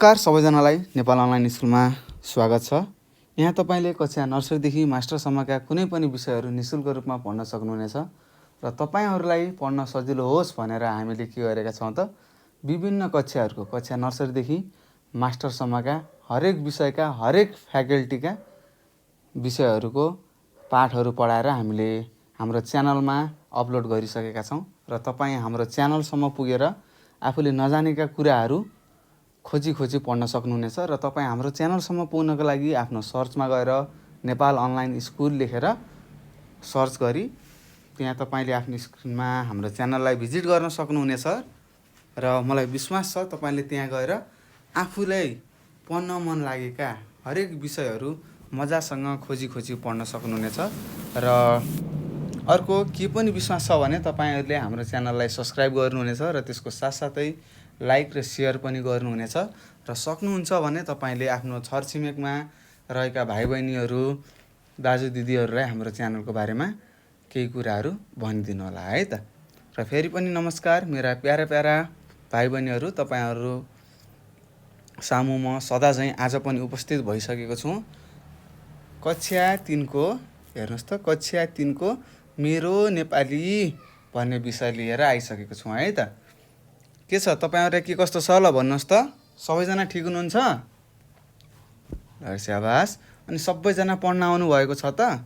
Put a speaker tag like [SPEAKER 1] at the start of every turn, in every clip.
[SPEAKER 1] नमस्कार सबैजनालाई नेपाल अनलाइन स्कुलमा स्वागत छ। यहाँ तपाईँले कक्षा नर्सरीदेखि मास्टरसम्मका कुनै पनि विषयहरू निःशुल्क रूपमा पढ्न सक्नुहुनेछ र तपाईँहरूलाई पढ्न सजिलो होस् भनेर हामीले के गरेका छौँ त विभिन्न कक्षाहरूको कक्षा नर्सरीदेखि मास्टरसम्मका हरेक विषयका हरेक फ्याकल्टीका विषयहरूको पाठहरू पढाएर हामीले हाम्रो च्यानलमा अपलोड गरिसकेका छौँ र तपाईँ हाम्रो च्यानलसम्म पुगेर आफूले नजानेका कुराहरू खोजी पढ्न सक्नुहुनेछ र तपाईँ हाम्रो च्यानलसम्म पुग्नको लागि आफ्नो सर्चमा गएर नेपाल अनलाइन स्कुल लेखेर सर्च गरी त्यहाँ तपाईँले आफ्नो स्क्रिनमा हाम्रो च्यानललाई भिजिट गर्न सक्नुहुनेछ र मलाई विश्वास छ तपाईँले त्यहाँ गएर आफूलाई पढ्न मन लागेका हरेक विषयहरू मजासँग खोजी पढ्न सक्नुहुनेछ र अर्को के पनि विश्वास छ भने तपाईँहरूले हाम्रो च्यानललाई सब्सक्राइब गर्नुहुनेछ र त्यसको साथसाथै लाइक र सेयर पनि गर्नुहुनेछ र सक्नुहुन्छ भने तपाईँले आफ्नो छरछिमेकमा रहेका भाइ बहिनीहरू दाजु दिदीहरूलाई हाम्रो च्यानलको बारेमा केही कुराहरू भनिदिनु होला है त। र फेरि पनि नमस्कार मेरा प्यारा भाइ बहिनीहरू, तपाईँहरू सामु म सदा झैँ आज पनि उपस्थित भइसकेको छु। कक्षा 3 को हेर्नुहोस् त, कक्षा 3 को मेरो नेपाली भन्ने विषय लिएर आइसकेको छु है त। के छ तपाईँहरूलाई के कस्तो छ ल भन्नुहोस् त? सबैजना ठिक हुनुहुन्छ? स्याबास। अनि सबैजना पढ्न आउनुभएको छ त?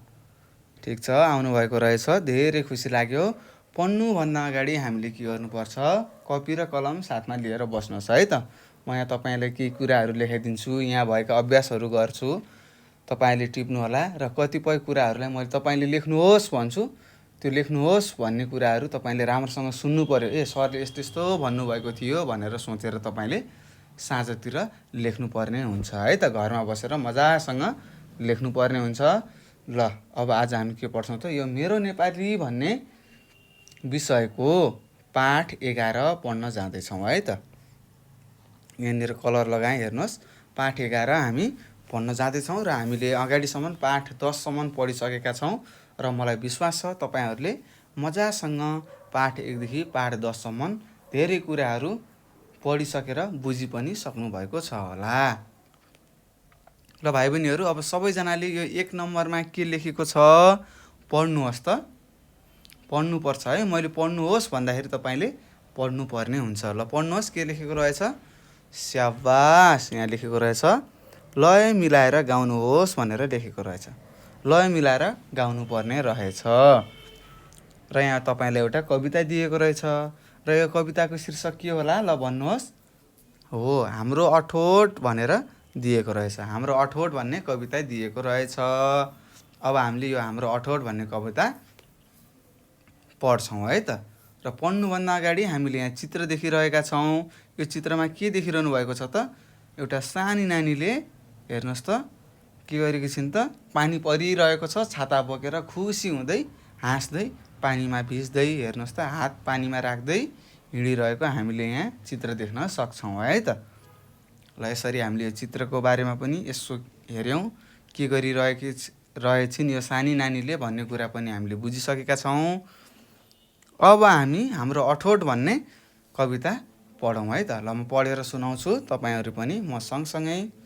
[SPEAKER 1] ठिक छ, आउनुभएको रहेछ, धेरै खुसी लाग्यो। पढ्नुभन्दा अगाडि हामीले के गर्नुपर्छ? कपी र कलम साथमा लिएर बस्नुहोस् है त। म यहाँ तपाईँलाई केही कुराहरू लेखाइदिन्छु, यहाँ भएका अभ्यासहरू गर्छु, तपाईँले टिप्नुहोला र कतिपय कुराहरूलाई मैले तपाईँले लेख्नुहोस् भन्छु, त्यो लेख्नुहोस् भन्ने कुराहरू तपाईँले राम्रोसँग सुन्नु पर्यो। सरले यस्तो भन्नुभएको थियो भनेर सोचेर तपाईँले साँझतिर लेख्नुपर्ने हुन्छ है त। घरमा बसेर मजासँग लेख्नुपर्ने हुन्छ। ल अब आज हामी के पढ्छौँ त? यो मेरो नेपाली भन्ने विषयको पाठ 11 पढ्न जाँदैछौँ है त। यहाँनिर कलर लगाएँ, हेर्नुहोस्, पाठ 11 हामी पढ्न जाँदैछौँ र हामीले अगाडिसम्म पाठ 10 सम्म पढिसकेका छौँ र मलाई विश्वास छ तपाईँहरूले मजासँग पाठ 1 देखि पाठ 10 सम्म धेरै कुराहरू पढिसकेर बुझि पनि सक्नुभएको छ होला। ल भाइ बहिनीहरू, अब सबैजनाले यो 1 नम्बरमा के लेखेको छ पढ्नुहोस् त। पढ्नुपर्छ है, मैले पढ्नुहोस् भन्दाखेरि तपाईँले पढ्नुपर्ने हुन्छ। ल पढ्नुहोस्, के लेखेको रहेछ? स्याबास, यहाँ लेखेको रहेछ लय मिलाएर गाउनुहोस् भनेर लेखेको रहेछ। लय मिलाएर गाउनुपर्ने रहेछ। र यहाँ तपाईँलाई एउटा कविता दिएको रहेछ र यो कविताको शीर्षक के होला ल भन्नुहोस्? हो, हाम्रो अठोट भनेर दिएको रहेछ। हाम्रो अठोट भन्ने कविता दिएको रहेछ। अब हामीले यो हाम्रो अठोट भन्ने कविता पढ्छौँ है त। र पढ्नुभन्दा अगाडि हामीले यहाँ चित्र देखिरहेका छौँ। यो चित्रमा के देखिरहनु भएको छ त? एउटा सानी नानीले, हेर्नुहोस् त, के गरेकी छिन् त? पानी परिरहेको छ, छाता बोकेर खुसी हुँदै हाँस्दै पानीमा भिज्दै, हेर्नुहोस् त, हात पानीमा राख्दै हिँडिरहेको हामीले यहाँ चित्र देख्न सक्छौँ है त। ल यसरी हामीले यो चित्रको बारेमा पनि यसो हेऱ्यौँ, के गरिरहेछिन् यो सानी नानीले भन्ने कुरा पनि हामीले बुझिसकेका छौँ। अब हामी हाम्रो अठोट भन्ने कविता पढौँ है त। ल म पढेर सुनाउँछु, तपाईँहरू पनि म सँगसँगै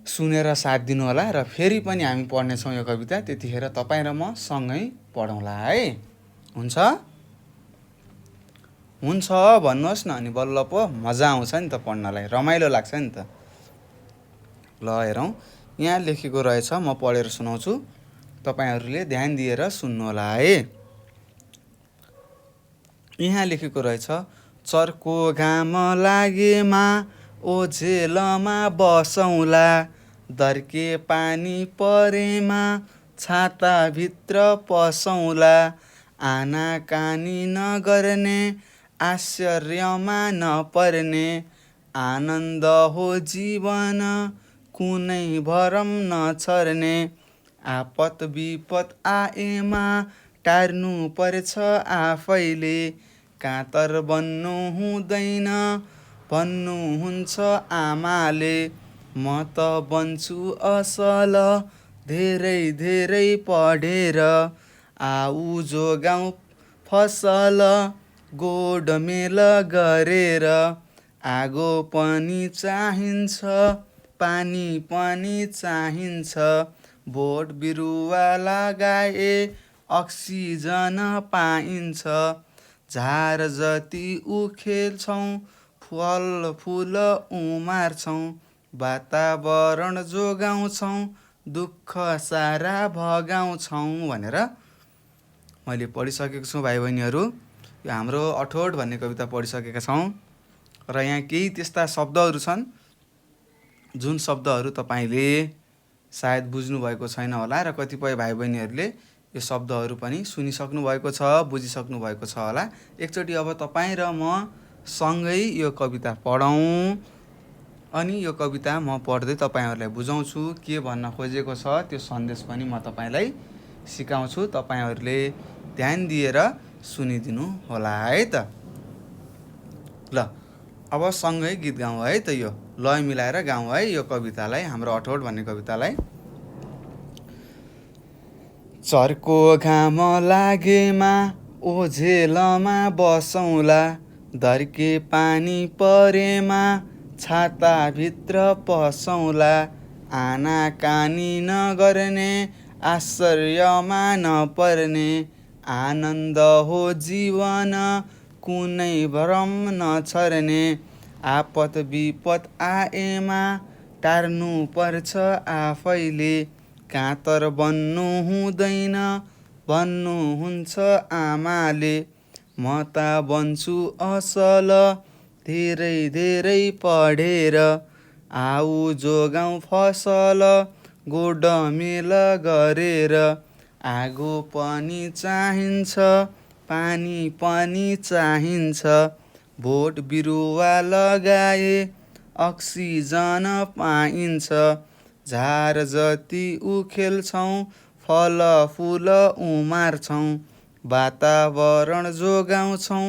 [SPEAKER 1] सुनेर साथ दिनु होला र फेरि पनि हामी पढ्नेछौँ यो कविता। त्यतिखेर तपाईँ र म सँगै पढौँला है। हुन्छ भन्नुहोस् न, अनि बल्ल पो मजा आउँछ नि त, पढ्नलाई रमाइलो लाग्छ नि त। ल हेरौँ, यहाँ लेखेको रहेछ, म पढेर सुनाउँछु, तपाईँहरूले ध्यान दिएर सुन्नुहोला है। यहाँ लेखेको रहेछ, चर्को घाम लागेमा ओझेलमा बसौँला, दर्के पानी परेमा छाताभित्र पसौँला, आनाकानी नगर्ने आश्चर्यमा नपर्ने, आनन्द हो जीवन कुनै भरम नछर्ने, आपत विपत आएमा टार्नु पर्छ आफैले, कातर बन्नु हुँदैन भन्नुहुन्छ आमाले, म त बन्छु असल धेरै पढेर, आऊ जोगाउँ फसल गोडमेल गरेर, आगो पनि चाहिन्छ, पानी पनि चाहिन्छ, बोट बिरुवा लगाए अक्सिजन पाइन्छ। झार जति उखेल्छौँ, फल फुल उमार्छौँ, वातावरण जोगाउँछौँ, दुःख सारा भगाउँछौँ भनेर मैले पढिसकेको छु भाइ बहिनीहरू। यो हाम्रो अठोट भन्ने कविता पढिसकेका छौँ र यहाँ केही त्यस्ता शब्दहरू छन् जुन शब्दहरू तपाईँले सायद बुझ्नुभएको छैन होला र कतिपय भाइ बहिनीहरूले यो शब्दहरू पनि सुनिसक्नु भएको छ, बुझिसक्नु भएको छ होला। एकचोटि अब तपाईँ र म सँगै यो कविता पढौँ अनि यो कविता म पढ्दै तपाईँहरूलाई बुझाउँछु के भन्न खोजेको छ, त्यो सन्देश पनि म तपाईँलाई सिकाउँछु। तपाईँहरूले ध्यान दिएर सुनिदिनु होला है त। ल अब सँगै गीत गाउँ है त। यो लय मिलाएर गाउँ है यो कवितालाई, हाम्रो अठोट भन्ने कवितालाई। चर्को घाम लागेमा ओझेलमा बसौँला, दर्के पानी परेमा छाताभित्र पसौँला, आनाकानी नगर्ने आश्चर्यमा नपर्ने, आनन्द हो जीवन कुनै भ्रम नछर्ने, आपत विपत आएमा टार्नु पर्छ आफैले, कातर बन्नु हुँदैन भन्नुहुन्छ आमाले, म त बन्छु असल धेरै धेरै पढेर, आऊ जोगाउँ फसल गोडमेल गरेर, आगो पनि चाहिन्छ, पानी पनि चाहिन्छ, बोट बिरुवा लगाए अक्सिजन पाइन्छ, झार जति उखेल्छौँ, फल फुल उमार्छौँ, वातावरण जोगाउँछौँ,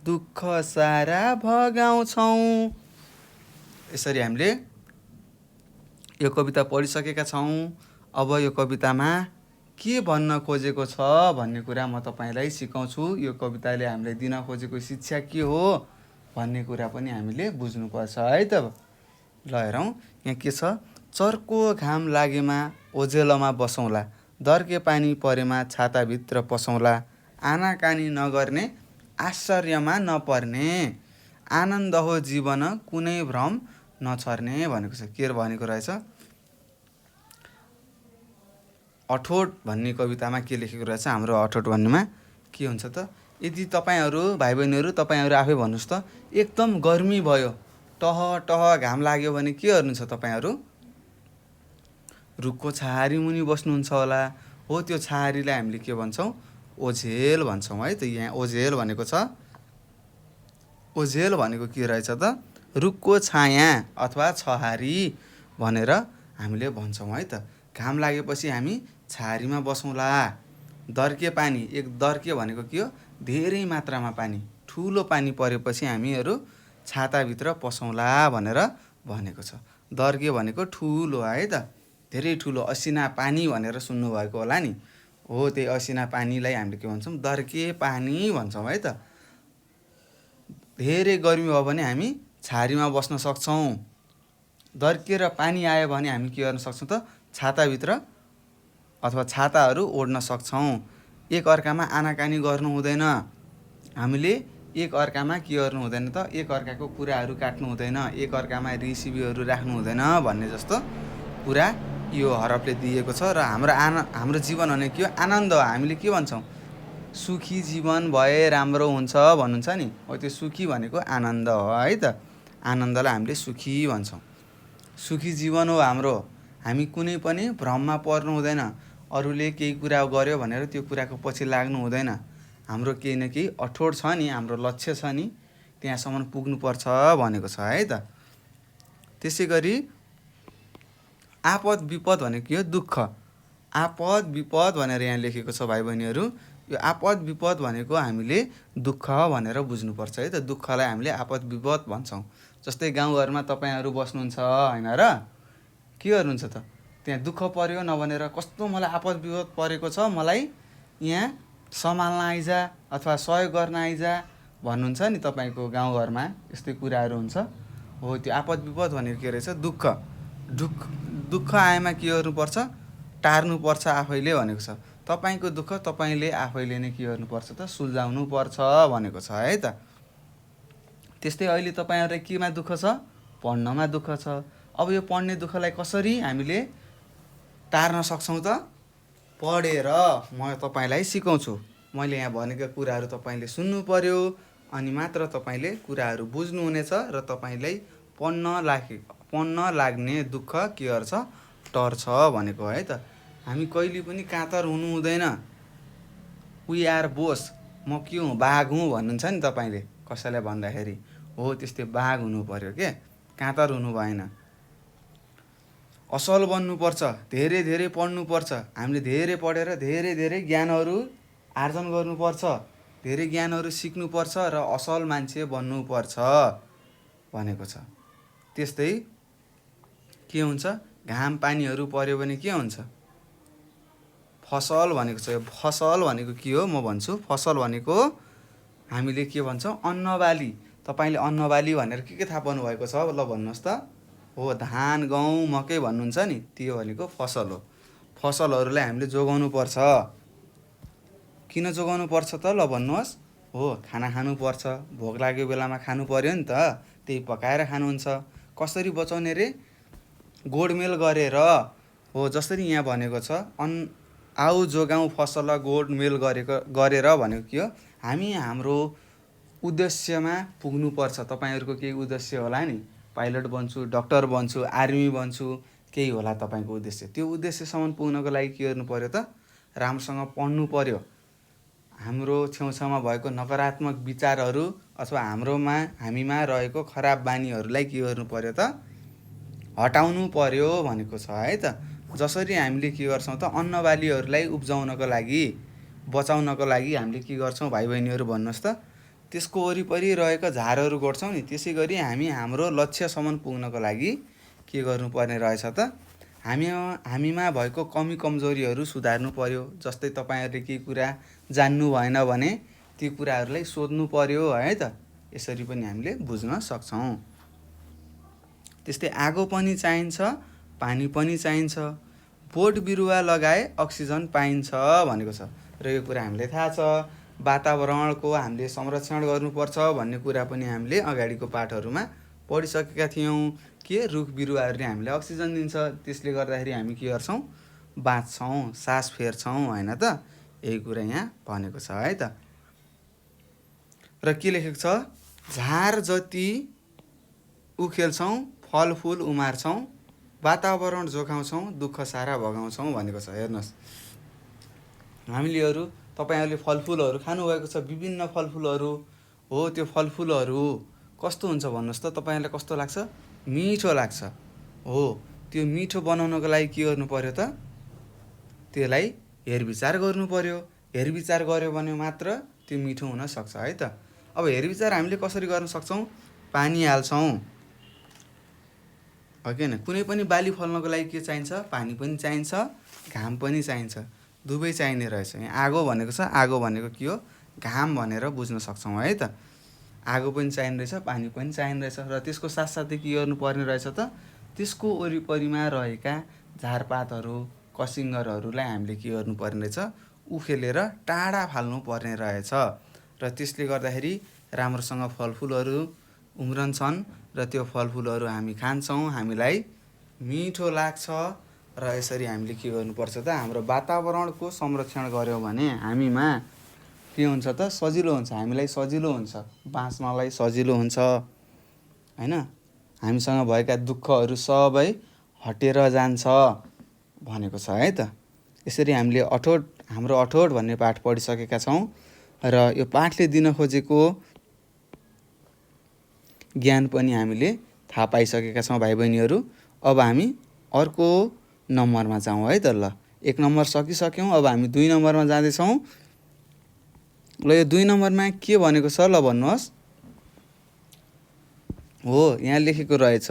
[SPEAKER 1] दुःख सारा भगाउँछौँ। यसरी हामीले यो कविता पढिसकेका छौँ। अब यो कवितामा के भन्न खोजेको छ भन्ने कुरा म तपाईँलाई सिकाउँछु। यो कविताले हामीलाई दिन खोजेको शिक्षा के हो भन्ने कुरा पनि हामीले बुझ्नुपर्छ है त। ल हेरौँ यहाँ के छ। चर्को घाम लागेमा ओझेलमा बसौँला, दर्के पानी परेमा छाताभित्र पसौँला, आनाकानी नगर्ने आश्चर्यमा नपर्ने, आनन्द हो जीवन कुनै भ्रम नछर्ने भनेको छ। के भनेको रहेछ, अठोट भन्ने कवितामा के लेखेको रहेछ, हाम्रो अठोट भन्नेमा के हुन्छ त। यदि तपाईँहरू भाइ बहिनीहरू तपाईँहरू आफै भन्नुहोस् त, एकदम गर्मी भयो, टह टह घाम लाग्यो भने के गर्नुहुन्छ तपाईँहरू? रुखको छहारी मुनि बस्नुहुन्छ होला। हो, त्यो छहारीलाई हामीले के भन्छौँ? ओझेल भन्छौँ है त। यहाँ ओझेल भनेको छ। ओझेल भनेको के रहेछ त? रुखको छाया अथवा छहारी भनेर हामीले भन्छौँ है त। घाम लागेपछि हामी छहारीमा बसौँला। दर्के पानी, एक दर्के भनेको के हो? धेरै मात्रामा पानी, ठुलो पानी परेपछि हामीहरू छाताभित्र पसौँला भनेर भनेको छ। दर्के भनेको ठुलो है त, धेरै ठुलो, असिना पानी भनेर सुन्नुभएको होला नि। हो, त्यही असिना पानीलाई हामीले के भन्छौँ? दर्के पानी भन्छौँ है त। धेरै गर्मी भयो भने हामी छहारीमा बस्न सक्छौँ। दर्केर पानी आयो भने हामी के गर्न सक्छौँ त? छाताभित्र अथवा छाताहरू ओढ्न सक्छौँ। एक अर्कामा आनाकानी गर्नु हुँदैन। हामीले एक अर्कामा के गर्नु हुँदैन त? एक अर्काको कुराहरू काट्नु हुँदैन, एक अर्कामा रिसिभीहरू राख्नु हुँदैन भन्ने जस्तो कुरा यो हरफले दिएको छ। र हाम्रो जीवन भने के हो? आनन्द हो। हामीले के भन्छौँ? सुखी जीवन भए राम्रो हुन्छ भन्नुहुन्छ नि। हो, त्यो सुखी भनेको आनन्द हो है त। आनन्दलाई हामीले सुखी भन्छौँ। सुखी जीवन हो हाम्रो। हामी कुनै पनि भ्रममा पर्नु हुँदैन। अरूले केही कुरा गर्यो भनेर त्यो कुराको पछि लाग्नु हुँदैन। हाम्रो केही न केही अठोट छ नि, हाम्रो लक्ष्य छ नि, त्यहाँसम्म पुग्नुपर्छ भनेको छ है त। त्यसै गरी आपद विपद भनेको के हो? दुःख। आपद विपद भनेर यहाँ लेखेको छ भाइ बहिनीहरू। यो आपद विपद भनेको हामीले दुःख भनेर बुझ्नुपर्छ है त। दुःखलाई हामीले आपद विपद भन्छौँ। जस्तै गाउँघरमा तपाईँहरू बस्नुहुन्छ होइन र, के गर्नुहुन्छ त? त्यहाँ दुःख पर्यो नभनेर कस्तो मलाई आपद विपद परेको छ, मलाई यहाँ सम्हाल्न आइजा अथवा सहयोग गर्न आइजा भन्नुहुन्छ नि तपाईँको गाउँघरमा यस्तै कुराहरू हुन्छ। हो त्यो आपद विपद भनेको के रहेछ, दुःख दुःख आएमा के गर्नुपर्छ, टार्नुपर्छ आफैले भनेको छ। तपाईँको दुःख तपाईँले आफैले नै के गर्नुपर्छ त, सुल्झाउनु पर्छ भनेको छ है त। त्यस्तै अहिले तपाईँहरूलाई केमा दुःख छ, पढ्नमा दुःख छ। अब यो पढ्ने दुःखलाई कसरी हामीले टार्न सक्छौँ त, पढेर म तपाईँलाई सिकाउँछु। मैले यहाँ भनेका कुराहरू तपाईँले सुन्नु पर्यो, अनि मात्र तपाईँले कुराहरू बुझ्नुहुनेछ र तपाईँलाई पढ्न लाग्ने दुःख के गर्छ, टर्छ भनेको है त। हामी कहिले पनि कातर हुनु हुँदैन। वी आर बोस, म के हुँ, बाघ हुँ भन्नुहुन्छ नि तपाईँले कसैलाई भन्दाखेरि, हो त्यस्तै बाघ हुनु पर्यो के, कातर हुनु भएन। असल बन्नुपर्छ, धेरै धेरै पढ्नुपर्छ। हामीले धेरै पढेर धेरै धेरै ज्ञानहरू आर्जन गर्नुपर्छ, धेरै ज्ञानहरू सिक्नुपर्छ र असल मान्छे बन्नुपर्छ भनेको छ। त्यस्तै के हुन्छ, घाम पानीहरू पर्यो भने के हुन्छ, फसल भनेको छ। फसल भनेको के हो म भन्छु। फसल भनेको हामीले के भन्छौँ, अन्नबाली। तपाईँले अन्नबाली भनेर के थाहा पाउनुभएको छ ल भन्नुहोस् त। हो धान गहुँ मकै भन्नुहुन्छ नि, त्यो भनेको फसल हो। फसलहरूलाई हामीले जोगाउनु पर्छ। किन जोगाउनु पर्छ त ल भन्नुहोस्। हो खाना खानुपर्छ, भोक लागेको बेलामा खानु पर्यो नि त, त्यही पकाएर खानुहुन्छ। कसरी बचाउने रे, गोडमेल गरेर। हो जसरी यहाँ भनेको छ, आऊ जोगाउँ फसल गोडमेल गरेर भनेको के हो, हामी हाम्रो उद्देश्यमा पुग्नुपर्छ। तपाईँहरूको केही उद्देश्य होला नि, पाइलट बन्छु, डक्टर बन्छु, आर्मी बन्छु, केही होला तपाईँको उद्देश्य। त्यो उद्देश्यसम्म पुग्नको लागि के गर्नु पर्यो त, राम्रोसँग पढ्नु पर्यो। हाम्रो छेउछाउमा भएको नकारात्मक विचारहरू अथवा हामीमा रहेको खराब बानीहरूलाई के गर्नु पर्यो त, हटाउनु पर्यो भनेको छ है त। जसरी हामीले के गर्छौँ त, अन्नबालीहरूलाई उब्जाउनको लागि, बचाउनको लागि हामीले के गर्छौँ भाइ बहिनीहरू भन्नुहोस् त, त्यसको वरिपरि रहेका झारहरू गोड्छौँ नि, त्यसै गरी हामी हाम्रो लक्ष्यसम्म पुग्नको लागि के गर्नुपर्ने रहेछ त, हामीमा भएको कमी कमजोरीहरू सुधार्नु पर्यो। जस्तै तपाईँहरूले केही कुरा जान्नु भएन भने ती कुराहरूलाई सोध्नु पर्यो है त। यसरी पनि हामीले बुझ्न सक्छौँ। त्यस्तै आगो पनि चाहिन्छ, पानी पनि चाहिन्छ, बोट बिरुवा लगाए अक्सिजन पाइन्छ भनेको छ। र यो कुरा हामीलाई थाहा छ। वातावरणको हामीले संरक्षण गर्नुपर्छ भन्ने कुरा पनि हामीले अगाडिको पाठहरूमा पढिसकेका थियौँ। के रुख बिरुवाहरूले हामीले अक्सिजन दिन्छ, त्यसले गर्दाखेरि हामी के गर्छौँ, बाँच्छौँ, सास फेर्छौँ होइन त। यही कुरा यहाँ भनेको छ है त। र के लेखेको छ, झार जति उखेल्छौँ, फलफुल उमार्छौँ, वातावरण जोगाउँछौँ, दुःख सारा भगाउँछौँ भनेको छ। हेर्नुहोस्, हामीलेहरू तपाईँहरूले फलफुलहरू खानुभएको छ, विभिन्न फलफुलहरू। हो त्यो फलफुलहरू कस्तो हुन्छ भन्नुहोस् त, तपाईँहरूलाई कस्तो लाग्छ, मिठो लाग्छ। हो त्यो मिठो बनाउनको लागि के गर्नु पर्यो त, त्यसलाई हेरविचार गर्नु पर्यो। हेरविचार गर्यो भने मात्र त्यो मिठो हुनसक्छ है त। अब हेरविचार हामीले कसरी गर्न सक्छौँ, पानी हाल्छौँ हो कि होइन। कुनै पनि बाली फल्नको लागि के चाहिन्छ, पानी पनि चाहिन्छ, घाम पनि चाहिन्छ, दुवै चाहिने रहेछ। यहाँ आगो भनेको छ, आगो भनेको के हो, घाम भनेर बुझ्न सक्छौँ है त। आगो पनि चाहिने रहेछ, पानी पनि चाहिने रहेछ। र त्यसको साथसाथै के गर्नुपर्ने रहेछ त, त्यसको वरिपरिमा रहेका झारपातहरू, कसिङ्गरहरूलाई हामीले के गर्नुपर्ने रहेछ, उखेलेर टाढा फाल्नु पर्ने रहेछ। र त्यसले गर्दाखेरि राम्रोसँग फलफुलहरू उम्रन्छन् र त्यो फलफुलहरू हामी खान्छौँ, हामीलाई मिठो लाग्छ। र यसरी हामीले के गर्नुपर्छ त, हाम्रो वातावरणको संरक्षण गऱ्यौँ भने हामीमा के हुन्छ त, सजिलो हुन्छ, हामीलाई सजिलो हुन्छ, बाँच्नलाई सजिलो हुन्छ होइन। हामीसँग भएका दुःखहरू सबै हटेर जान्छ भनेको छ है त। यसरी हामीले हाम्रो अठोट भन्ने पाठ पढिसकेका छौँ। र यो पाठले दिन खोजेको ज्ञान पनि हामीले थाहा पाइसकेका छौँ भाइ बहिनीहरू। अब हामी अर्को नम्बरमा जाउँ है त। ल 1 नम्बर सकिसक्यौँ, अब हामी 2 नम्बरमा जाँदैछौँ। ल यो 2 नम्बरमा के भनेको छ ल भन्नुहोस्। हो यहाँ लेखेको रहेछ,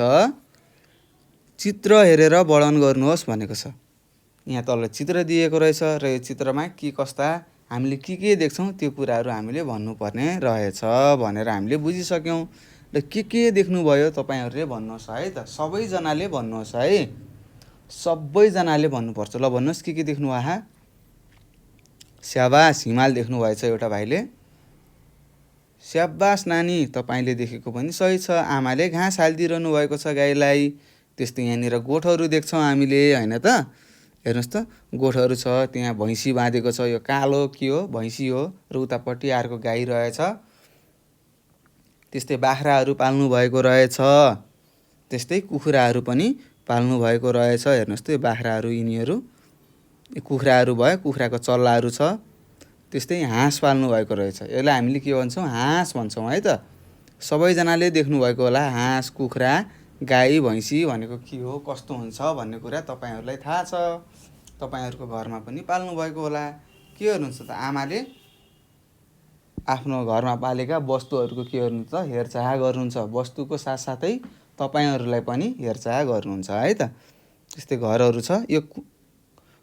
[SPEAKER 1] चित्र हेरेर वर्णन गर्नुहोस् भनेको छ। यहाँ तल चित्र दिएको रहेछ र यो चित्रमा के कस्ता हामीले के देख्छौँ त्यो कुराहरू हामीले भन्नुपर्ने रहेछ भनेर हामीले बुझिसक्यौँ। र के देख्नुभयो तपाईँहरूले भन्नुहोस् है त, सबैजनाले भन्नुहोस् है, सबैजनाले भन्नुपर्छ। ल भन्नुहोस् के देख्नुभयो? स्याबास, हिमाल देख्नुभएछ एउटा भाइले। स्याबास नानी, तपाईँले देखेको पनि सही छ। आमाले घाँस हालिदिइरहनु भएको छ गाईलाई। त्यस्तै यहाँनिर गोठहरू देख्छौँ हामीले, होइन त? हेर्नुहोस् त, गोठहरू छ, त्यहाँ भैँसी बाँधेको छ। यो कालो के हो? भैँसी हो। र उतापट्टि अर्को गाई रहेछ। त्यस्तै बाख्राहरू पाल्नु भएको रहेछ। त्यस्तै कुखुराहरू पनि पाल्नु भएको रहेछ। हेर्नुहोस् त, यो बाख्राहरू यिनीहरू कुखुराहरू भयो, कुखुराको चल्लाहरू छ। त्यस्तै हाँस पाल्नु भएको रहेछ। यसलाई हामीले के भन्छौँ? हाँस भन्छौँ है त। सबैजनाले देख्नुभएको होला हाँस, कुखुरा, गाई, भैँसी भनेको के हो, कस्तो हुन्छ भन्ने कुरा तपाईँहरूलाई थाहा छ। तपाईँहरूको घरमा पनि पाल्नुभएको होला। के गर्नुहुन्छ त? आमाले आफ्नो घरमा पालेका वस्तुहरूको के गर्नुहुन्छ त? हेरचाह गर्नुहुन्छ। वस्तुको साथसाथै तपाईँहरूलाई पनि हेरचाह गर्नुहुन्छ है त। त्यस्तै घरहरू छ। यो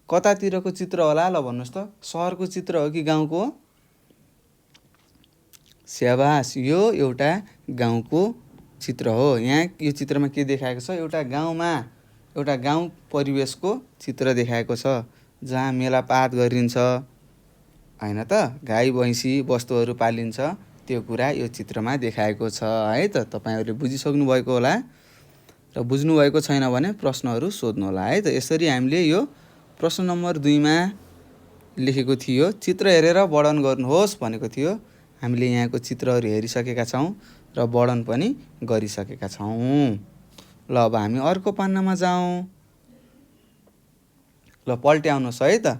[SPEAKER 1] कतातिरको चित्र होला? ल भन्नुहोस् त, सहरको चित्र हो कि गाउँको? स्याबास, यो एउटा गाउँको चित्र हो। यहाँ यो चित्रमा के देखाएको छ? एउटा गाउँमा, एउटा गाउँ परिवेशको चित्र देखाएको छ, जहाँ मेलापात गरिन्छ, होइन त? गाई भैँसी वस्तुहरू पालिन्छ, त्यो कुरा यो चित्रमा देखाएको छ है त। तपाईँहरूले बुझिसक्नु भएको होला। र बुझ्नुभएको छैन भने प्रश्नहरू सोध्नु होला है त। यसरी हामीले यो प्रश्न नम्बर 2 मा लेखेको थियो, चित्र हेरेर वर्णन गर्नुहोस् भनेको थियो। हामीले यहाँको चित्रहरू हेरिसकेका छौँ र वर्णन पनि गरिसकेका छौँ। ल अब हामी अर्को पन्नामा जाउँ। ल पल्ट्याउनुहोस् है त।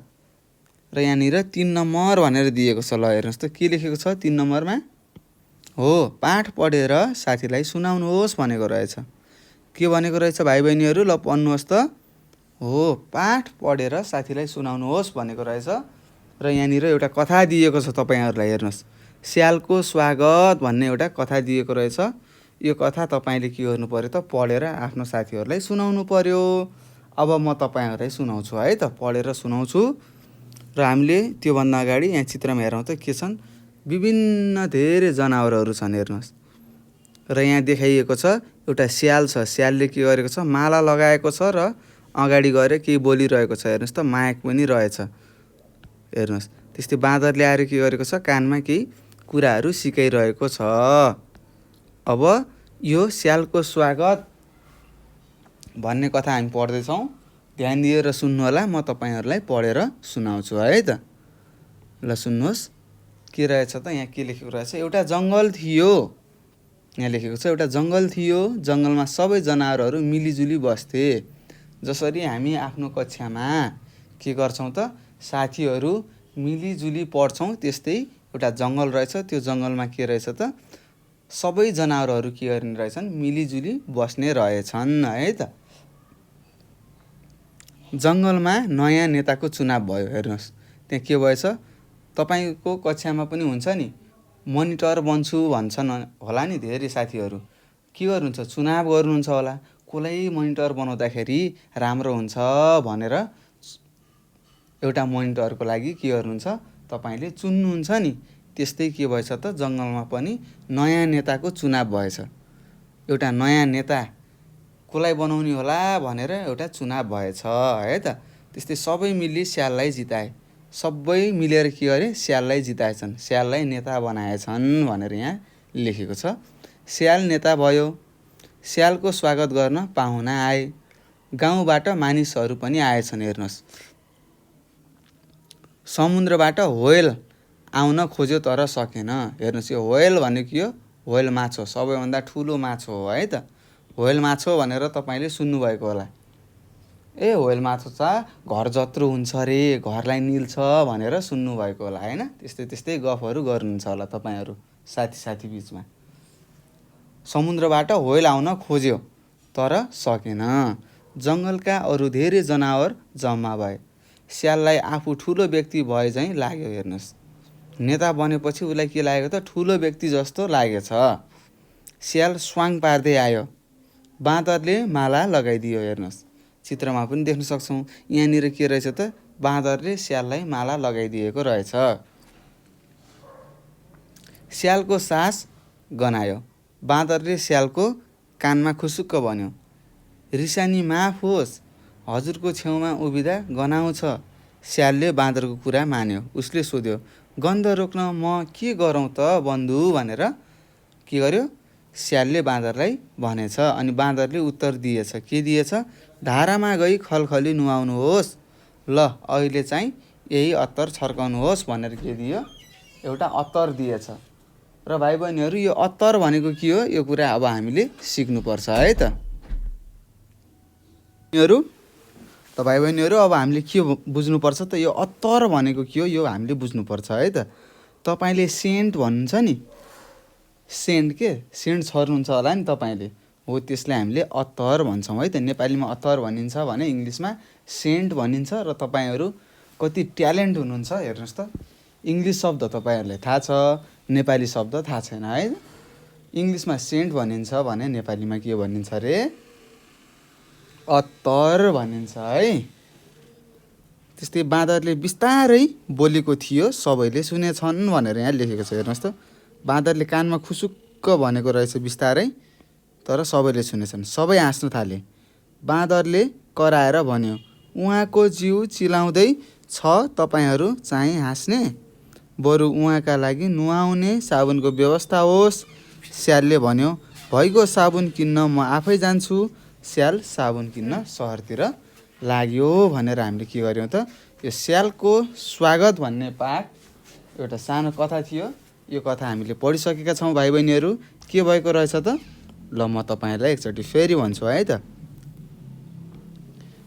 [SPEAKER 1] र यहाँनिर 3 नम्बर भनेर दिएको छ। ल हेर्नुहोस् त, के लेखेको छ 3 नम्बरमा? हो, पाठ पढेर साथीलाई सुनाउनुहोस् भनेको रहेछ। के भनेको रहेछ भाइ बहिनीहरू? ल पढ्नुहोस् त। हो, पाठ पढेर साथीलाई सुनाउनुहोस् भनेको रहेछ। र यहाँनिर एउटा कथा दिएको छ तपाईँहरूलाई। हेर्नुहोस्, स्यालको स्वागत भन्ने एउटा कथा दिएको रहेछ। यो कथा तपाईँले के गर्नु पर्यो त? पढेर आफ्नो साथीहरूलाई सुनाउनु पर्यो। अब म तपाईँहरूलाई सुनाउँछु है त, पढेर सुनाउँछु। र हामीले त्योभन्दा अगाडि यहाँ चित्रमा हेरौँ त के छन्? विभिन्न धेरै जनावरहरू छन्। हेर्नुहोस्, र यहाँ देखाइएको छ एउटा स्याल छ। स्यालले के गरेको छ? माला लगाएको छ र अगाडि गएर केही बोलिरहेको छ। हेर्नुहोस् त, माइक पनि रहेछ। हेर्नुहोस्, त्यस्तै बाँदरले आएर के गरेको छ? कानमा केही कुराहरू सिकाइरहेको छ। अब यो स्यालको स्वागत भन्ने कथा हामी पढ्दैछौँ। ध्यान दिएर सुन्नु होला, म तपाईँहरूलाई पढेर सुनाउँछु है त। ल सुन्नुहोस्, के रहेछ त? यहाँ के लेखेको रहेछ? एउटा जङ्गल थियो। यहाँ लेखेको छ एउटा जङ्गल थियो। जङ्गलमा सबै जनावरहरू मिलिजुली बस्थे। जसरी हामी आफ्नो कक्षामा के गर्छौँ त? साथीहरू मिलिजुली पढ्छौँ, त्यस्तै एउटा जङ्गल रहेछ। त्यो जङ्गलमा के रहेछ त? सबै जनावरहरू के गर्ने रहेछन्? मिलिजुली बस्ने रहेछन् है त। जङ्गलमा नयाँ नेताको चुनाव भयो। हेर्नुहोस्, त्यहाँ के भएछ? तपाईँको कक्षामा पनि हुन्छ नि, मोनिटर बन्छु भन्छन् होला नि धेरै साथीहरू। के गर्नुहुन्छ? चुनाव गर्नुहुन्छ होला। कसलाई मोनिटर बनाउँदाखेरि राम्रो हुन्छ भनेर एउटा मोनिटरको लागि के गर्नुहुन्छ? तपाईँले चुन्नुहुन्छ नि। त्यस्तै के भएछ त? जङ्गलमा पनि नयाँ नेताको चुनाव भएछ। एउटा नयाँ नेता कसलाई बनाउने होला भनेर एउटा चुनाव भएछ है त। त्यस्तै सबै मिली स्याललाई जिताए। सबै मिलेर के गरे? स्याललाई जिताएछन्, स्याललाई नेता बनाएछन् भनेर यहाँ लेखेको छ। स्याल नेता भयो। स्यालको स्वागत गर्न पाहुना आए। गाउँबाट मानिसहरू पनि आएछन्। हेर्नुहोस्, समुद्रबाट व्हेल आउन खोज्यो तर सकेन। हेर्नुहोस्, यो व्हेल भनेको के हो? व्हेल माछो, सबैभन्दा ठुलो माछो हो है त। व्हेल माछो भनेर तपाईँले सुन्नुभएको होला। ए व्हेल माछो छ, घर जत्रो हुन्छ रे, घरलाई निल्छ भनेर सुन्नुभएको होला होइन? त्यस्तै गफहरू गर्नुहुन्छ होला तपाईँहरू साथी बिचमा। समुद्रबाट व्हेल आउन खोज्यो तर सकेन। जङ्गलका अरू धेरै जनावर जम्मा भए। स्याललाई आफू ठुलो व्यक्ति भए झैँ लाग्यो। हेर्नुहोस्, नेता बनेपछि उसलाई के लागेको त? ठुलो व्यक्ति जस्तो लागेछ। स्याल स्वाङ पार्दै आयो। बाँदरले माला लगाइदियो। हेर्नुहोस्, चित्रमा पनि देख्न सक्छौँ। यहाँनिर के रहेछ त? बाँदरले स्याललाई माला लगाइदिएको रहेछ। स्यालको सास गनायो। बाँदरले स्यालको कानमा खुसुक्क भन्यो, रिसानी माफ होस्, हजुरको छेउमा उभिँदा गनाउँछ। स्यालले बाँदरको कुरा मान्यो। उसले सोध्यो, गन्ध रोक्न म के गरौँ त बन्धु भनेर के गर्यो? स्यालले बाँदरलाई भनेछ। अनि बाँदरले उत्तर दिएछ। के दिएछ? धारामा गई खलखली नुहाउनुहोस्। ल अहिले चाहिँ यही अत्तर छर्काउनुहोस् भनेर के दियो? एउटा अत्तर दिएछ। र भाइ बहिनीहरू, यो अत्तर भनेको के हो? यो कुरा अब हामीले सिक्नुपर्छ है त। भाइ बहिनीहरू, अब हामीले के बुझ्नुपर्छ त? यो अत्तर भनेको के हो यो हामीले बुझ्नुपर्छ है त। तपाईँले सेन्ट भन्नुहुन्छ नि, सेन्ट छर्नुहुन्छ होला नि तपाईँले, हो त्यसलाई हामीले अत्तर भन्छौँ है त। नेपालीमा अत्तर भनिन्छ भने इङ्ग्लिसमा सेन्ट भनिन्छ। र तपाईँहरू कति ट्यालेन्ट हुनुहुन्छ हेर्नुहोस् त। इङ्ग्लिस शब्द तपाईँहरूलाई थाहा छ, नेपाली शब्द थाहा छैन है। इङ्ग्लिसमा सेन्ट भनिन्छ भने नेपालीमा के भनिन्छ अरे? अत्तर भनिन्छ है। त्यस्तै बाँदरले बिस्तारै बोलेको थियो, सबैले सुनेछन् भनेर यहाँ लेखेको छ। हेर्नुहोस् त, बाँदरले कानमा खुसुक्क भनेको रहेछ बिस्तारै, तर सबैले सुनेछन्। सबै हाँस्न थाले। बाँदरले कराएर भन्यो, उहाँको जिउ चिलाउँदै छ, तपाईँहरू चाहिँ हाँस्ने? बरु उहाँका लागि नुहाउने साबुनको व्यवस्था होस्। स्यालले भन्यो, भइगयो, साबुन किन्न म आफै जान्छु। स्याल साबुन किन्न सहरतिर लाग्यो भनेर हामीले के गर्यौँ त? यो स्यालको स्वागत भन्ने पाठ एउटा सानो कथा थियो। यो कथा हामीले पढिसकेका छौँ भाइ बहिनीहरू। के भएको रहेछ त? ल म तपाईँहरूलाई एकचोटि फेरि भन्छु है त।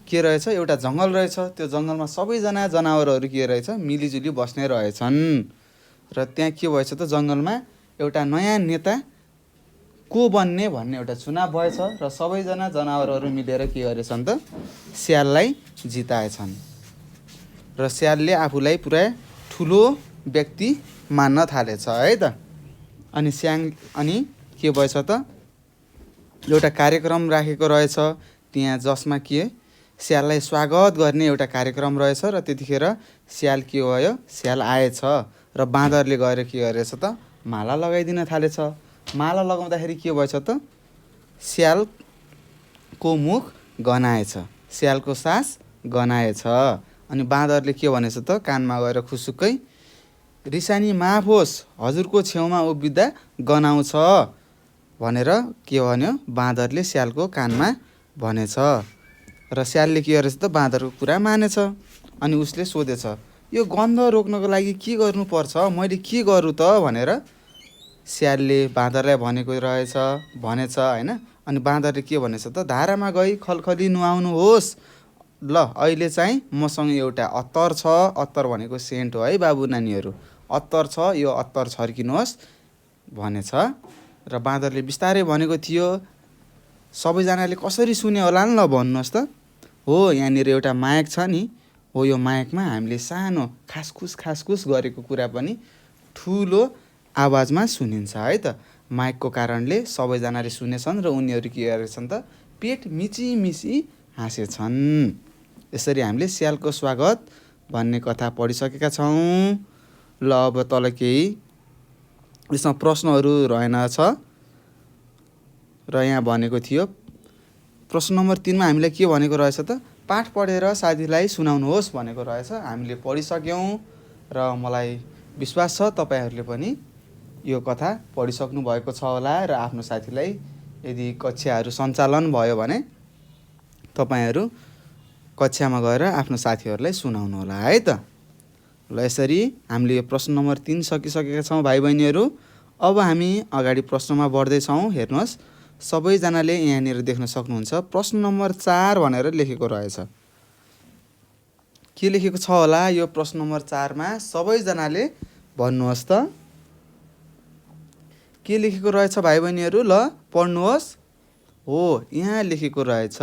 [SPEAKER 1] के रहेछ? एउटा जङ्गल रहेछ। त्यो जङ्गलमा सबैजना जनावरहरू के रहेछ? मिलिजुली बस्ने रहेछन्। र त्यहाँ के भएछ त? जङ्गलमा एउटा नयाँ नेता को बन्ने भन्ने एउटा चुनाव भएछ। र सबैजना जनावरहरू मिलेर के गरेछन् त? स्याललाई जिताएछन्। र स्यालले आफूलाई पुरा ठुलो व्यक्ति मान्न थालेछ है त। अनि के भएछ त? एउटा कार्यक्रम राखेको रहेछ त्यहाँ, जसमा के स्याललाई स्वागत गर्ने एउटा कार्यक्रम रहेछ। र त्यतिखेर स्याल के भयो? स्याल आएछ। र बाँदरले गएर के गरेछ त? माला लगाइदिन थालेछ। माला लगाउँदाखेरि के भएछ त? स्यालको मुख गनाएछ, स्यालको सास गनाएछ। अनि बाँदरले के भनेछ त? कानमा गएर खुसुक्कै, रिसानी माफ होस्, हजुरको छेउमा उभिँदा गनाउँछ भनेर के भन्यो? बाँदरले स्यालको कानमा भनेछ। र स्यालले के गरेछ त? बाँदरको कुरा मानेछ। अनि उसले सोधेछ, यो गन्ध रोक्नको लागि के गर्नुपर्छ? मैले के गरौँ त भनेर स्यालले बाँदरलाई भनेछ होइन। अनि बाँदरले के भनेछ त? धारामा गई खलखली नुहाउनुहोस्। ल अहिले चाहिँ मसँग एउटा अत्तर छ। अत्तर भनेको सेन्ट हो है बाबु नानीहरू। अत्तर छ, यो अत्तर छर्किनुहोस् भनेछ। र बाँदरले बिस्तारै भनेको थियो। सबैजनाले कसरी सुन्यो होला नि? ल भन्नुहोस् त। हो, यहाँनिर एउटा माइक छ नि, हो यो माइकमा हामीले सानो खासखुस गरेको कुरा पनि ठुलो आवाजमा सुनिन्छ है त। माइकको कारणले सबैजनाले सुनेछन् र उनीहरू के गरेछन् त? पेट मिची हाँसेछन्। यसरी हामीले स्यालको स्वागत भन्ने कथा पढिसकेका छौँ। ल अब तल केही यसमा प्रश्नहरू रहेनछ। र यहाँ भनेको थियो प्रश्न नम्बर 3मा हामीलाई के भनेको रहेछ त? पाठ पढेर साथीलाई सुनाउनुहोस् भनेको रहेछ। हामीले पढिसक्यौँ र मलाई विश्वास छ तपाईँहरूले पनि यो कथा पढिसक्नु भएको छ होला। र आफ्नो साथीलाई यदि कक्षाहरू सञ्चालन भयो भने तपाईँहरू कक्षामा गएर आफ्नो साथीहरूलाई सुनाउनु होला है त। ल यसरी हामीले यो प्रश्न नम्बर 3 सकिसकेका छौँ भाइ बहिनीहरू। अब हामी अगाडि प्रश्नमा बढ्दैछौँ। हेर्नुहोस्, सबैजनाले यहाँनिर देख्न सक्नुहुन्छ प्रश्न नम्बर 4 भनेर लेखेको रहेछ। के लेखेको छ होला यो प्रश्न नम्बर 4मा? सबैजनाले भन्नुहोस् त। के लेखेको रहेछ भाइ बहिनीहरू? ल पढ्नुहोस्। हो, यहाँ लेखेको रहेछ,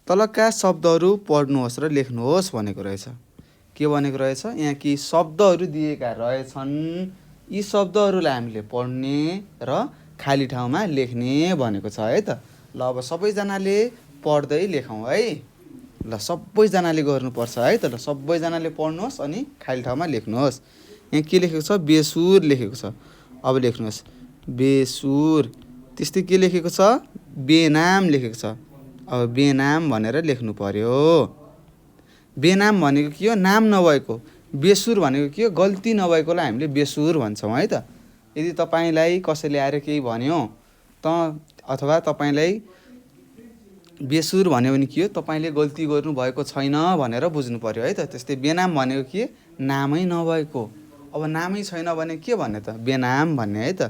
[SPEAKER 1] तलका शब्दहरू पढ्नुहोस् र लेख्नुहोस् भनेको रहेछ। के भनेको रहेछ? यहाँ केही शब्दहरू दिएका रहेछन्। यी शब्दहरूलाई हामीले पढ्ने र खाली ठाउँमा लेख्ने भनेको छ है त। ल अब सबैजनाले पढ्दै लेखौँ है। ल सबैजनाले गर्नुपर्छ है त। ल सबैजनाले पढ्नुहोस् अनि खाली ठाउँमा लेख्नुहोस्। यहाँ के लेखेको छ? बेसुर लेखेको छ। अब लेख्नुहोस् बेसुर। त्यस्तै के लेखेको छ बेनाम लेखेको छ। अब बेनाम भनेर लेख्नु पर्यो। बेनाम भनेको के हो नाम नभएको। बेसुर भनेको के हो गल्ती नभएकोलाई हामीले बेसुर भन्छौँ है त। यदि तपाईँलाई कसैले आएर केही भन्यो अथवा तपाईँलाई बेसुर भन्यो भने के हो तपाईँले गल्ती गर्नुभएको छैन भनेर बुझ्नु पर्यो है त। त्यस्तै बेनाम भनेको के नामै नभएको। अब नामै छैन भने के भन्ने त बेनाम भन्ने है त।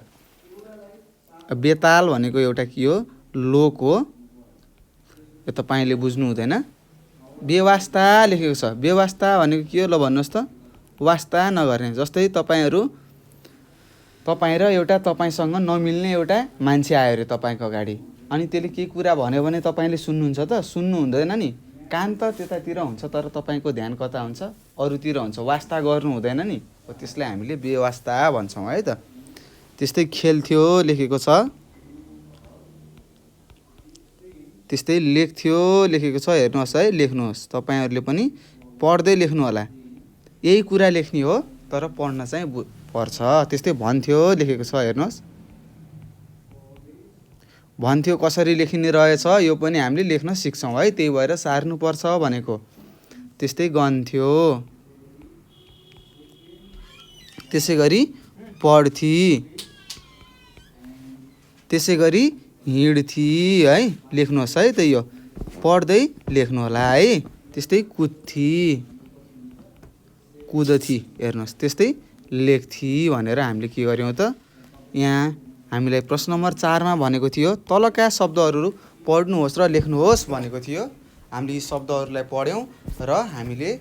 [SPEAKER 1] बेताल भनेको एउटा के हो लोक हो। यो तपाईँले बुझ्नु हुँदैन। बेवास्ता लेखेको छ। बेवास्ता भनेको के हो ल भन्नुहोस् त। वास्ता नगर्ने। जस्तै तपाईँ र एउटा तपाईँसँग नमिल्ने एउटा मान्छे आयो अरे तपाईँको अगाडि। अनि त्यसले केही कुरा भन्यो भने तपाईँले सुन्नुहुन्छ त सुन्नु हुँदैन नि। कान त त्यतातिर हुन्छ तर तपाईँको ध्यान कता हुन्छ अरूतिर हुन्छ। वास्ता गर्नु हुँदैन नि। त्यसलाई हामीले बेवास्ता भन्छौँ है त। त्यस्तै खेल्थ्यो लेखेको छ। त्यस्तै लेख्थ्यो लेखेको छ। हेर्नुहोस् है लेख्नुहोस्। तपाईँहरूले पनि पढ्दै लेख्नु होला। यही कुरा लेख्ने हो तर पढ्न चाहिँ पर्छ। त्यस्तै भन्थ्यो लेखेको छ। हेर्नुहोस् भन्थ्यो कसरी लेखिने रहेछ यो पनि हामीले लेख्न सिक्छौँ है। त्यही भएर सार्नुपर्छ भनेको। त्यस्तै गन्थ्यो। त्यसै गरी पढ्थी। त्यसै गरी हिँड्थी है लेख्नुहोस् है त। यो पढ्दै लेख्नु होला है। त्यस्तै कुद्थी कुदथी। हेर्नुहोस् त्यस्तै लेख्थी भनेर हामीले के गर्यौँ त यहाँ हामीलाई प्रश्न नम्बर 4मा भनेको थियो तलका शब्दहरू पढ्नुहोस् र लेख्नुहोस् भनेको थियो। हामीले यी शब्दहरूलाई पढ्यौँ र हामीले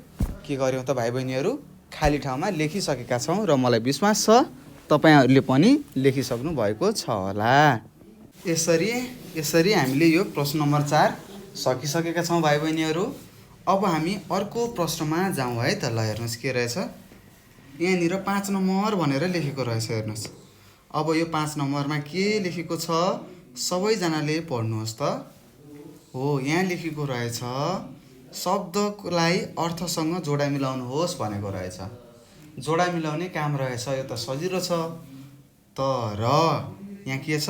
[SPEAKER 1] के गर्यौँ त भाइ बहिनीहरू खाली ठाउँमा लेखिसकेका छौँ र मलाई विश्वास छ तपाईँहरूले पनि लेखिसक्नु भएको छ होला। यसरी हामीले यो प्रश्न नम्बर 4 सकिसकेका छौँ भाइ बहिनीहरू। अब हामी अर्को प्रश्नमा जाउँ है त। ल हेर्नुहोस् के रहेछ यहाँनिर 5 नम्बर भनेर लेखेको रहेछ। हेर्नुहोस् अब यो 5 नम्बरमा के लेखेको छ सबैजनाले पढ्नुहोस् त। हो यहाँ लेखेको रहेछ शब्दलाई अर्थसँग जोडा मिलाउनुहोस् भनेको रहेछ। जोडा मिलाउने काम रहेछ। यो त सजिलो छ तर यहाँ के छ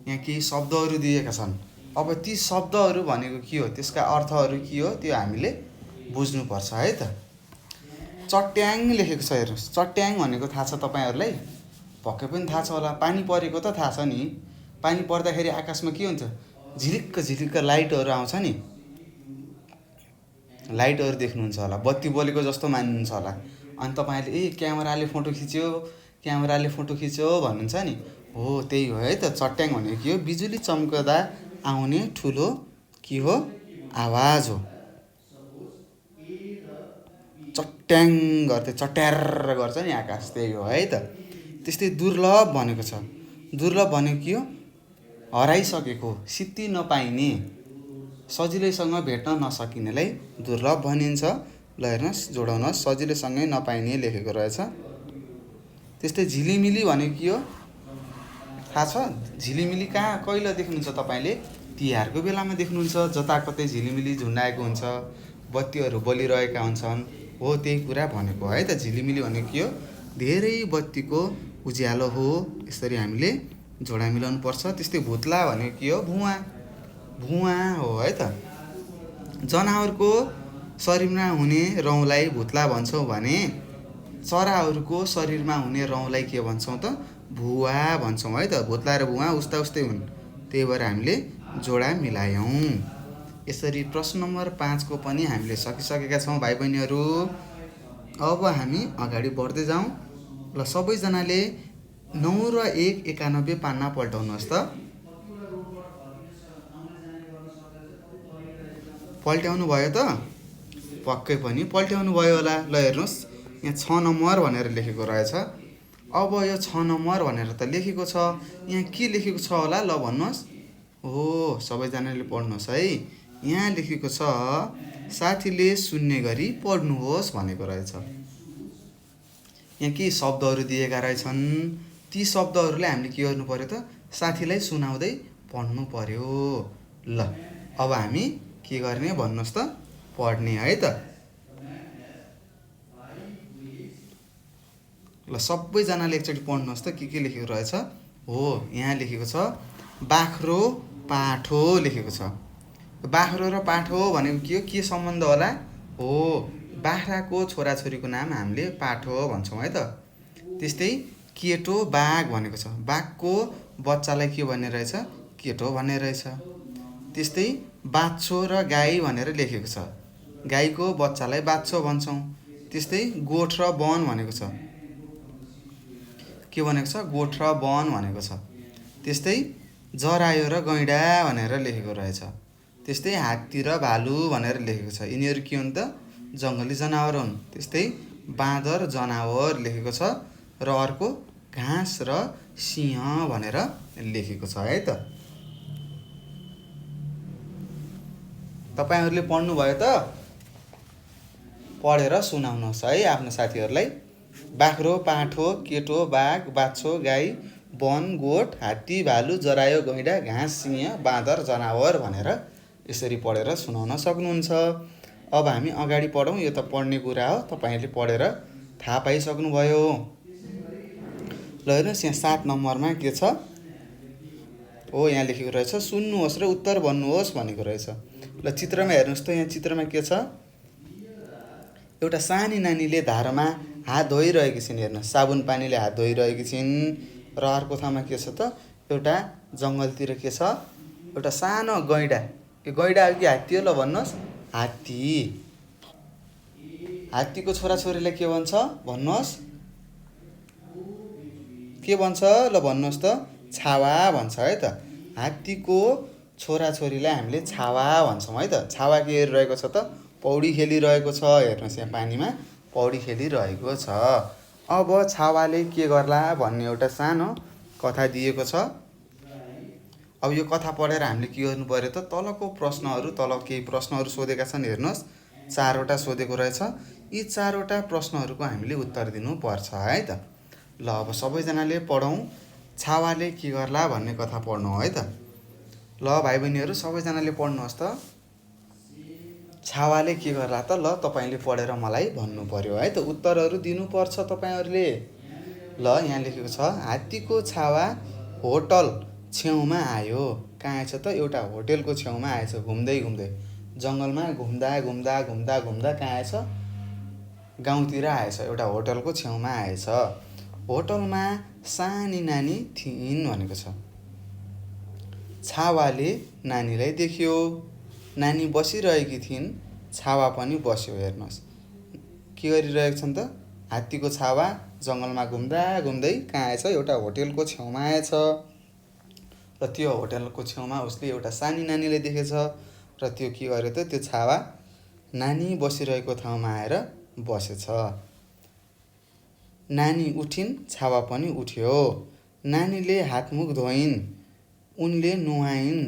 [SPEAKER 1] यहाँ केही शब्दहरू दिएका छन्। अब ती शब्दहरू भनेको के हो त्यसका अर्थहरू के हो त्यो हामीले बुझ्नुपर्छ है त। चट्याङ लेखेको छ। हेर्नुहोस् चट्याङ भनेको थाहा छ तपाईँहरूलाई पक्कै पनि थाहा छ होला। पानी परेको त थाहा छ नि। पानी पर्दाखेरि आकाशमा के हुन्छ झिलिक्क झिलिक्क लाइटहरू आउँछ नि। लाइटहरू देख्नुहुन्छ होला। बत्ती बलेको जस्तो मान्नुहुन्छ होला। अनि तपाईँहरूले क्यामेराले फोटो खिच्यो भन्नुहुन्छ नि। हो त्यही हो है त। चट्याङ भनेको के हो बिजुली चम्कदा आउने ठुलो के हो आवाज हो। चट्याङ गर्दै चट्यार गर्छ नि आकाश त्यही हो है त। त्यस्तै दुर्लभ भनेको छ। दुर्लभ भनेको के हो हराइसकेको सित्ती नपाइने सजिलैसँग भेट्न नसकिनेलाई दुर्लभ भनिन्छ। ल हेर्नुहोस् जोडाउनुहोस् सजिलैसँगै नपाइने लेखेको रहेछ। त्यस्तै झिलिमिली भनेको के हो थाहा छ। झिलिमिली कहाँ कहिले देख्नुहुन्छ तपाईँले तिहारको बेलामा देख्नुहुन्छ। जताकतै झिलिमिली झुन्डाएको हुन्छ बत्तीहरू बलिरहेका हुन्छन्। हो त्यही कुरा भनेको है त। झिलिमिली भनेको के हो धेरै बत्तीको उज्यालो हो। यसरी हामीले जोडा मिलाउनु पर्छ। त्यस्तै भुत्ला भनेको के हो भुवा हो है त। जनावरको शरीरमा हुने रौँलाई भुत्ला भन्छौँ भने चराहरूको शरीरमा हुने रौँलाई के भन्छौँ त भुवा भन्छौँ है त। भुत्ला र भुवा उस्तै हुन् त्यही भएर हामीले जोडा मिलायौँ। यसरी प्रश्न नम्बर 5 को पनि हामीले सकिसकेका छौँ भाइ बहिनीहरू। अब हामी अगाडि बढ्दै जाउँ। ल सबैजनाले 9 र 1 91 पान्ना पल्टाउनुहोस् त। पल्ट्याउनु भयो त पक्कै पनि पल्ट्याउनु भयो होला। ल हेर्नुहोस् यहाँ 6 नम्बर भनेर लेखेको रहेछ। अब यो 6 नम्बर भनेर त लेखेको छ यहाँ के लेखेको छ होला ल भन्नुहोस्। हो सबैजनाले पढ्नुहोस् है। यहाँ लेखेको छ साथीले सुन्ने गरी पढ्नुहोस् भनेको रहेछ। यहाँ के शब्दहरू दिएका रहेछन् ती शब्दहरूलाई हामीले के गर्नु पर्यो त साथीलाई सुनाउँदै पढ्नु पर्यो। ल अब हामी के गर्ने भन्नुहोस् त पढ्ने है त। ल सबैजनाले एकचोटि पढ्नुहोस् त के लेखेको रहेछ। हो, यहाँ लेखेको छ बाख्रो पाठो लेखेको छ। बाख्रो र पाठो भनेको के सम्बन्ध होला? हो, बाख्राको छोराछोरीको नाम हामीले पाठो भन्छौँ है त। त्यस्तै केटो बाघ भनेको छ। बाघको बच्चालाई के भन्ने रहेछ? केटो भन्ने रहेछ। त्यस्तै बाछो र गाई भनेर लेखेको छ। गाईको बच्चालाई बाछो भन्छौँ। त्यस्तै गोठ र वन भनेको छ। के भनेको छ? गोठ र वन भनेको छ। त्यस्तै जरायो र गैँडा भनेर लेखेको रहेछ। त्यस्तै हात्ती र भालु भनेर लेखेको छ। यिनीहरू के हुन् त? जङ्गली जनावर हुन्। त्यस्तै बाँदर जनावर लेखेको छ र अर्को घाँस र सिंह भनेर लेखेको छ है त। तपाईहरूले पढ्नुभयो त? पढेर सुनाउनुहोस् है आफ्नो साथीहरूलाई। बाख्रो पाठो केटो बाघ बाछो गाई वन गोठ हात्ती भालु जरायो गैँडा घाँस सिंह बाँदर जनावर भनेर यसरी पढेर सुनाउन सक्नुहुन्छ। अब हामी अगाडि पढौँ। यो त पढ्ने कुरा हो, तपाईँहरूले पढेर थाहा पाइसक्नुभयो। ल हेर्नुहोस् यहाँ 7 नम्बरमा के छ? हो, यहाँ लेखेको रहेछ सुन्नुहोस् र उत्तर भन्नुहोस् भनेको रहेछ। ल चित्रमा हेर्नुहोस् त। यहाँ चित्रमा के छ? एउटा सानी नानीले धारामा हात धोइरहेकी छिन्। हेर्नुहोस्, साबुन पानीले हात धोइरहेकी छिन्। र अर्को ठाउँमा के छ त? एउटा जङ्गलतिर के छ? एउटा सानो गैँडा। यो गैँडा हो कि हात्ती हो? ल भन्नुहोस्। हात्ती। हात्तीको छोराछोरीलाई के भन्छ? भन्नुहोस्। के भन्छ? ल भन्नुहोस् त। छावा भन्छ है त। हात्तीको छोराछोरीलाई हामीले छावा भन्छौँ है त। छावा के हेरिरहेको छ त? पौडी खेलिरहेको छ। हेर्नुहोस् यहाँ पानीमा पौडी खेलिरहेको छ। अब छावाले के गर्ला भन्ने एउटा सानो कथा दिएको छ। अब यो कथा पढेर हामीले के गर्नु पर्यो त? तलको प्रश्नहरू, तल केही प्रश्नहरू सोधेका छन्। हेर्नुहोस् 4वटा सोधेको रहेछ। यी 4वटा प्रश्नहरूको हामीले उत्तर दिनुपर्छ है त। ल अब सबैजनाले पढौँ। छावाले के गर्ला भन्ने कथा पढ्नु है त। ल भाइ बहिनीहरू सबैजनाले पढ्नुहोस् त। छावाले के गर्ला त? ल तपाईँले पढेर मलाई भन्नु पर्यो है त। उत्तरहरू दिनुपर्छ तपाईँहरूले। ल यहाँ लेखेको छ हात्तीको छावा होटल छेउमा आयो। कहाँ आएछ त? एउटा होटेलको छेउमा आएछ। घुम्दै घुम्दै जङ्गलमा घुम्दा घुम्दा घुम्दा घुम्दा कहाँ आएछ? गाउँतिर आएछ। एउटा होटलको छेउमा आएछ। होटलमा सानी नानी थिइन् भनेको छ। छावाले नानीलाई देख्यो। नानी बसिरहेकी थिइन्। छावा पनि बस्यो। हेर्नुहोस् के गरिरहेको छन् त? हात्तीको छावा जङ्गलमा घुम्दा घुम्दै कहाँ आएछ? एउटा होटेलको छेउमा आएछ। र त्यो होटेलको छेउमा उसले एउटा सानी नानीलाई देखेछ। र त्यो के गर्यो त? त्यो छावा नानी बसिरहेको ठाउँमा आएर बसेछ। नानी उठिन्, छावा पनि उठ्यो। नानीले हातमुख धोइन्, उनले नुहाइन्।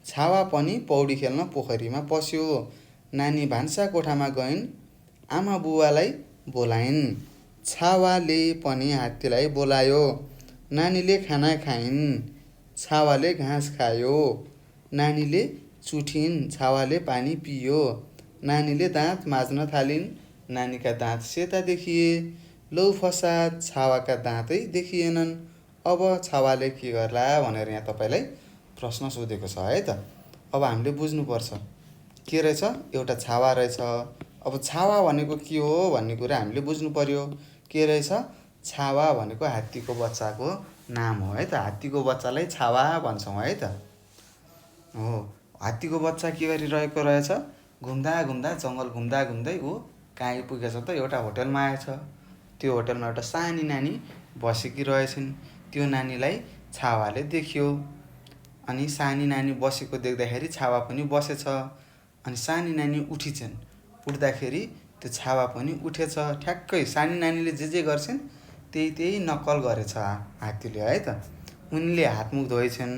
[SPEAKER 1] छावा पनि पौडी खेल्न पोखरीमा पस्यो। नानी भान्सा कोठामा गइन्, आमा बुवालाई बोलाइन्। छावाले पनि हात्तीलाई बोलायो। नानीले खाना खाइन्, छावाले घाँस खायो। नानीले चुठिन्, छावाले पानी पियो। नानीले दाँत माझ्न थालिन्, नानीका दाँत सेता देखिए। लौ फसाद, छावाका दाँतै देखिएनन्। अब छावाले के गर्ला भनेर यहाँ तपाईँलाई प्रश्न सोधेको छ है त। अब हामीले बुझ्नुपर्छ के रहेछ? एउटा छावा रहेछ। अब छावा भनेको के हो भन्ने कुरा हामीले बुझ्नु पर्यो। के रहेछ? छावा भनेको हात्तीको बच्चाको नाम हो है त। हात्तीको बच्चालाई छावा भन्छौँ है त। हो, हात्तीको बच्चा के गरिरहेको रहेछ? घुम्दा घुम्दा जङ्गल घुम्दा घुम्दै ऊ कहाँ आइपुगेछ त? एउटा होटलमा आएछ। त्यो होटलमा एउटा सानी नानी बसेकी रहेछन्। त्यो नानीलाई छावाले देख्यो। अनि सानी नानी बसेको देख्दाखेरि छावा पनि बसेछ। अनि सानी नानी उठिन्छन्। उठ्दाखेरि त्यो छावा पनि उठेछ। ठ्याक्कै सानी नानीले जे गर्छन् त्यही नक्कल गरेछ हात्तीले है त। उनले हातमुख धोएछन्,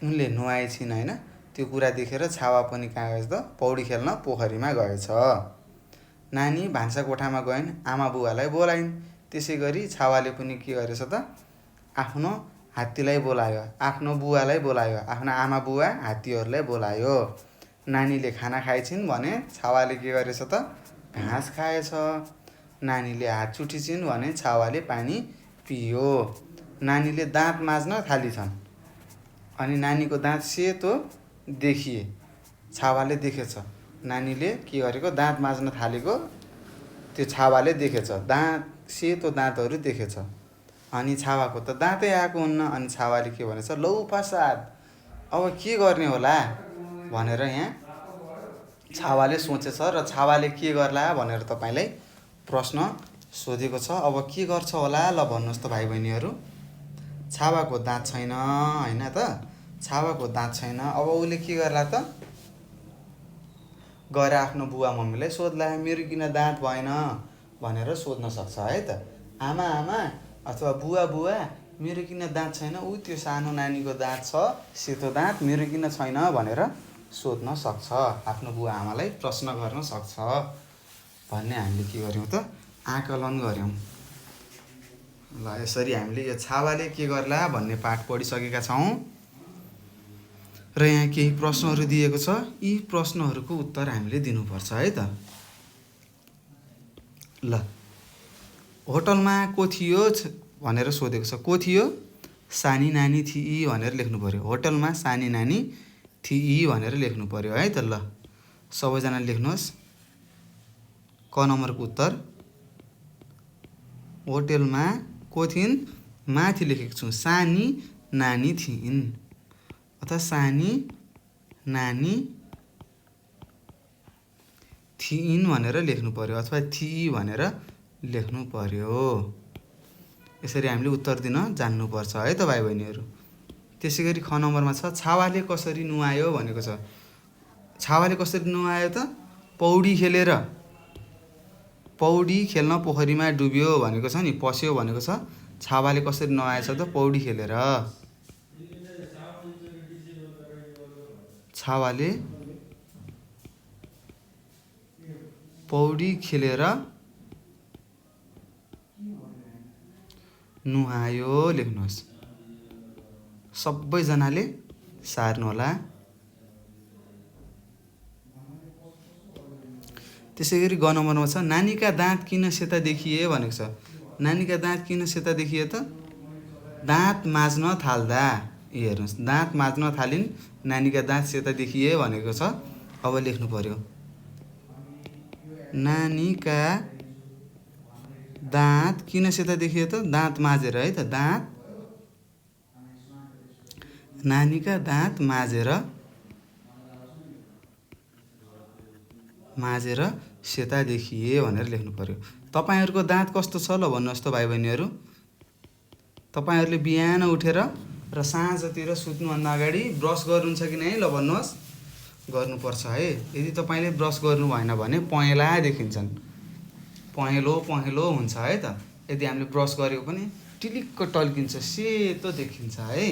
[SPEAKER 1] उनले नुहाएछिन् होइन। त्यो कुरा देखेर छावा पनि कहाँ गएछ त? पौडी खेल्न पोखरीमा गएछ। नानी भान्सा कोठामा गइन्, आमा बुवालाई बोलाइन्। त्यसै गरी छावाले पनि के गरेछ त? आफ्नो हात्तीलाई बोलायो, आफ्नो बुवालाई बोलायो, आफ्नो आमा बुवा हात्तीहरूलाई बोलायो। नानीले खाना खाएछिन् भने छावाले के गरेछ त? घाँस खाएछ। नानीले हात चुटिछिन् भने छावाले पानी पियो। नानीले दाँत माझ्न थालिछन् अनि नानीको दाँत सेतो देखिए। छावाले देखेछ नानीले के गरेको दाँत माझ्न थालेको त्यो छावाले देखेछ। सेतो दाँतहरू देखेछ। अनि छावाको त दाँतै आएको हुन्न। अनि छावाले के भनेछ, लौ प्रसाद अब के गर्ने होला भनेर यहाँ छावाले सोचेछ। र छावाले के गर्ला भनेर तपाईँलाई प्रश्न सोधेको छ। अब के गर्छ होला ल भन्नुहोस् त भाइ बहिनीहरू। छावाको दाँत छैन होइन त, छावाको दाँत छैन। अब उसले के गर्ला त, गएर आफ्नो बुवा मम्मीलाई सोध्ला, मेरो किन दाँत भएन भनेर सोध्न सक्छ है त। आमा आमा अथवा बुवा बुवा मेरो किन दाँत छैन, ऊ त्यो सानो नानीको दाँत छ सेतो दाँत, मेरो किन छैन भनेर सोध्न सक्छ। आफ्नो बुवा आमालाई प्रश्न गर्न सक्छ भन्ने हामीले के गर्यौँ त, आकलन गऱ्यौँ। ल यसरी हामीले यो छावाले के गर्ला भन्ने पाठ पढिसकेका छौँ। र यहाँ केही प्रश्नहरू दिएको छ। यी प्रश्नहरूको उत्तर हामीले दिनुपर्छ है त। ल होटलमा को थियो भनेर सोधेको छ। को थियो? सानी नानी थिई भनेर लेख्नु पर्यो। होटलमा सानी नानी थिई भनेर लेख्नु पर्यो है त। ल सबैजना लेख्नुहोस् क नम्बरको उत्तर। होटलमा को थिइन्? माथि लेखेको छु सानी नानी थिइन् अथवा सानी नानी थिइन् भनेर लेख्नु पर्यो अथवा थिई भनेर लेख्नु पर्यो। यसरी हामीले उत्तर दिन जान्नुपर्छ है त भाइ बहिनीहरू। त्यसै गरी ख नम्बरमा छ छावाले कसरी नुहायो भनेको छ। छावाले कसरी नुहायो त? पौडी खेलेर। पौडी खेल्न पोखरीमा डुब्यो भनेको छ नि, पस्यो भनेको छ। छावाले कसरी नुहाएछ त? पौडी खेलेर। छावाले पौडी खेलेर नुहायो लेख्नुहोस्। सबैजनाले सार्नुहोला। त्यसै गरी ग नम्बरमा छ नानीका दाँत किन सेता देखिए भनेको छ। नानीका दाँत किन सेता देखिए त? दाँत माझ्न थाल्दा। हेर्नुहोस्, दाँत माझ्न थालिन्, नानीका दाँत सेता देखिए भनेको छ। अब लेख्नु पर्यो नानीका दाँत किन सेता देखिए त? दाँत माझेर है त। दाँत नानीका दाँत माझेर सेता देखिए भनेर लेख्नु पर्यो। तपाईँहरूको दाँत कस्तो छ ल भन्नुहोस् त भाइ बहिनीहरू। तपाईँहरूले बिहान उठेर र साँझतिर सुत्नुभन्दा अगाडि ब्रस गर्नुहुन्छ कि नै ल भन्नुहोस्। गर्नुपर्छ है। यदि तपाईँले ब्रस गर्नु भएन भने पहेँला देखिन्छन्, पहेँलो पहेँलो हुन्छ है त। यदि हामीले ब्रस गरेको पनि टिलिक्क टल्किन्छ, सेतो देखिन्छ है।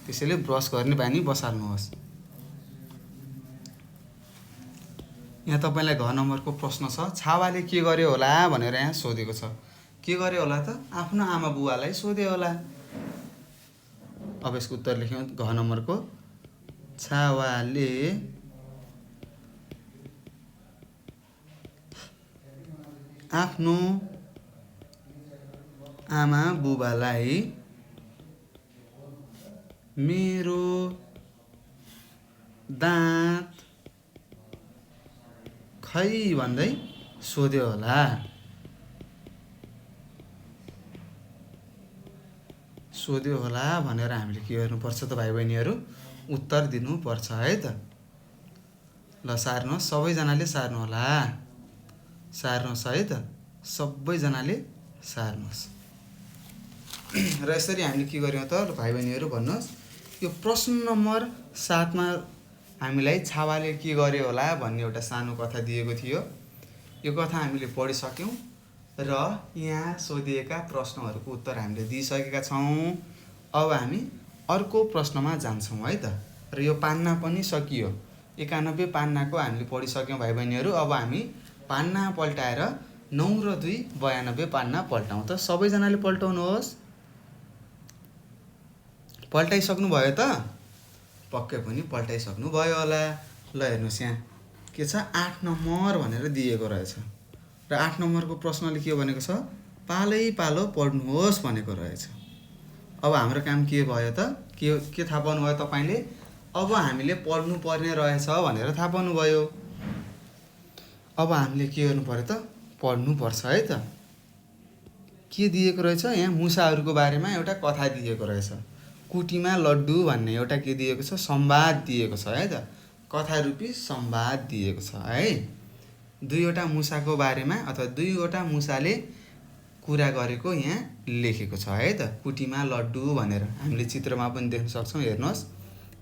[SPEAKER 1] त्यसैले ब्रस गर्ने बानी बसाल्नुहोस्। यहाँ तपाईँलाई घ नम्बरको प्रश्न छ छावाले के गर्यो होला भनेर यहाँ सोधेको छ। के गर्यो होला त? आफ्नो आमा बुवालाई सोध्यो होला। अब यसको उत्तर लेख्यौँ घ नम्बरको। छावाले आफ्नो आमा बुबालाई मेरो दाँत खै भन्दै सोध्यो होला। सोध्यो होला भनेर हामीले के गर्नुपर्छ त भाइ बहिनीहरू? उत्तर दिनुपर्छ है त। ल सार्नुहोस्, सबैजनाले सार्नु होला। सार्नुहोस् है त, सबैजनाले सार्नुहोस्। र यसरी हामीले के गर्यौँ त भाइ बहिनीहरू भन्नुहोस्। यो प्रश्न नम्बर 7 मा हामीलाई छावाले के गर्यो होला भन्ने एउटा सानो कथा दिएको थियो। यो कथा हामीले पढिसक्यौँ र यहाँ सोधिएका प्रश्नहरूको उत्तर हामीले दिइसकेका छौँ। अब हामी अर्को प्रश्नमा जान्छौँ है त। र यो पान्ना पनि सकियो। 91 पान्नाको हामीले पढिसक्यौँ भाइ बहिनीहरू। अब हामी पान्ना पल्टाएर 9 र 2 92 पान्ना पल्टाउँ त। सबैजनाले पल्टाउनुहोस्। पल्टाइसक्नु भयो त? पक्कै पनि पल्टाइसक्नु भयो होला। ल हेर्नुहोस् यहाँ के छ, 8 नम्बर भनेर दिएको रहेछ। र 8 नम्बरको प्रश्नले के भनेको छ, पालै पालो पढ्नुहोस् भनेको रहेछ। अब हाम्रो काम के भयो त, के थाहा पाउनुभयो तपाईँले, अब हामीले पढ्नु पर्ने रहेछ भनेर थाहा पाउनुभयो। अब हामीले के गर्नु पर्यो त, पढ्नुपर्छ है त। के दिएको रहेछ, यहाँ मुसाहरूको बारेमा एउटा कथा दिएको रहेछ। कुटीमा लड्डु भन्ने एउटा के दिएको छ, संवाद दिएको छ है त। कथा रूपी संवाद दिएको छ है। दुईवटा मुसाको बारेमा अथवा दुईवटा मुसाले कुरा गरेको यहाँ लेखेको छ है त। कुटीमा लड्डु भनेर हामीले चित्रमा पनि देख्न सक्छौँ। हेर्नुहोस्,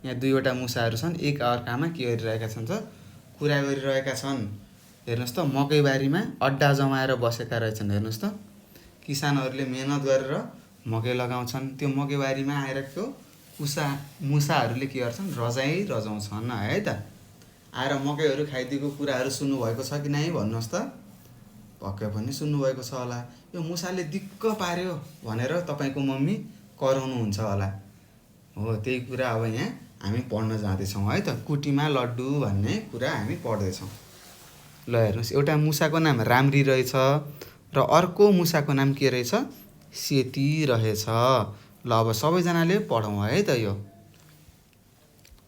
[SPEAKER 1] यहाँ दुईवटा मुसाहरू छन्, एक अर्कामा के गरिरहेका छन् त, कुरा गरिरहेका छन्। हेर्नुहोस् त, मकैबारीमा अड्डा जमाएर बसेका रहेछन्। हेर्नुहोस् त, किसानहरूले मेहनत गरेर मकै लगाउँछन्। त्यो मकैबारीमा आएर त्यो मुसाहरूले के गर्छन्, रजाउँछन् है त। आएर मकैहरू खाइदिएको कुराहरू सुन्नुभएको छ कि नै भन्नुहोस् त। पक्कै पनि सुन्नुभएको छ होला। यो मुसाले दिक्क पार्यो भनेर तपाईँको मम्मी कराउनुहुन्छ होला। हो, त्यही कुरा अब यहाँ हामी पढ्न जाँदैछौँ है त। कुटीमा लड्डु भन्ने कुरा हामी पढ्दैछौँ। ल हेर्नुहोस्, एउटा मुसाको नाम राम्री रहेछ र अर्को मुसाको नाम के रहेछ, सेती रहेछ। ल अब सबैजनाले पढौँ है त। यो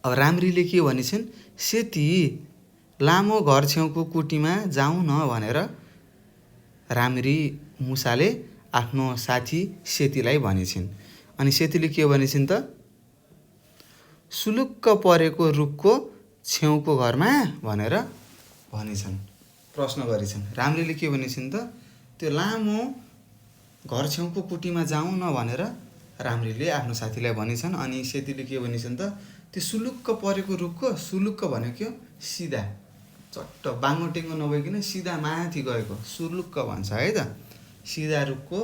[SPEAKER 1] अब राम्रीले के भनिन्छन्, सेती लामो घर छेउको कुटीमा जाउँ न भनेर राम्री मुसाले आफ्नो साथी सेतीलाई भनिन्छन्। अनि सेतीले के भनिन्छन् त, सुलुक्क परेको रुखको छेउको घरमा भनेर भनिन्छन्, प्रश्न गरिछन्। राम्रीले के भनिन्छन् त, त्यो लामो घर छेउको कुटीमा जाउँ न भनेर राम्रीले आफ्नो साथीलाई भनिन्छन्। अनि सेतीले के भनिन्छन् त, त्यो सुलुक्क परेको रुखको, सुलुक्क भनेको के हो, सिधा चट्ट बाङ्गो टेङ्गो नभइकन सिधा माथि गएको सुलुक्क भन्छ है त। सिधा रुखको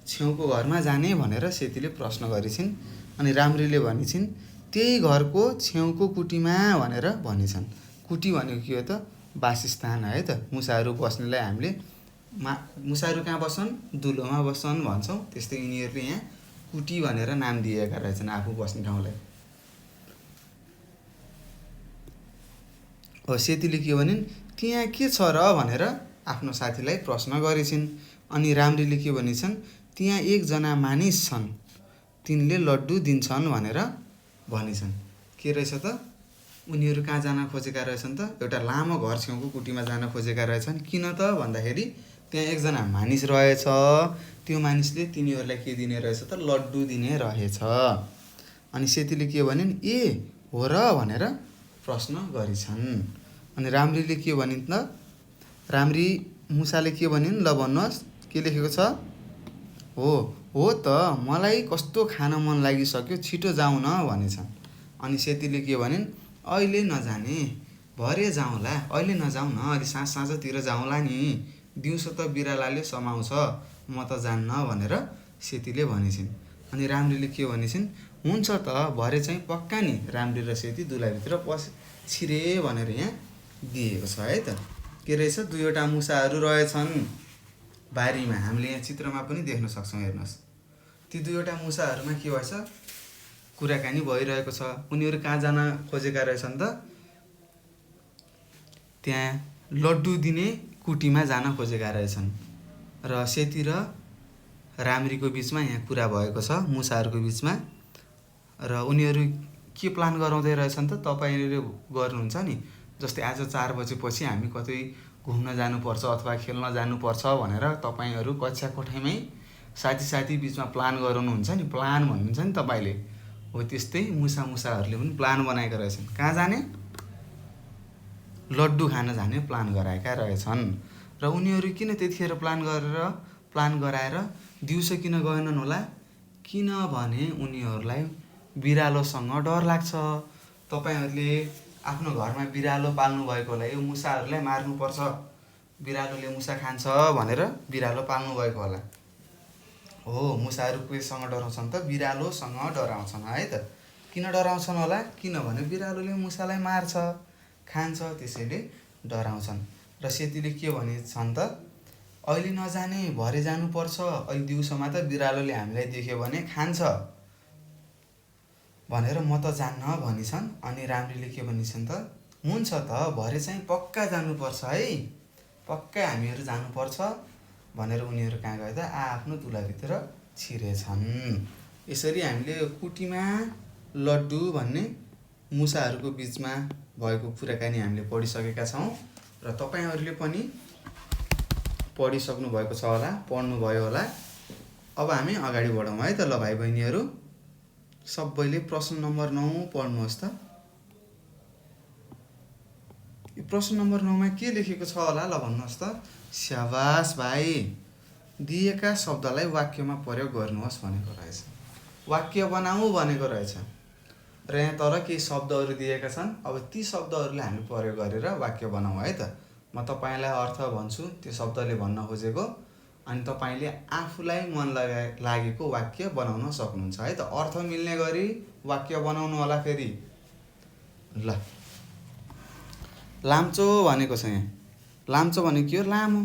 [SPEAKER 1] छेउको घरमा जाने भनेर सेतीले प्रश्न गरिछिन्। अनि राम्रीले भनिछिन्, त्यही घरको छेउको कुटीमा भनेर भनिछन्। कुटी भनेको के हो त, वासस्थान है त। मुसाहरू बस्नेलाई हामीले मुसाहरू कहाँ बस्छन्, दुलोमा बस्छन् भन्छौँ। त्यस्तै यिनीहरूले यहाँ कुटी भनेर नाम दिएका रहेछन् आफू बस्ने ठाउँलाई। हो, सेतीले के भनिन्, त्यहाँ के छ र भनेर आफ्नो साथीलाई प्रश्न गरिछिन्। अनि राम्रीले के भनिन्छन्, त्यहाँ एकजना मानिस छन्, तिनले लड्डु दिन्छन् भनेर भनिछन्। के रहेछ त, उनीहरू कहाँ जान खोजेका रहेछन् त, एउटा लामो घर छेउको कुटीमा जान खोजेका रहेछन्। किन त भन्दाखेरि त्यहाँ एकजना मानिस रहेछ, त्यो मानिसले तिनीहरूलाई के दिने रहेछ त, लड्डु दिने रहेछ। अनि सेतीले के भनिन्, ए हो र भनेर प्रश्न गरिछन्। अनि राम्रीले के भनिन् त, राम्री मुसाले के भनिन्, ल भन्नुहोस् के लेखेको छ, हो त, मलाई कस्तो खान मन लागिसक्यो, छिटो जाउँ न भनेछन्। अनि सेतीले के भनिन्, अहिले नजाने, भरे जाउँला, अहिले नजाउँ न, अलि साँझतिर जाउँला नि, दिउँसो त बिरालाले समाउँछ, म त जान्न भनेर सेतीले भनिछिन्। अनि राम्रीले के भनिछिन्, हुन्छ त, भरे चाहिँ पक्का नि राम्री र सेती दुलाभित्र छिरे भनेर यहाँ दिएको छ है त। के रहेछ, दुईवटा मुसाहरू रहेछन् बारीमा। हामीले यहाँ चित्रमा पनि देख्न सक्छौँ। हेर्नुहोस्, ती दुईवटा मुसाहरूमा के भएछ, कुराकानी भइरहेको छ। उनीहरू कहाँ जान खोजेका रहेछन् त, त्यहाँ लड्डु दिने कुटीमा जान खोजेका रहेछन्। र सेती र राम्रीको बिचमा यहाँ कुरा भएको छ, मुसाहरूको बिचमा। र उनीहरू के प्लान गराउँदै रहेछन् त, तपाईँले गर्नुहुन्छ नि, जस्तै आज 4 बजेपछि हामी कतै घुम्न जानुपर्छ अथवा खेल्न जानुपर्छ भनेर तपाईँहरू कक्षा कोठामै साथी बिचमा प्लान गराउनुहुन्छ नि, प्लान भन्नुहुन्छ नि तपाईँले। हो, त्यस्तै मुसाहरूले पनि प्लान बनाएका रहेछन्। कहाँ जाने, लड्डु खान जाने प्लान गराएका रहेछन्। र उनीहरू किन त्यतिखेर प्लान गराएर दिउँसो किन गएनन् होला, किनभने उनीहरूलाई बिरालोसँग डर लाग्छ। तपाईँहरूले आफ्नो घरमा बिरालो पाल्नु भएकोलाई यो मुसाहरूलाई मार्नुपर्छ, बिरालोले मुसा खान्छ भनेर बिरालो पाल्नु भएको होला। हो, मुसाहरू केसँग डराउँछन् त, बिरालोसँग डराउँछन् है त। किन डराउँछन् होला, किनभने बिरालोले मुसालाई मार्छ, खान्छ, त्यसैले डराउँछन्। र सेतीले के भनिन्छन् त, अहिले नजाने, भरे जानुपर्छ, अहिले दिउँसोमा त बिरालोले हामीलाई देख्यो भने खान्छ भनेर म त जान्न भनिछन्। अनि राम्रीले के भनिन्छन् त, हुन्छ त, भरे चाहिँ पक्का जानुपर्छ है, पक्कै हामीहरू जानुपर्छ भनेर उनीहरू कहाँ गए त आफ्नो तुलाभित्र छिरेछन्। यसरी हामीले कुटीमा लड्डु भन्ने मुसाहरूको बिचमा भएको कुराकानी हामीले पढिसकेका छौँ र तपाईँहरूले पनि पढिसक्नु भएको छ होला, पढ्नुभयो होला। अब हामी अगाडि बढौँ है त ल भाइ बहिनीहरू। सबैले प्रश्न नम्बर 9 पढ्नुहोस् त। यो प्रश्न नम्बर 9 मा के लेखेको छ होला ल भन्नुहोस् त। स्याबास भाइ, दिएका शब्दलाई वाक्यमा प्रयोग गर्नुहोस् भनेको रहेछ। वाक्य बनाऊ भनेको रहेछ र यहाँ तर केही शब्दहरू दिएका छन्। अब ती शब्दहरूलाई हामी प्रयोग गरेर वाक्य बनाऊ है त। म तपाईँलाई अर्थ भन्छु, त्यो शब्दले भन्न खोजेको, अनि तपाईँले आफूलाई मन लागेको वाक्य बनाउन सक्नुहुन्छ है त। अर्थ मिल्ने गरी वाक्य बनाउनु होला। फेरि ल, लाम्चो भनेको छ यहाँ। लाम्चो भनेको के हो? लामो।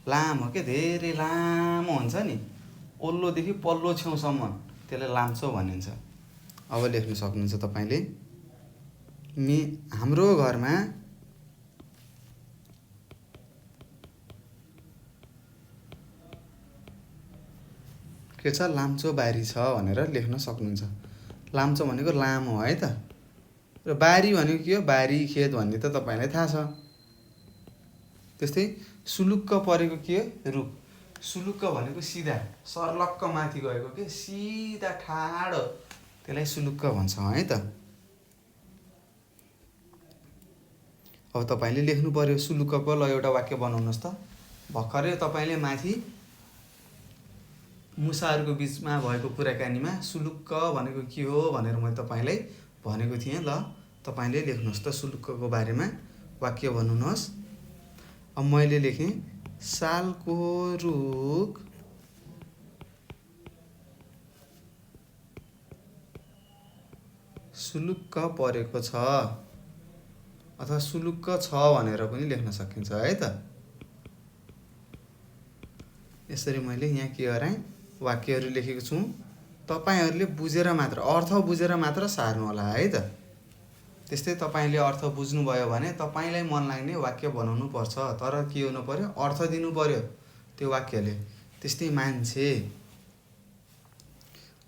[SPEAKER 1] लामो के धेरै लामो हुन्छ नि, ओल्लोदेखि पल्लो छेउसम्म, त्यसलाई लाम्चो भनिन्छ। अब लेख्न सक्नुहुन्छ तपाईँले। हाम्रो घरमा के छ? लाम्चो बारी छ भनेर लेख्न सक्नुहुन्छ। लाम्चो भनेको लामो है त। र बारी भनेको के हो? बारी खेत भन्ने त तपाईँलाई थाहा छ। त्यस्तै सुलुक्क परेको के हो? रुख। सुलुक्क भनेको सिधा सर्लक्क माथि गएको के, सिधा ठाडो, त्यसलाई सुलुक्क भन्छ है त। अब तपाईँले लेख्नु पर्यो सुलुक्कको ल एउटा वाक्य बनाउनुहोस् त। भर्खरै तपाईँले माथि मुसाहरूको बिचमा भएको कुराकानीमा सुलुक्क भनेको के हो भनेर मैले तपाईँलाई भनेको थिएँ। ल तपाईँले लेख्नुहोस् त सुलुक्कको बारेमा वाक्य बनाउनुहोस्। अब मैले लेखेँ सालको रुख सुलुक्क परेको छ, अथवा सुलुक्क छ भनेर पनि लेख्न सकिन्छ है त। यसरी मैले यहाँ के गराएँ? वाक्यहरू लेखेको छु। तपाईँहरूले बुझेर मात्र, अर्थ बुझेर मात्र सार्नु होला है त। त्यस्तै तपाईँले अर्थ बुझ्नुभयो भने तपाईँलाई मन लाग्ने वाक्य बनाउनु पर्छ। तर के हुनु पर्यो? अर्थ दिनु पर्यो त्यो वाक्यले। त्यस्तै मान्छे,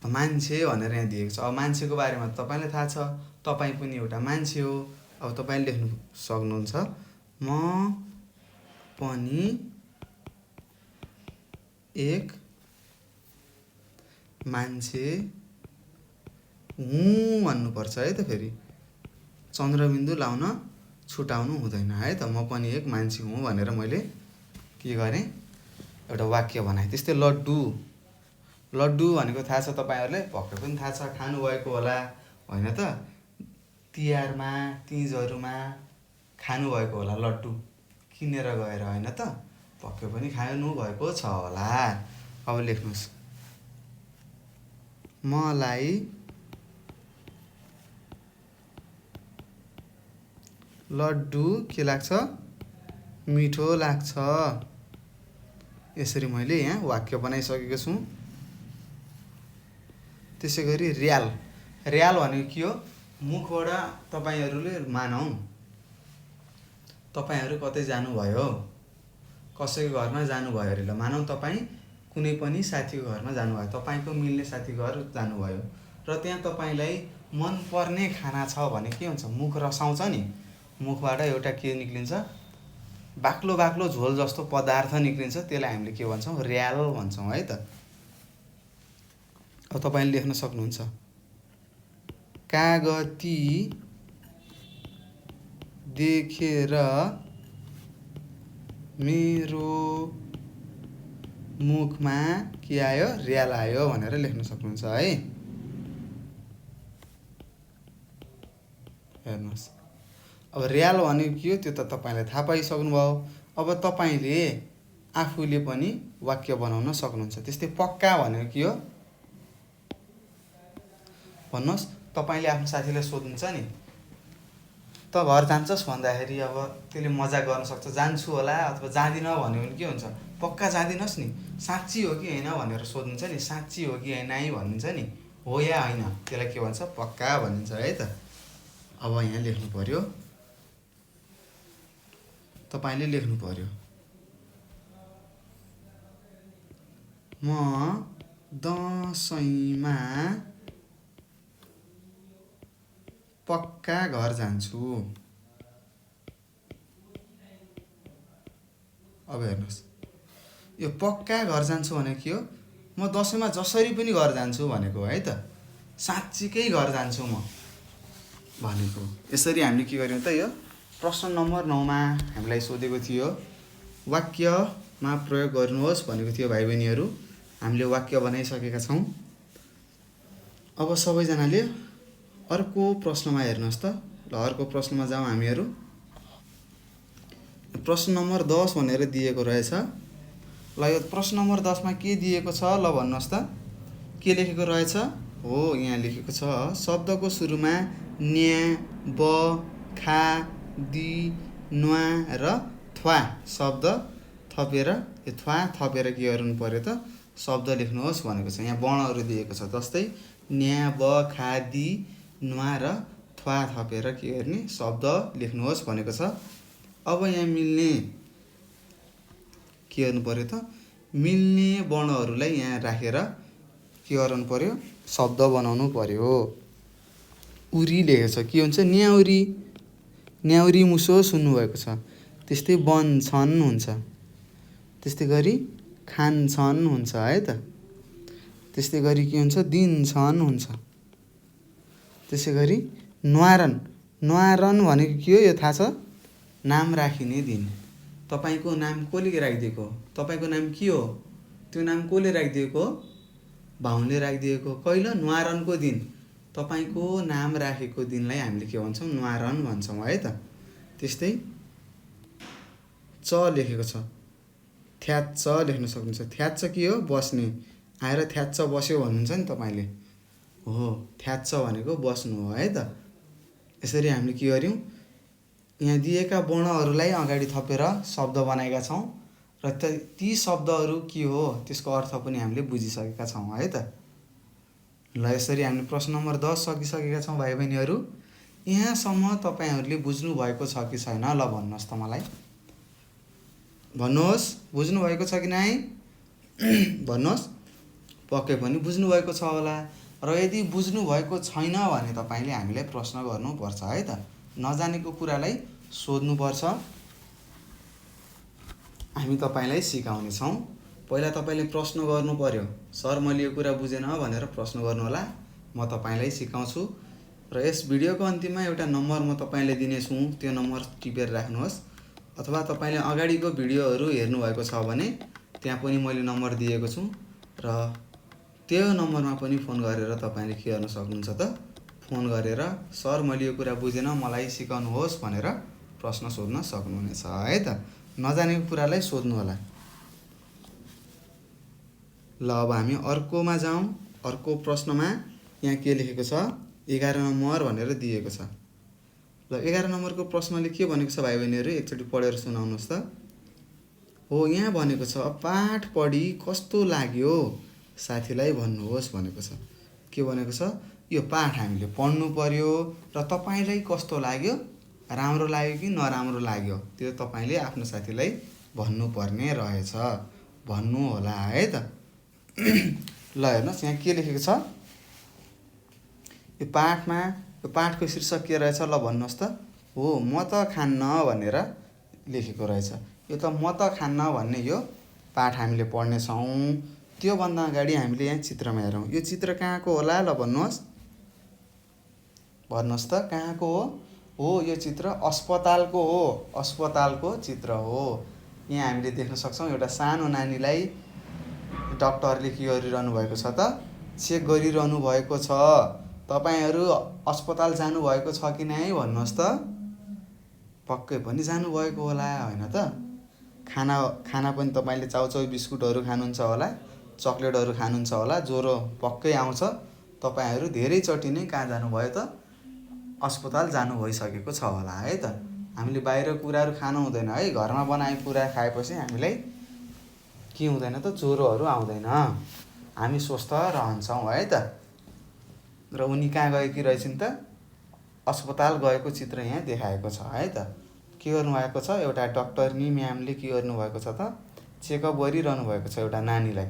[SPEAKER 1] मान्छे भनेर यहाँ दिएको छ। अब मान्छेको बारेमा तपाईँलाई थाहा छ, तपाईँ पनि एउटा मान्छे हो। अब तपाईँले लेख्नु सक्नुहुन्छ म पनि एक मान्छे हुँ भन्नुपर्छ है त। फेरि चन्द्रबिन्दु लाउन छुटाउनु हुँदैन है त। म पनि एक मान्छे हुँ भनेर मैले के गरेँ? एउटा वाक्य बनाएँ। त्यस्तै लड्डु। लड्डु भनेको थाहा छ तपाईँहरूलाई, पक्कै पनि थाहा छ, खानुभएको होला होइन त। तिहारमा तिजहरूमा खानुभएको होला लड्डु, किनेर गएर होइन त। पक्कै पनि खानुभएको छ होला। अब लेख्नुहोस् मलाई लड्डु के लाग्छ? मिठो लाग्छ। यसरी मैले यहाँ वाक्य बनाइसकेको छु। त्यसै गरी र्याल। र्याल भनेको के हो? मुखबाट तपाईँहरूले मानौँ तपाईँहरू कतै जानुभयो, कसैको घरमा जानुभयो अरे। ल मानौँ तपाईँ कुनै पनि साथीको घरमा जानुभयो, तपाईँको मिल्ने साथीको घर जानुभयो र त्यहाँ तपाईँलाई मनपर्ने खाना छ भने के हुन्छ? मुख रसाउँछ नि। मुखबाट एउटा के निक्लिन्छ? बाक्लो बाक्लो झोल जस्तो पदार्थ निक्लिन्छ। त्यसलाई हामीले के भन्छौँ? र्याल भन्छौँ है त। अब तपाईँले लेख्न सक्नुहुन्छ कागती देखेर मेरो मुखमा के आयो? र्याल आयो भनेर लेख्न सक्नुहुन्छ है। हेर्नुहोस्, अब र्याल भनेको के हो त्यो त तपाईँलाई थाहा पाइसक्नुभयो। अब तपाईँले आफूले पनि वाक्य बनाउन सक्नुहुन्छ। त्यस्तै पक्का भनेको के हो भन्नुहोस्? तपाईँले आफ्नो साथीलाई सोध्नुहुन्छ नि, त घर जान्छस् भन्दाखेरि अब त्यसले मजाक गर्न सक्छ, जान्छु होला अथवा जाँदिनँ भन्यो भने के हुन्छ? पक्का जाँदिनस् नि, साँच्ची हो कि होइन भनेर सोध्नुहुन्छ नि। साँच्ची हो कि होइन भनिन्छ नि, हो या होइन, त्यसलाई के भन्छ? पक्का भनिन्छ है त। अब यहाँ लेख्नु पर्यो तपाईले लेख्नु पर्यो। म दशैंमा पक्का घर जान्छु। अब हेर्नुहोस्, यो पक्का घर जान्छु भनेको के हो? म दशैंमा जसरी पनि घर जान्छु भनेको है त। साँच्चीकै घर जान्छु म भनेको। यसरी हामीले के गर्यौं त? यो प्रश्न नम्बर 9 मा हामीलाई सोधेको थियो वाक्यमा प्रयोग गर्नुहोस् भनेको थियो भाइ बहिनीहरू। हामीले वाक्य बनाइसकेका छौं। अब सबैजनाले अर्को प्रश्नमा हेर्नुहोस् त। ल अर्को प्रश्नमा जाउँ हामीहरू। प्रश्न नम्बर 10 भनेर दिएको रहेछ। ल यो प्रश्न नम्बर 10 मा के दिएको छ ल भन्नुहोस् त। के लेखेको रहेछ? हो यहाँ लेखेको छ शब्दको सुरुमा न्या, ब, खा, दि, न्वा र थ्वा शब्द थपेर यो थ्वा थपेर के गर्नु पर्यो त? शब्द लेख्नुहोस् भनेको छ। यहाँ वर्णहरू दिएको छ। जस्तै न्या, ब, खा, दि, न्वा र थ्वा थपेर के गर्ने? शब्द लेख्नुहोस् भनेको छ। अब यहाँ मिल्ने के गर्नु पर्यो त? मिल्ने वर्णहरूलाई यहाँ राखेर के गर्नु पर्यो? शब्द बनाउनु पर्यो। उरी लेखेको छ। के हुन्छ? न्याउरी। न्याउरी मुसो सुन्नुभएको छ। त्यस्तै बन्छन् हुन्छ। त्यस्तै गरी खान्छन् हुन्छ है त। त्यस्तै गरी के हुन्छ? दिन्छन् हुन्छ। त्यसै गरी न्वारन। न्वारन भनेको के हो यो थाहा छ? नाम राखिने दिन। तपाईको नाम कसले राखिदिएको? तपाईको नाम के हो? त्यो नाम कसले राखिदिएको? बाहुनले राखिदिएको। कहिले? न्वारनको दिन। तपाईको नाम राखेको दिनलाई हामीले के भन्छौँ? न्वारन भन्छौँ है त। त्यस्तै च लेखेको छ। थ्याच्च लेख्न सक्नुहुन्छ। थ्याच्च के हो? बस्ने। आएर थ्याच्च बस्यो भन्नुहुन्छ नि तपाईले। हो थ्याच्च भनेको बस्नु हो है त। यसरी हामीले के गर्यौं? यहाँ दिएका वर्णहरूलाई अगाडि थपेर शब्द बनाएका छौं र ती शब्दहरू के हो त्यसको अर्थ पनि हामीले बुझिसकेका छौं है त। ल यसरी हामीले प्रश्न नम्बर 10 सकिसकेका छौं भाइ बहिनीहरू। यहाँसम्म तपाईहरुले बुझ्नु भएको छ कि छैन ल भन्नुस् त मलाई। भन्नुहोस् बुझ्नु भएको छ कि नै? भन्नुहोस्। पक्कै पनि बुझ्नु भएको छ होला। र यदि बुझ्नु भएको छैन भने तपाईले हामीलाई प्रश्न गर्नुपर्छ है त। नजानेको कुरालाई सोध्नु पर्छ। हामी तपाईलाई सिकाउने छौं। पहिला तपाईले प्रश्न गर्नु पर्यो। सर मैले यो कुरा बुझेन भनेर प्रश्न गर्नु होला। म तपाईलाई सिकाउँछु र यस भिडियोको अन्तिममा एउटा नम्बर म तपाईलाई दिने छु। त्यो नम्बर टिपेर राख्नुहोस्। अथवा तपाईले अगाडिको भिडियोहरू हेर्नु भएको छ भने त्यहाँ पनि मैले नम्बर दिएको छु र त्यो नम्बरमा पनि फोन गरेर तपाईले के गर्न सक्नुहुन्छ त? फोन गरेर सर मैले यो कुरा बुझेन मलाई सिकाउनुहोस् भनेर प्रश्न सोध्न सक्नुहुनेछ है त। नजानेको कुरालाई सोध्नु होला। ल अब हामी अर्कोमा जाउँ। अर्को प्रश्नमा यहाँ के लेखेको छ? 11 नम्बर भनेर दिएको छ। ल 11 नम्बरको प्रश्नले के भनेको छ भाइ बहिनीहरू एकचोटी पढेर सुनाउनुहोस् त। हो यहाँ भनेको छ पाठ पढी कस्तो लाग्यो साथीलाई भन्नुहोस् भनेको छ। के भनेको छ? यो पाठ हामीले पढ्नु पर्यो र तपाईलाई कस्तो लाग्यो? राम्रो लाग्यो कि नराम्रो लाग्यो? त्यो तपाईले आफ्नो साथीलाई भन्नुपर्ने रहेछ। भन्नु होला है त। ल हेर्नुस् यहाँ के लेखेको छ? यो पाठमा यो पाठको शीर्षक के रहेछ ल भन्नुहोस् त। हो म त खान्न भनेर लेखेको रहेछ। यो त म त खान्न भन्ने यो पाठ हामीले पढ्ने छौं। त्यो भन्दा अगाडि हामीले यहाँ चित्रमा हेरौँ। यो चित्र कहाँको होला ल भन्नुहोस्। भन्नुहोस् त कहाँको हो? हो यो चित्र अस्पतालको हो। अस्पतालको चित्र हो। यहाँ हामीले देख्न सक्छौं एउटा सानो नानीलाई डाक्टरले के गरिरहनु भएको छ त? चेक गरिरहनु भएको छ। तपाईहरु अस्पताल जानु भएको छ कि नै भन्नुहोस् त। पक्कै पनि जानु भएको होला हैन त? खाना पनि तपाईले चाउचाउ बिस्कुटहरु खानुहुन्छ होला, चकलेटहरु खानुहुन्छ होला। ज्वरो पक्कै आउँछ। तपाईहरु धेरै चोटि नै कहाँ जानुभयो त? अस्पताल जानु भइसकेको छ होला है त। हामीले बाहिर कुराहरु खानु हुँदैन है। घरमा बनाएको कुरा खाएपछि हामीलाई के हुँदैन त? ज्वरोहरु आउँदैन। हामी स्वस्थ रहन्छौं है त। र उनी कहाँ गएकी रहेछिन् त? अस्पताल गएको चित्र यहाँ देखाएको छ है त। के गर्नुभएको छ, एउटा डक्टरनी म्यामले के गर्नुभएको छ त, चेकअप गरिरहनु भएको छ एउटा नानीलाई।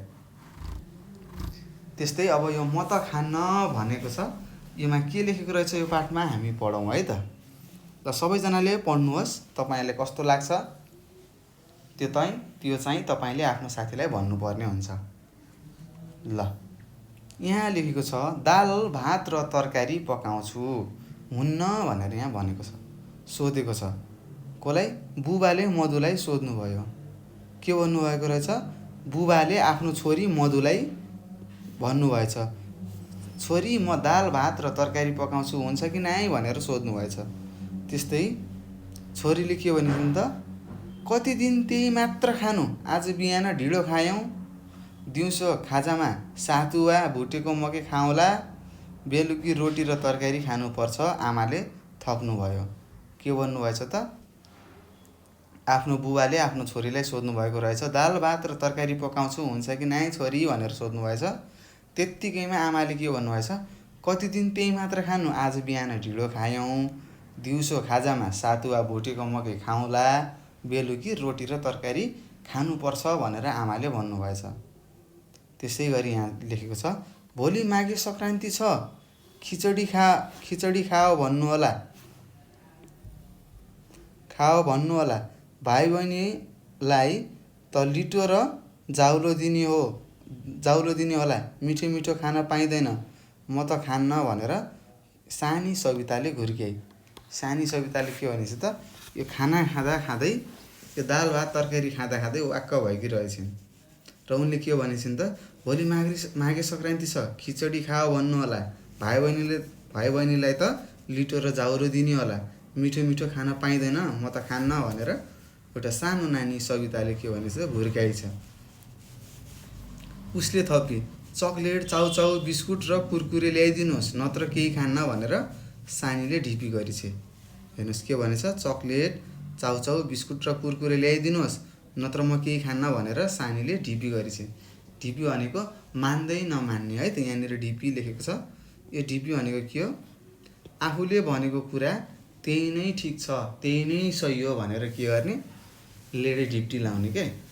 [SPEAKER 1] त्यस्तै अब यो म त खान्न भनेको छ, योमा के लेखेको रहेछ यो पाठमा हामी पढौँ है त। ल सबैजनाले पढ्नुहोस्, तपाईँलाई कस्तो लाग्छ त्यो चाहिँ तपाईँले आफ्नो साथीलाई भन्नुपर्ने हुन्छ। ल यहाँ लेखेको छ दाल भात र तरकारी पकाउँछु हुन्न भनेर यहाँ भनेको छ, सोधेको छ। कसलाई? बुबाले मधुलाई सोध्नुभयो। के भन्नुभएको रहेछ? बुबाले आफ्नो छोरी मधुलाई भन्नुभएछ, छोरी म दाल भात र तरकारी पकाउँछु हुन्छ कि नाइ भनेर सोध्नुभएछ। त्यस्तै छोरीले के भनिन् त, कति दिन त्यही मात्र खानु, आज बिहान ढिँडो खायौँ, दिउँसो खाजामा सातुवा भुटेको मकै खाउँला, बेलुकी रोटी र तरकारी खानुपर्छ आमाले थप्नुभयो। के भन्नुभएछ त, आफ्नो बुबाले आफ्नो छोरीलाई सोध्नुभएको रहेछ, दाल भात र तरकारी पकाउँछु हुन्छ कि नाइ छोरी भनेर सोध्नुभएछ। त्यत्तिकैमा आमाले के भन्नुभएछ, कति दिन त्यही मात्र खानु, आज बिहान ढिँडो खायौँ, दिउँसो खाजामा सातुवा भुटेको मकै खाउँला, बेलुकी रोटी र तरकारी खानुपर्छ भनेर आमाले भन्नुभएछ। त्यसै गरी यहाँ लेखेको छ भोलि माघे सङ्क्रान्ति छ, खिचडी खाओ भन्नुहोला, भाइ बहिनीलाई त लिटो र जाउलो दिने होला, मिठो मिठो खान पाइँदैन, म त खान्न भनेर सानी सविताले घुर्क्याई। सानी सविताले के भनेछ त, यो खाना खाँदा खाँदै, यो दाल भात तरकारी खाँदा खाँदै वाक्क भएकी रहेछन् र उनले के भनेछन् त, भोलि माघे सङ्क्रान्ति छ, खिचडी खाओ भन्नुहोला, भाइ बहिनीलाई त लिटो र जाउरो दिने होला, मिठो मिठो खान पाइँदैन, म त खान्न भनेर एउटा सानो नानी सविताले के भनेछ, भुर्काइ छ। उसले थपी, चक्लेट चाउचाउ बिस्कुट र कुरकुरे ल्याइदिनुहोस् नत्र केही खान्न भनेर सानीले ढिपी गरिछे। हेर्नुहोस् के भनेछ, चक्लेट चाउचाउ बिस्कुट र कुरकुरे ल्याइदिनुहोस् नत्र म केही खान्न भनेर सानीले ढिपी गरिछे। ढिपी भनेको मान्दै नमान्ने है त, यहाँनिर ढिपी लेखेको छ। यो ढिपी भनेको के हो, आफूले भनेको कुरा त्यही नै ठिक छ, त्यही नै सही हो भनेर के गर्ने, लेडे ढिप्टी लाउने के,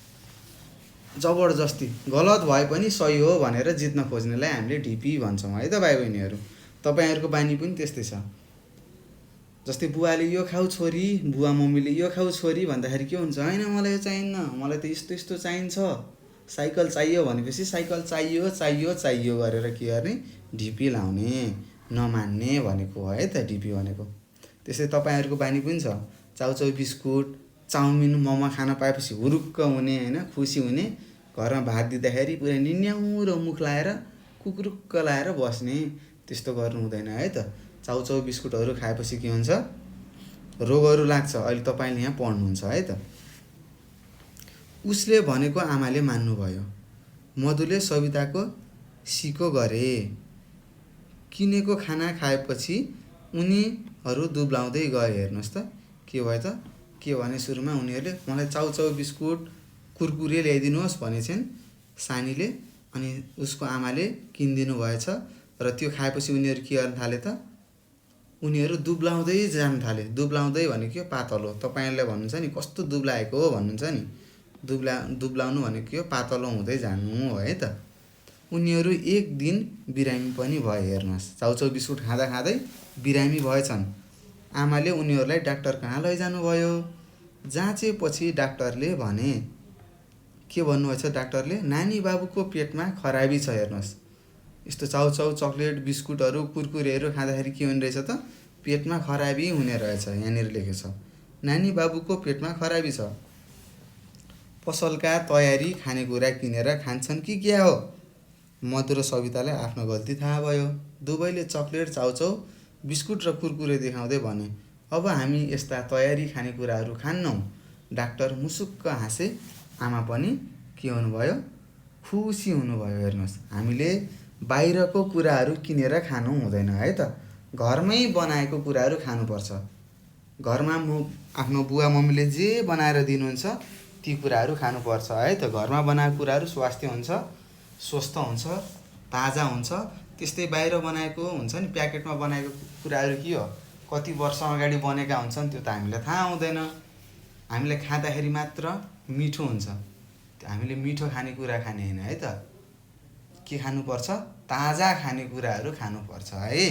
[SPEAKER 1] जबरजस्ती गलत भए पनि सही हो भनेर जित्न खोज्नेलाई हामीले ढिपी भन्छौँ है त भाइ बहिनीहरू। तपाईँहरूको बानी पनि त्यस्तै छ। जस्तै बुवाले यो खाऊ छोरी, बुवा मम्मीले यो खाऊ छोरी भन्दाखेरि के हुन्छ, हैन मलाई यो चाहिन्न, मलाई त यस्तो यस्तो चाहिन्छ, साइकल चाहियो भनेपछि साइकल चाहियो गरेर के गर्ने, ढिपी लाउने, नमान्ने भनेको है त ढिपी भनेको। त्यसै तपाईँहरूको बानी पनि छ, चाउचाउ बिस्कुट चाउमिन मोमो खान पाएपछि हुरुक्क हुने हैन, खुसी हुने, घरमा भात दिँदाखेरि पुरै निन्याउरो मुख लाएर कुकुरुक्क लाएर बस्ने, त्यस्तो गर्नु हुँदैन है त। चाउचाउ बिस्कुटहरू खाएपछि के हुन्छ, रोगहरू लाग्छ। अहिले तपाईँले यहाँ पढ्नुहुन्छ है त। उसले भनेको आमाले मान्नुभयो, मधुले सविताको सिको गरे, किनेको खाना खाएपछि उनीहरू दुब्लाउँदै गए। हेर्नुहोस् त के भयो त, के भने सुरुमा उनीहरूले मलाई चाउचाउ बिस्कुट कुरकुरे ल्याइदिनुहोस् भनेछन् सानीले, अनि उसको आमाले किनिदिनु भएछ र त्यो खाएपछि उनीहरू के गर्न थाले त, उनीहरू दुब्लाउँदै जान थाले। दुब्लाउँदै भनेको पातलो, तपाईँहरूलाई भन्नुहुन्छ नि कस्तो दुब्लाएको हो भन्नुहुन्छ नि, दुब्लाउनु भनेको यो पातलो हुँदै जानु हो है त। उनीहरू एक दिन बिरामी पनि भए। हेर्नुहोस्, चाउचाउ बिस्कुट खाँदा खाँदै बिरामी भएछन्। आमाले उनीहरूलाई डाक्टर कहाँ लैजानुभयो। जाँचेपछि डाक्टरले भने, के भन्नुभएछ डाक्टरले, नानी बाबुको पेटमा खराबी छ। हेर्नुहोस्, यस्तो चाउचाउ चक्लेट बिस्कुटहरू कुरकुरेहरू खाँदाखेरि के हुने रहेछ त, पेटमा खराबी हुने रहेछ। यहाँनिर लेखेको छ नानी बाबुको पेटमा खराबी छ। पसलका तयारी खानेकुरा किनेर खान्छन् कि क्या हो। मधु र सवितालाई आफ्नो गल्ती थाहा भयो। दुवैले चक्लेट चाउचाउ बिस्कुट र कुरकुरे देखाउँदै भने, अब हामी यस्ता तयारी खानेकुराहरू खान्नौँ। डाक्टर मुसुक्क हाँसे। आमा पनि के हुनुभयो, खुसी हुनुभयो। हेर्नुहोस्, हामीले बाहिरको कुराहरू किनेर खानु हुँदैन है त, घरमै बनाएको कुराहरू खानुपर्छ। घरमा आफ्नो बुवा मम्मीले जे बनाएर दिनुहुन्छ ती कुराहरू खानुपर्छ है त। घरमा बनाएको कुराहरू स्वास्थ्य हुन्छ, स्वस्थ हुन्छ, ताजा हुन्छ। त्यस्तै बाहिर बनाएको हुन्छ नि, प्याकेटमा बनाएको कुराहरू के हो, कति वर्ष अगाडि बनेका हुन्छन् त्यो त हामीलाई थाहा हुँदैन। हामीले खाँदाखेरि मात्र मिठो हुन्छ। हामीले मिठो खानेकुरा खाने होइन है त। के खानुपर्छ? ताजा खानेकुराहरू खानुपर्छ है।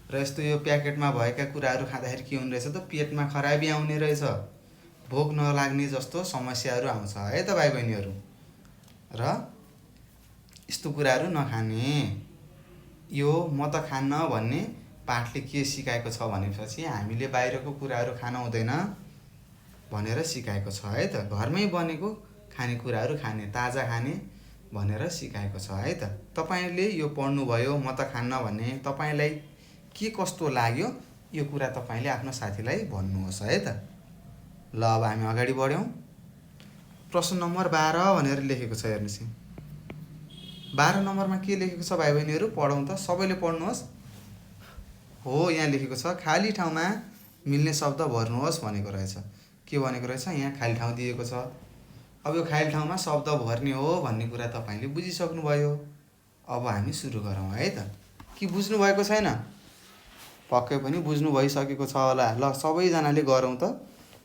[SPEAKER 1] र यस्तो यो प्याकेटमा भएका कुराहरू खाँदाखेरि के हुने रहेछ त, पेटमा खराबी आउने रहेछ, भोक नलाग्ने जस्तो समस्याहरू आउँछ है त भाइ बहिनीहरू। र यस्तो कुराहरू नखाने। यो म त खान्न भन्ने पाठले के सिकाएको छ भनेपछि हामीले बाहिरको कुराहरू खान हुँदैन भनेर सिकाएको छ है त। घरमै बनेको खानेकुराहरू खाने, ताजा खाने भनेर सिकाएको छ है त। तपाईँले यो पढ्नुभयो म त खान्न भन्ने, तपाईँलाई के कस्तो लाग्यो यो कुरा तपाईँले आफ्नो साथीलाई भन्नुहोस् है त। ल अब हामी अगाडि बढ्यौँ। प्रश्न नम्बर 12 भनेर लेखेको छ, हेर्नुहोस्। 12 नम्बरमा के लेखेको छ भाइ बहिनीहरू? पढौँ त, सबैले पढ्नुहोस्। हो, यहाँ लेखेको छ खाली ठाउँमा मिल्ने शब्द भर्नुहोस् भनेको रहेछ। के भनेको रहेछ? यहाँ खाली ठाउँ दिएको छ। अब यो खाली ठाउँमा शब्द भर्ने हो भन्ने कुरा तपाईँले बुझिसक्नुभयो। अब हामी सुरु गरौँ है त। कि बुझ्नु भएको छैन? पक्कै पनि बुझ्नु भइसकेको छ होला। ल सबैजनाले गरौँ त।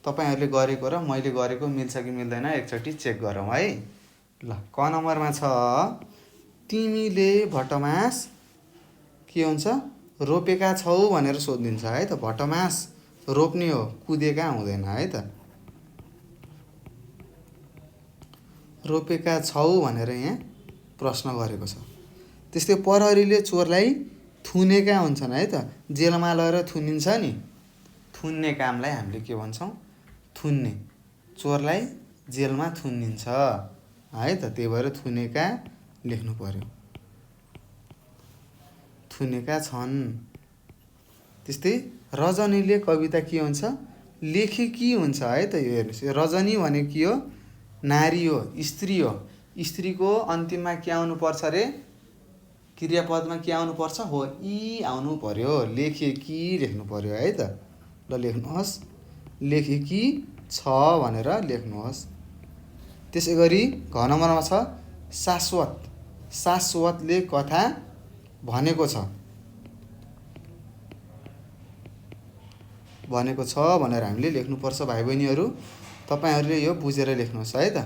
[SPEAKER 1] तपाईँहरूले गरेको र मैले गरेको मिल्छ कि मिल्दैन एकचोटि चेक गरौँ है। ल क नम्बरमा छ, तिमीले भटमास के हुन्छ रोपेका छौ भनेर सोधिदिन्छ है त। भटमास रोप्ने हो, कुदेका हुँदैन है त। रोपेका छौ भनेर यहाँ प्रश्न गरेको छ। त्यस्तै प्रहरीले चोरलाई थुनेका हुन्छन् है त। जेलमा लगेर थुनिन्छ नि, थुन्ने कामलाई हामीले के भन्छौँ? थुन्ने। चोरलाई जेलमा थुनिन्छ है त। त्यही भएर थुनेका लेख्नु पर्यो, थुनेका छन्। त्यस्तै रजनीले कविता के हुन्छ? लेखेकी हुन्छ है त। यो हेर्नुहोस्, रजनी भनेको के हो? नारी हो, स्त्री हो। स्त्रीको अन्तिममा के आउनुपर्छ रे? क्रियापदमा के आउनुपर्छ? हो, इ आउनु पर्यो। लेखेकी लेख्नु पर्यो है त। ल लेख्नुहोस्, लेखेकी छ भनेर लेख्नुहोस्। त्यसै गरी घ नम्बरमा छ, शाश्वत। शाश्वतले कथा भनेको छ, भनेको छ भनेर हामीले लेख्नुपर्छ भाइ बहिनीहरू। तपाईँहरूले यो बुझेर लेख्नुहोस् है त।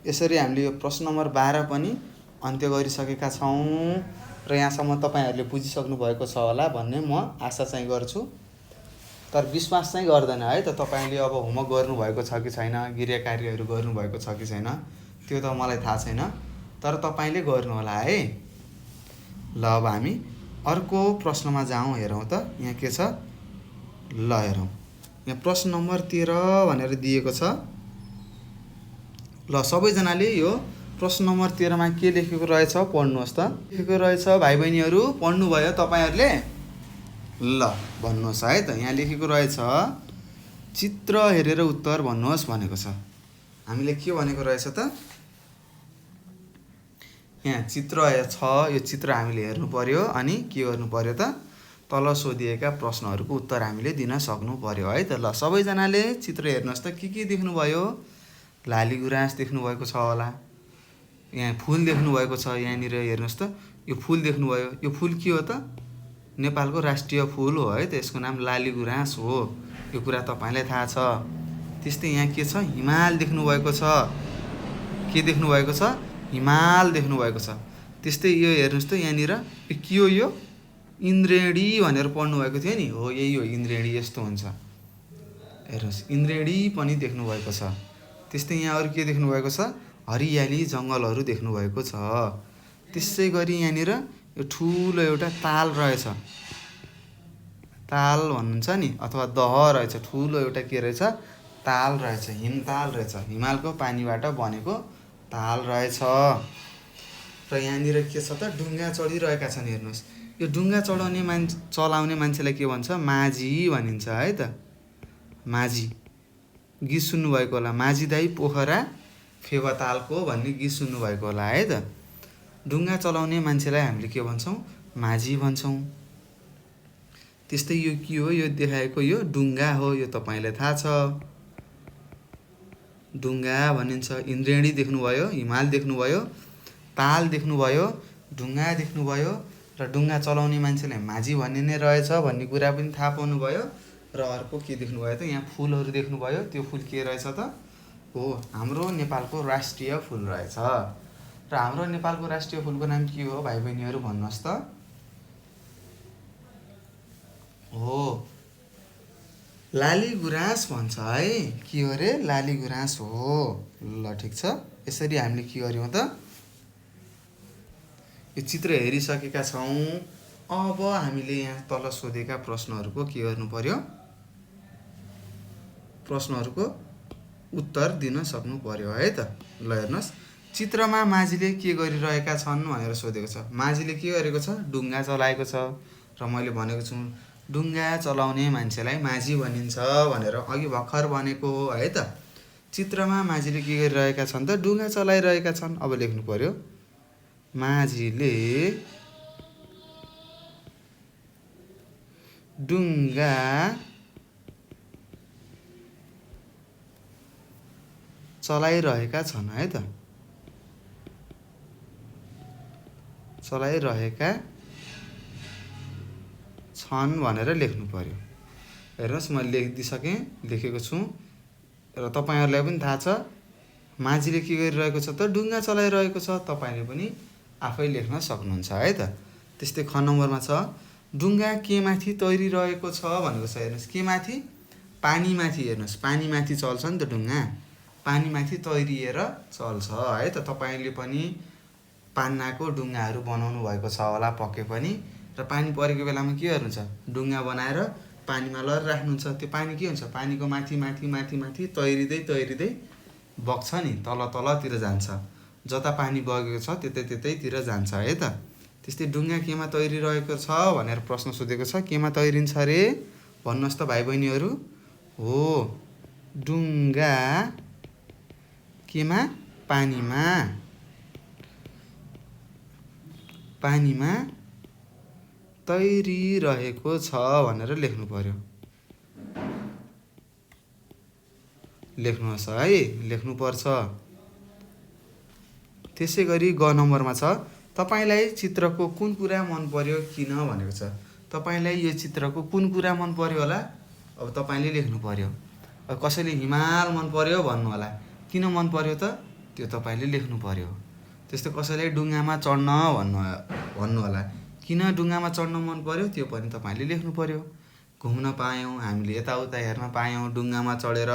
[SPEAKER 1] यसरी हामीले यो प्रश्न नम्बर 12 पनि अन्त्य गरिसकेका छौँ र यहाँसम्म तपाईँहरूले बुझिसक्नु भएको छ होला भन्ने म आशा चाहिँ गर्छु। तर विश्वास चाहिँ गर्दैन है त। तपाईँले अब होमवर्क गर्नुभएको छ कि छैन, गृह कार्यहरू गर्नुभएको छ कि छैन त्यो त मलाई थाहा छैन, तर तपाईँले गर्नुहोला है। ल अब हामी अर्को प्रश्नमा जाउँ, हेरौँ त यहाँ के छ। ल हेरौँ, यहाँ प्रश्न नम्बर 13 भनेर दिएको छ। ल सबैजनाले यो प्रश्न नम्बर 13मा के लेखेको रहेछ पढ्नुहोस् त। लेखेको रहेछ भाइ बहिनीहरू, पढ्नुभयो तपाईँहरूले? ल भन्नुहोस् है त। यहाँ लेखेको रहेछ, चित्र हेरेर उत्तर भन्नुहोस् भनेको छ। हामीले के भनेको रहेछ त? यहाँ चित्र छ, यो चित्र हामीले हेर्नु पर्यो अनि के गर्नु पर्यो त? तल सोधिएका प्रश्नहरूको उत्तर हामीले दिन सक्नु पर्यो है त। ल सबैजनाले चित्र हेर्नुहोस् त। के देख्नुभयो? लाली गुराँस देख्नुभएको छ होला। यहाँ फुल देख्नुभएको छ, यहाँनिर हेर्नुहोस् त। यो फुल देख्नुभयो, यो फुल के हो त? नेपालको राष्ट्रिय फुल हो है त। यसको नाम लाली गुराँस हो, यो कुरा तपाईँलाई थाहा छ। त्यस्तै यहाँ के छ? हिमाल देख्नुभएको छ। के देख्नुभएको छ? हिमाल देख्नुभएको छ। त्यस्तै यो हेर्नुहोस् त, यहाँनिर यो के हो? यो इन्द्रेणी भनेर पढ्नुभएको थियो नि, हो यही हो इन्द्रेणी, यस्तो हुन्छ। हेर्नुहोस्, इन्द्रेणी पनि देख्नुभएको छ। त्यस्तै यहाँ अरू के देख्नुभएको छ? हरियाली जङ्गलहरू देख्नुभएको छ। त्यसै गरी यहाँनिर यो ठुलो एउटा ताल रहेछ, ताल भन्नुहुन्छ नि, अथवा दह रहेछ। ठुलो एउटा के रहेछ? ताल रहेछ, हिमताल रहेछ। हिमालको पानीबाट बनेको ताल रहेछ। र यहाँनिर के छ त? डुङ्गा चढिरहेका छन्। हेर्नुहोस्, यो डुङ्गा चलाउने मान्छेलाई के भन्छ? माझी भनिन्छ है त। माझी गीत सुन्नुभएको होला, माझी दाई पोखरा फेवातालको भन्ने गीत सुन्नुभएको होला है त। डुङ्गा चलाउने मान्छेलाई हामीले के भन्छौँ? माझी भन्छौँ। त्यस्तै यो के हो? यो देखाएको यो डुङ्गा हो, यो तपाईँलाई थाहा छ, डुङ्गा भनिन्छ। इन्द्रेणी देख्नुभयो, हिमाल देख्नुभयो, ताल देख्नुभयो, ढुङ्गा देख्नुभयो र डुङ्गा चलाउने मान्छेलाई माझी भन्ने नै रहेछ भन्ने कुरा पनि थाहा पाउनुभयो। र अर्को के देख्नुभयो त यहाँ फुलहरू देख्नुभयो। त्यो फुल के रहेछ त हो हाम्रो नेपालको राष्ट्रिय फुल रहेछ। र हाम्रो नेपालको राष्ट्रिय फुलको नाम के हो भाइ बहिनीहरू भन्नुहोस् त। हो लाली गुराँस भन्छ है। के हो रे लाली गुराँस हो। ल ठिक छ। यसरी हामीले के गर्यौँ त यो चित्र हेरिसकेका छौँ। अब हामीले यहाँ तल सोधेका प्रश्नहरूको के गर्नु पर्यो प्रश्नहरूको उत्तर दिन सक्नु पर्यो है त। ल हेर्नुहोस् चित्रमा माझीले के गरिरहेका छन् भनेर सोधेको छ। माझीले के गरेको छ डुङ्गा चलाएको छ। र मैले भनेको छु डुङ्गा चलाउने मान्छेलाई माझी भनिन्छ भनेर अघि भर्खर भनेको हो है त। चित्रमा माझीले के गरिरहेका छन् त डुङ्गा चलाइरहेका छन्। अब लेख्नु पर्यो माझीले डुङ्गा चलाइरहेका छन् है त। चलाइरहेका छन् भनेर लेख्नु पर्यो। हेर्नुहोस् मैले लेखेको छु र तपाईँहरूलाई पनि थाहा छ माझीले के गरिरहेको छ त डुङ्गा चलाइरहेको छ। तपाईँले पनि आफै लेख्न सक्नुहुन्छ है त। त्यस्तै ख नम्बरमा छ डुङ्गा के माथि तैरिरहेको छ भनेको छ। हेर्नुहोस् के माथि पानीमाथि। हेर्नुहोस् पानीमाथि चल्छ नि त डुङ्गा। पानीमाथि तैरिएर चल्छ है त। तपाईँले पनि पान्नाको डुङ्गाहरू बनाउनु भएको छ होला पक्कै पनि। र पानी परेको बेलामा के गर्नुहुन्छ डुङ्गा बनाएर पानीमा लडिराख्नुहुन्छ। त्यो पानी के हुन्छ पानीको माथि माथि माथि माथि तैरिँदै तैरिँदै बग्छ नि तल तलतिर जान्छ। जता पानी बगेको छ त्यतैतिर जान्छ है त। त्यस्तै डुङ्गा केमा तैरिरहेको छ भनेर प्रश्न सोधेको छ। केमा तैरिन्छ रे भन्नुहोस् त भाइ बहिनीहरू। हो डुङ्गा केमा पानीमा पानीमा तैरिरहेको छ भनेर लेख्नु पर्यो। लेख्नुहोस् है लेख्नुपर्छ। त्यसै गरी ग नम्बरमा छ तपाईँलाई चित्रको कुन कुरा मन पर्यो किन भनेको छ। तपाईँलाई यो चित्रको कुन कुरा मन पर्यो होला। अब तपाईँले लेख्नु पर्यो। अब कसैले हिमाल मन पर्यो भन्नु होला। किन मन पर्यो त त्यो तपाईँले लेख्नु पर्यो। त्यस्तै कसैले डुङ्गामा चढ्न भन्नु होला। किन डुङ्गामा चढ्न मन पर्यो त्यो पनि तपाईँले लेख्नु पर्यो। घुम्न पायौँ हामीले यताउता हेर्न पायौँ डुङ्गामा चढेर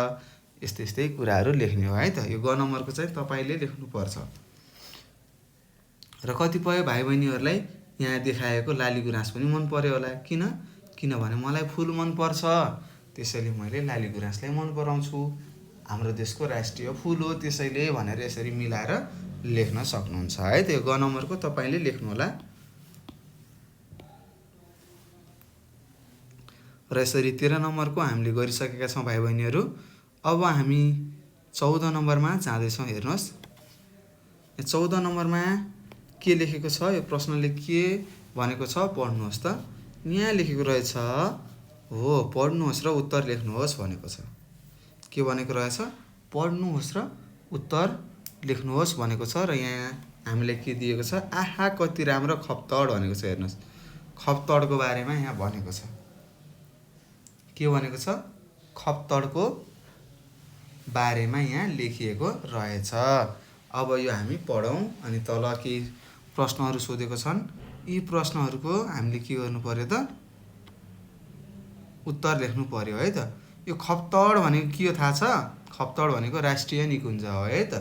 [SPEAKER 1] यस्तै यस्तै कुराहरू लेख्ने हो है त। यो ग नम्बरको चाहिँ तपाईँले लेख्नुपर्छ। र कतिपय भाइ बहिनीहरूलाई यहाँ देखाएको लाली गुराँस पनि मन पर्यो होला। किनभने मलाई फुल मनपर्छ त्यसैले मैले लाली गुराँसलाई मन पराउँछु। हाम्रो देशको राष्ट्रिय फुल हो त्यसैले भनेर यसरी मिलाएर लेख्न सक्नुहुन्छ है त। यो ग नम्बरको तपाईँले लेख्नु होला। र यसरी 13 नम्बरको हामीले गरिसकेका छौँ भाइ बहिनीहरू। अब हामी 14 नम्बरमा जाँदैछौँ। हेर्नुहोस् 14 नम्बरमा के लेखेको छ यो प्रश्नले के भनेको छ पढ्नुहोस् त। यहाँ लेखेको रहेछ हो पढ्नुहोस् र उत्तर लेख्नुहोस् भनेको छ। के भनेको रहेछ पढ्नुहोस् र उत्तर लेख्नुहोस् भनेको छ। र यहाँ हामीलाई के दिएको छ आहा कति राम्रो खप्तड भनेको छ। हेर्नुहोस् खप्तडको बारेमा यहाँ भनेको छ। के भनेको छ खप्तडको बारेमा यहाँ लेखिएको रहेछ। अब यो हामी पढौँ अनि तल केही प्रश्नहरू सोधेको छन्। यी प्रश्नहरूको हामीले के गर्नु पर्यो त उत्तर लेख्नु पर्यो है त। यो खप्तड भनेको के हो थाहा छ। खप्तड भनेको राष्ट्रिय निकुञ्ज हो है त।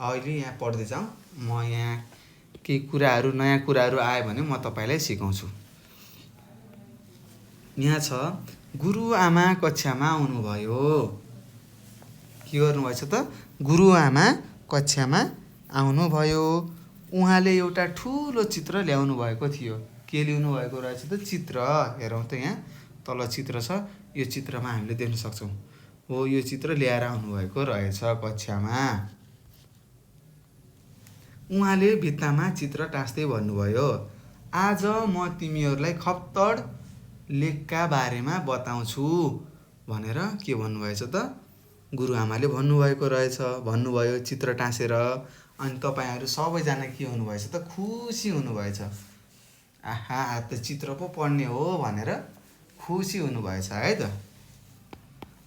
[SPEAKER 1] अहिले यहाँ पढ्दै जाउँ। म यहाँ केही कुराहरू नयाँ कुराहरू आयो भने म तपाईँलाई सिकाउँछु। यहाँ छ गुरुआमा कक्षामा आउनुभयो। के गर्नुभएछ त गुरुआमा कक्षामा आउनुभयो। उहाँले एउटा ठुलो चित्र ल्याउनु भएको थियो। के ल्याउनु भएको रहेछ त चित्र। हेरौँ त यहाँ तल चित्र छ। यो चित्रमा हामीले देख्न सक्छौँ हो यो चित्र ल्याएर आउनुभएको रहेछ कक्षामा। उहाँले भित्तामा चित्र टाँस्दै भन्नुभयो आज म तिमीहरूलाई खप्तड लेखका बारेमा बताउँछु भनेर के भन्नुभएछ त गुरुआमाले भन्नुभएको रहेछ। भन्नुभयो चित्र टाँसेर। अनि तपाईँहरू सबैजना के हुनुभएछ त खुसी हुनुभएछ। आहा त चित्र पो पढ्ने हो भनेर खुसी हुनुभएछ है त।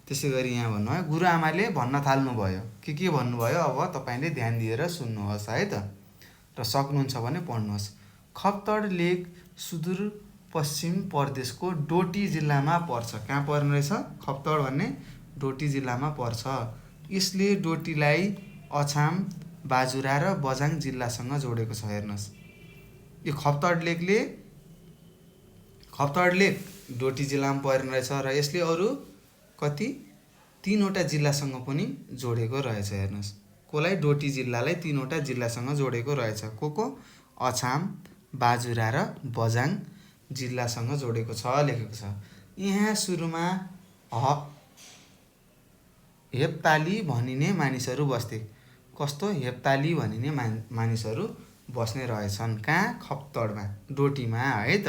[SPEAKER 1] त्यसै गरी यहाँ भन्नुभयो गुरुआमाले भन्न थाल्नुभयो के भन्नुभयो अब तपाईँले ध्यान दिएर सुन्नुहोस् है त र सक्नुहुन्छ भने पढ्नुहोस्। खप्तड लेक सुदूरपश्चिम प्रदेशको डोटी जिल्लामा पर्छ। कहाँ पर्ने रहेछ? खप्तड भन्ने डोटी जिल्लामा पर्छ। यसले डोटीलाई अछाम, बाजुरा र बझाङ जिल्लासँग जोडेको छ। हेर्नुहोस्, यो खप्तड लेक डोटी जिल्लामा पर्ने रहेछ र यसले अरू कति 3वटा जिल्लासँग पनि जोडेको रहेछ। हेर्नुहोस्, कोलाई? डोटी जिल्लालाई 3वटा जिल्लासँग जोडेको रहेछ। को? अछाम, बाजुरा र बझाङ जिल्लासँग जोडेको छ लेखेको छ। यहाँ सुरुमा हेप्ताली भनिने मानिसहरू बस्थे। कस्तो? हेप्ताली भनिने मानिसहरू बस्ने रहेछन्। कहाँ? खप्तडमा, डोटीमा है त।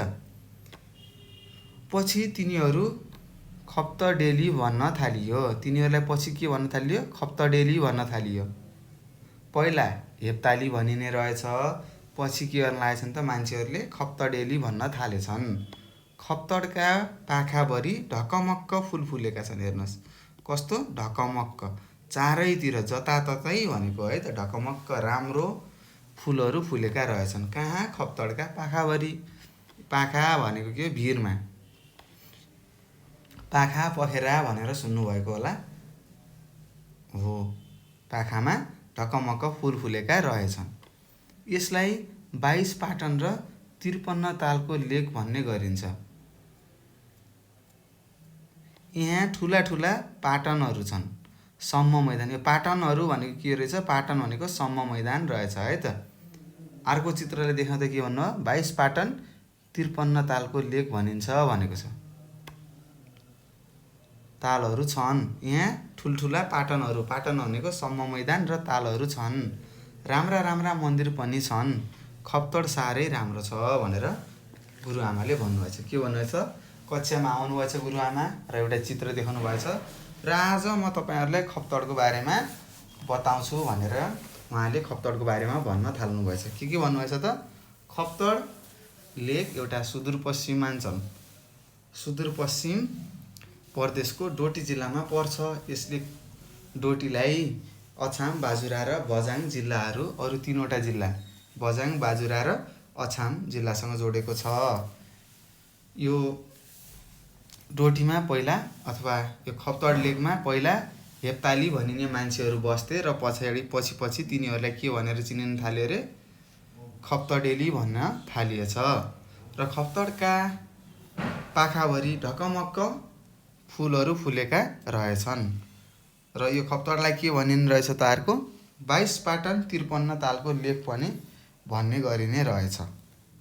[SPEAKER 1] पछि तिनीहरू खप्तडेली भन्न थालियो। तिनीहरूलाई पछि के भन्न थालियो? खप्तडेली भन्न थालियो। पहिला हेप्ताली भनिने रहेछ, पछि के गर्न लागेछन् त मान्छेहरूले खप्तडेली भन्न थालेछन्। खप्तडका पाखाभरि ढकमक्क फुल फुलेका छन्। हेर्नुहोस्, कस्तो? ढकमक्क, चारैतिर जताततै भनेको है त, ढकमक्क राम्रो फुलहरू फुलेका रहेछन्। कहाँ? खप्तडका पाखाभरि। पाखा भनेको के? भिरमा। पाखा पखेरा भनेर सुन्नुभएको होला हो। पाखामा ढकमक्क फुल फुलेका रहेछन्। यसलाई 22 पाटन र 53 तालको लेक भन्ने गरिन्छ। यहाँ ठुला ठुला पाटनहरू छन्। सम्म मैदान। यो पाटनहरू भनेको के रहेछ? पाटन भनेको सम्म मैदान रहेछ है त। अर्को चित्रले देखाउँदा के भन्नु? 22 पाटन 53 तालको लेक भनिन्छ भनेको छ। तालहरू छन् यहाँ, ठुल्ठुला पाटनहरू। पाटन भनेको सम्म मैदान र तालहरू छन्। राम्रा राम्रा मन्दिर पनि छन्। खप्तड साह्रै राम्रो छ भनेर गुरुआमाले भन्नुभएछ। के भन्नुभएछ? कक्षामा आउनुभएछ गुरुआमा र एउटा चित्र देखाउनु भएछ र आज म तपाईँहरूलाई खप्तडको बारेमा बताउँछु भनेर उहाँले खप्तडको बारेमा भन्न थाल्नुभएछ। के भन्नुभएछ त? खप्तड लेक एउटा सुदूरपश्चिम प्रदेशको डोटी जिल्लामा पर्छ। यसले डोटीलाई अछाम, बाजुरा र बझाङ जिल्लाहरू, अरू 3वटा जिल्ला बझाङ, बाजुरा र अछाम जिल्लासँग जोडेको छ। यो डोटीमा पहिला अथवा यो खप्तड लेकमा पहिला हेप्ताली भनिने मान्छेहरू बस्थे र पछि तिनीहरूलाई के भनेर चिनिन थाल्यो अरे? खप्तडेली भन्न थालिएछ। र खप्तडका पाखाभरि ढकमक्क फुलहरू फुलेका रहेछन्। र यो खप्तडलाई के भनिने रहेछ त? अर्को 22 पाटन 53 तालको लेक पनि भन्ने गरिने रहेछ।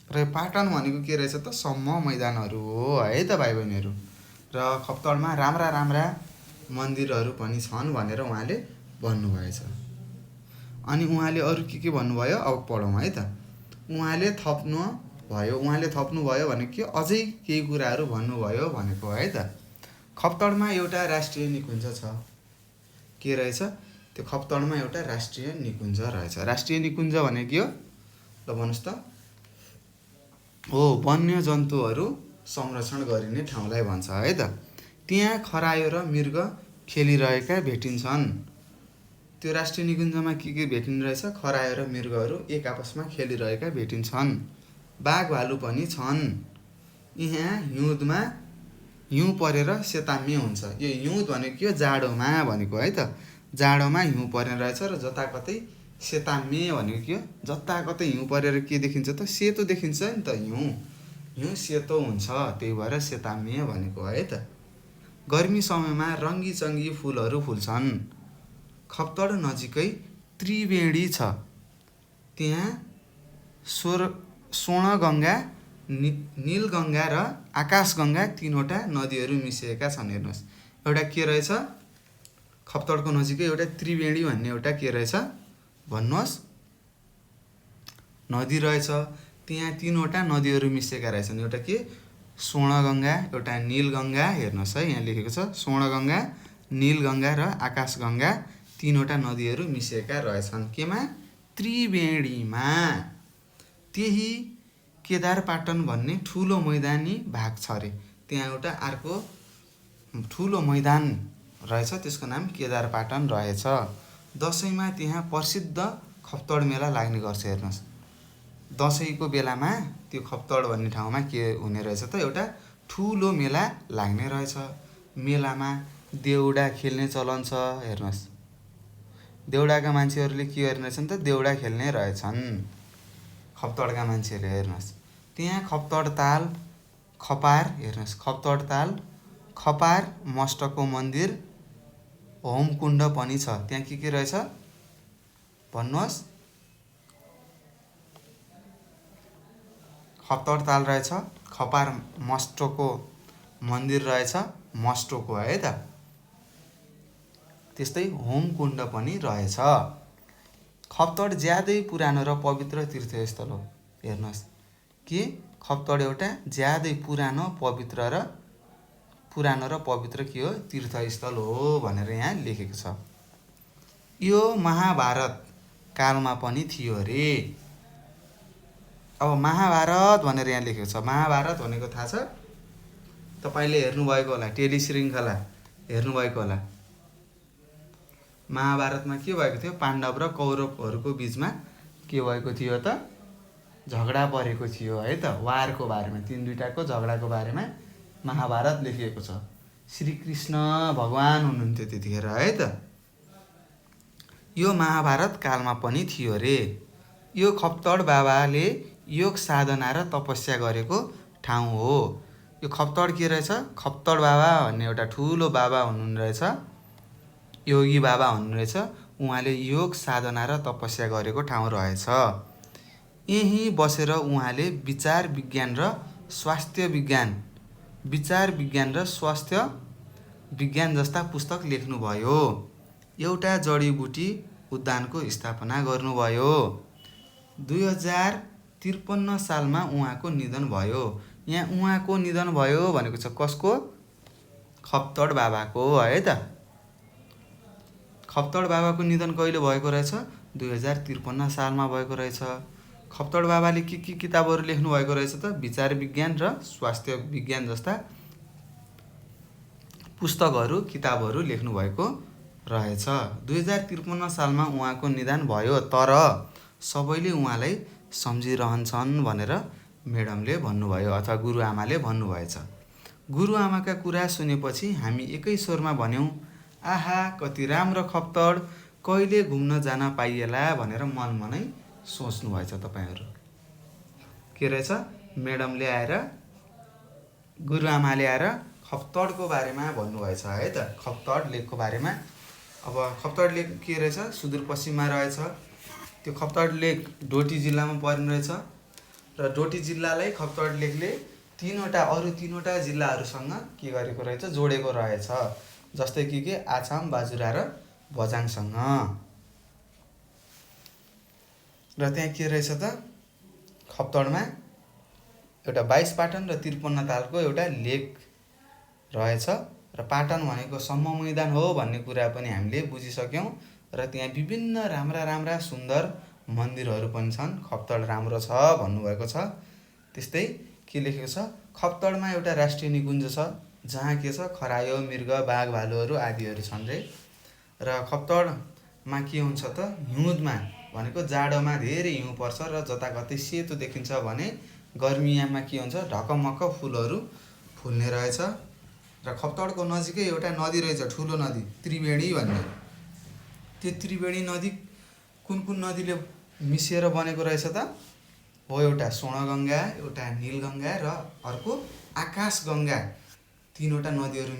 [SPEAKER 1] र यो पाटन भनेको के रहेछ त? सम्म मैदानहरू हो है त भाइ बहिनीहरू। र खप्तडमा राम्रा राम्रा मन्दिरहरू पनि छन् भनेर उहाँले भन्नुभएछ। अनि उहाँले अरू के भन्नुभयो? अब पढौँ है त। उहाँले थप्नुभयो भनेको के? अझै केही कुराहरू भन्नुभयो भनेको है त। खप्तडमा एउटा राष्ट्रिय निकुञ्ज छ। के रहेछ? त्यो खप्तडमा एउटा राष्ट्रिय निकुञ्ज रहेछ। राष्ट्रिय निकुञ्ज भनेको के हो? ल भन्नुहोस् त। हो, वन्य जन्तुहरू संरक्षण गरिने ठाउँलाई भन्छ है त। त्यहाँ खरायो र मृग खेलिरहेका भेटिन्छन्। त्यो राष्ट्रिय निकुञ्जमा के भेटिने रहेछ? खरायो र मृगहरू एक आपसमा खेलिरहेका भेटिन्छन्। बाघ भालु पनि छन्। यहाँ हिउँ परेर सेताम्य हुन्छ। यो हिउँ भनेको के हो? जाडोमा भनेको है त। जाडोमा हिउँ पर्ने रहेछ र जताकतै सेताम्य भनेको के हो? जताकतै हिउँ परेर के देखिन्छ त? सेतो देखिन्छ नि त। हिउँ सेतो हुन्छ, त्यही भएर सेताम्य भनेको है त। गर्मी समयमा रङ्गी-चङ्गी फुलहरू फुल्छन्। खप्तड नजिकै त्रिवेणी छ। त्यहाँ स्वर्णगङ्गा, नीलगङ्गा र आकाशगङ्गा 3वटा नदीहरू मिसिएका छन्। हेर्नुहोस्, एउटा के रहेछ? खप्तडको नजिकै एउटा त्रिवेणी भन्ने एउटा के रहेछ भन्नुहोस्? नदी रहेछ। त्यहाँ 3वटा नदीहरू मिसिएका रहेछन्। एउटा के? स्वर्णगङ्गा, एउटा नीलगङ्गा। हेर्नुहोस् है, यहाँ लेखेको छ स्वर्णगङ्गा, नीलगङ्गा र आकाशगङ्गा 3वटा नदीहरू मिसिएका रहेछन्। केमा? त्रिवेणीमा। त्यही केदारपाटन भन्ने ठुलो मैदानी भाग छ अरे। त्यहाँ एउटा अर्को ठुलो मैदान रहेछ त्यसको नाम केदारपाटन रहेछ। दसैँमा त्यहाँ प्रसिद्ध खप्तड मेला लाग्ने गर्छ। हेर्नुहोस्, दसैँको बेलामा त्यो खप्तड भन्ने ठाउँमा के हुने रहेछ त, एउटा ठुलो मेला लाग्ने रहेछ। मेलामा देउडा खेल्ने चलन छ। हेर्नुहोस्, देउडाका मान्छेहरूले के गर्ने रहेछन् त, देउडा खेल्ने रहेछन् खप्तडका मान्छेहरूले। हेर्नुहोस्, त्यहाँ खप्तड ताल, खपार, हेर्नुहोस् खप्तड ताल, खपार, मस्टको मन्दिर, होमकुण्ड पनि छ। त्यहाँ के रहेछ भन्नुहोस्? खप्तड ताल रहेछ, खपार मस्टोको मन्दिर रहेछ, मस्टोको है त। त्यस्तै होमकुण्ड पनि रहेछ। खप्तड ज्यादै पुरानो र पवित्र तीर्थस्थल हो। हेर्नुहोस् कि खप्तड एउटा ज्यादै पुरानो र पवित्र के हो, तीर्थस्थल हो भनेर यहाँ लेखेको छ। यो महाभारत कालमा पनि थियो अरे। अब महाभारत भनेर यहाँ लेखेको छ। महाभारत भनेको थाहा छ तपाईँले, हेर्नुभएको होला, टेलिश्रृङ्खला हेर्नुभएको होला। महाभारतमा के भएको थियो, पाण्डव र कौरवहरूको बिचमा के भएको थियो त, झगडा परेको थियो है त, वारको बारेमा, दुईटाको झगडाको बारेमा महाभारत लेखिएको छ। श्रीकृष्ण भगवान हुनुहुन्थ्यो त्यतिखेर है त। यो महाभारत कालमा पनि थियो अरे। यो खप्तड बाबाले योग साधना र तपस्या गरेको ठाउँ हो। यो खप्तड के रहेछ, खप्तड बाबा भन्ने एउटा ठुलो बाबा हुनुहुने रहेछ, योगी बाबा हुनुहुनेछ। उहाँले योग साधना र तपस्या गरेको ठाउँ रहेछ। यहीँ बसेर उहाँले विचार विज्ञान र स्वास्थ्य विज्ञान जस्ता पुस्तक लेख्नुभयो। एउटा जडीबुटी उद्यानको स्थापना गर्नुभयो। 2053 सालमा उहाँको निधन भयो। यहाँ उहाँको निधन भयो भनेको छ कसको, खप्तड बाबाको है त। खप्तड बाबाको निधन कहिले भएको रहेछ, 2053 सालमा भएको रहेछ। खप्तड बाबाले के किताबहरू लेख्नु भएको रहेछ त, विचार विज्ञान र स्वास्थ्य विज्ञान जस्ता पुस्तकहरू, किताबहरू लेख्नुभएको रहेछ। 2053 सालमा उहाँको निधन भयो, तर सबैले उहाँलाई सम्झिरहन्छन् भनेर म्याडमले भन्नुभयो अथवा गुरुआमाले भन्नुभएछ। गुरुआमाका कुरा सुनेपछि हामी एकै स्वरमा भन्यौँ, आहा कति राम्रो खप्तड, कहिले घुम्न जान पाइएला भनेर मनमा नै सोच्नुभएछ तपाईँहरू। के रहेछ, म्याडमले आएर, गुरुआमाले आएर खप्तडको बारेमा भन्नुभएछ है त, खप्तड लेकको बारेमा। अब खप्तड लेक के रहेछ, सुदूरपश्चिममा रहेछ। त्यो खप्तड लेक डोटी जिल्लामा पर्ने रहेछ र डोटी जिल्लालाई खप्तड लेकले अरू तीनवटा जिल्लाहरूसँग के गरेको रहेछ, जोडेको रहेछ। जस्तै कि आछाम, बाजुरा र बझाङसँग। र त्यहाँ के रहेछ त, खप्तडमा एउटा 22 पाटन र 53 तालको एउटा लेक रहेछ। र पाटन भनेको सम्म मैदान हो भन्ने कुरा पनि हामीले बुझिसक्यौँ। र त्यहाँ विभिन्न राम्रा सुन्दर मन्दिरहरू पनि छन्। खप्तड राम्रो छ भन्नुभएको छ। त्यस्तै के लेखेको छ, खप्तडमा एउटा राष्ट्रिय निकुञ्ज छ जहाँ के छ, खरायो, मृग, बाघ, भालुहरू आदिहरू छन् रे। र खप्तडमा के हुन्छ त, हिउँदमा भनेको जाडोमा धेरै हिउँ पर्छ र जताकतै सेतो देखिन्छ भने गर्मीयामा के हुन्छ, ढकमक्क फुलहरू फुल्ने रहेछ। र खप्तडको नजिकै एउटा नदी रहेछ, ठुलो नदी, त्रिवेणी भन्ने। त्यो त्रिवेणी नदी कुन नदीले मिसिएर बनेको रहेछ त, हो एउटा स्वर्णगङ्गा, एउटा नीलगङ्गा र अर्को आकाशगङ्गा। तीनवटा नदीहरू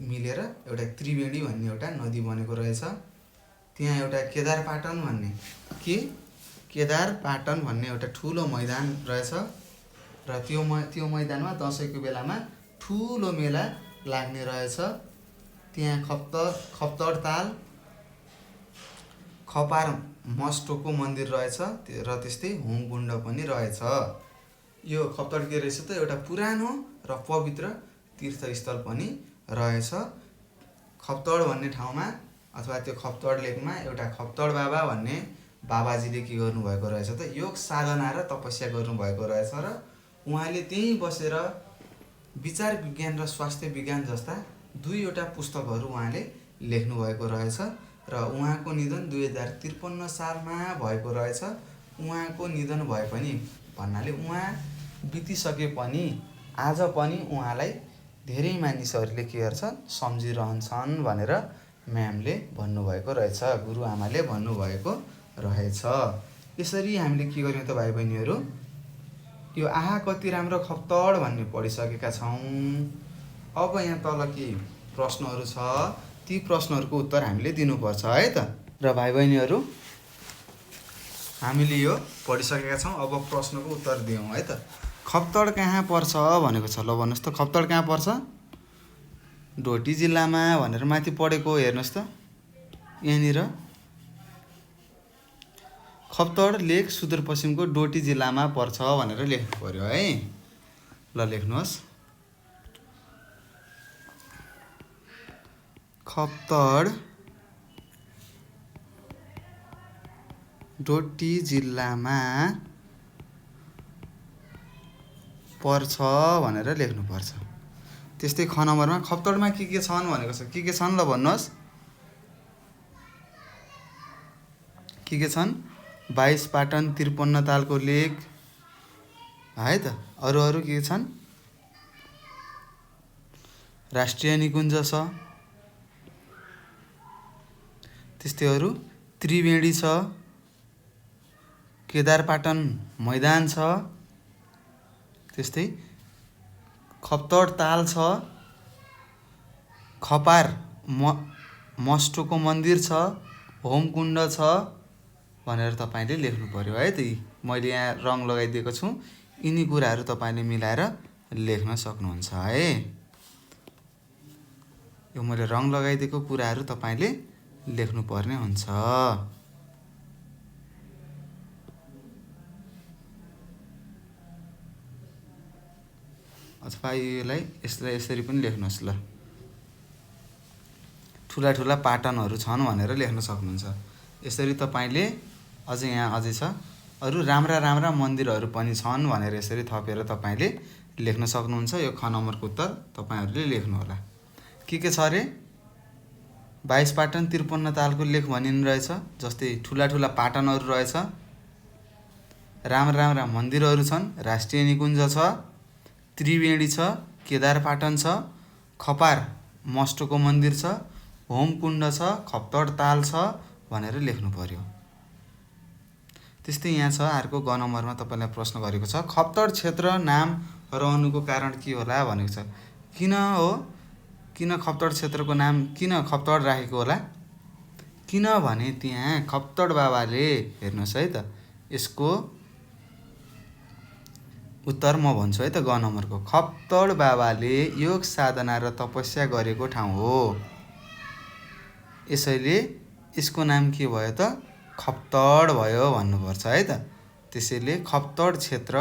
[SPEAKER 1] मिलेर एउटा त्रिवेणी भन्ने एउटा नदी बनेको रहेछ। त्यहाँ एउटा केदारपाटन भन्ने एउटा ठुलो मैदान रहेछ। र त्यो मैदानमा दसैँको बेलामा ठुलो मेला लाग्ने रहेछ। त्यहाँ खप्तड ताल, खपार मस्टोको मन्दिर रहेछ र त्यस्तै होमकुण्ड पनि रहेछ। यो खप्तड के रहेछ त, एउटा पुरानो र पवित्र तीर्थस्थल पनि रहेछ। खप्तड भन्ने ठाउँमा अथवा त्यो खप्तड लेकमा एउटा खप्तड बाबा भन्ने बाबाजीले के गर्नुभएको रहेछ त, योग साधना र तपस्या गर्नुभएको रहेछ। र उहाँले त्यहीँ बसेर विचार विज्ञान र स्वास्थ्य विज्ञान जस्ता दुईवटा पुस्तकहरू उहाँले लेख्नुभएको रहेछ र उहाँको निधन 2053 सालमा भएको रहेछ। उहाँको निधन भए पनि भन्नाले उहाँ बितिसके पनि आज पनि उहाँलाई धेरै मानिसहरूले के गर्छन् सम्झिरहन्छन् भनेर म्यामले भन्नुभएको रहेछ, गुरुआमाले भन्नुभएको रहेछ। यसरी हामीले के गर्यौँ त भाइ बहिनीहरू, यो आहा कति राम्रो खप्तड भन्ने पढिसकेका छौँ। अब यहाँ तल के प्रश्नहरू छ, ती प्रश्नहरूको उत्तर हामीले दिनुपर्छ है त। र भाइ बहिनीहरू हामीले यो पढिसकेका छौँ, अब प्रश्नको उत्तर दियौँ है त। खप्तड कहाँ पर्छ भनेको छ, ल भन्नुहोस् त खप्तड कहाँ पर्छ? डोटी जिल्लामा भनेर माथि पढेको हेर्नुहोस् त, यहाँनिर खप्तड लेक सुदूरपश्चिमको डोटी जिल्लामा पर्छ भनेर लेख्नु पर्यो है। ल लेख्नुहोस्, खप्तड डोटी जिल्लामा पर्छ भनेर लेख्नुपर्छ। त्यस्तै ख नम्बरमा खप्तडमा के छन् भनेको छ, के छन् ल भन्नुहोस्, के छन्? 22 पाटन 53 तालको लेक है त। अरू के छन्? राष्ट्रिय निकुञ्ज छ, त्यस्तै अरू त्रिवेणी छ, केदारपाटन मैदान छ, त्यस्तै खप्तड ताल छ, खपार मस्टोको मन्दिर छ, होमकुण्ड छ भनेर तपाईँले लेख्नु पर्यो है त। मैले यहाँ रङ लगाइदिएको छु, यिनी कुराहरू तपाईँले मिलाएर लेख्न सक्नुहुन्छ है। यो मैले रङ लगाइदिएको कुराहरू तपाईँले लेख्नुपर्ने हुन्छ। अथवा यसलाई यसरी पनि लेख्नुहोस्, ल ठुला ठुला पाटनहरू छन् भनेर लेख्न सक्नुहुन्छ। यसरी तपाईँले अझै छ, अरू राम्रा राम्रा मन्दिरहरू पनि छन् भनेर यसरी थपेर तपाईँले लेख्न सक्नुहुन्छ। यो ख नम्बरको उत्तर तपाईँहरूले लेख्नुहोला। के छ अरे? 22 पाटन 53 तालको लेख भनिनु रहेछ, जस्तै ठुला ठुला पाटनहरू रहेछ, राम्रा राम्रा मन्दिरहरू छन्, राष्ट्रिय निकुञ्ज छ, त्रिवेणी छ, केदारपाटन छ, खपार मस्टोको मन्दिर छ, होमकुण्ड छ, खप्तड ताल छ भनेर लेख्नु पर्यो। त्यस्तै यहाँ छ अर्को ग नम्बरमा तपाईँलाई प्रश्न गरेको छ, खप्तड क्षेत्र नाम रहनुको कारण के होला भनेको छ। किन खप्तड क्षेत्रको नाम किन खप्तड राखेको होला? किनभने त्यहाँ खप्तड बाबाले, हेर्नुहोस् है त, यसको उत्तर म भन्छु है त। ग नम्बरको खप्तड बाबाले योग साधना र तपस्या गरेको ठाउँ हो, यसैले यसको नाम के भयो त? खप्तड भयो भन्नुपर्छ है त। त्यसैले खप्तड क्षेत्र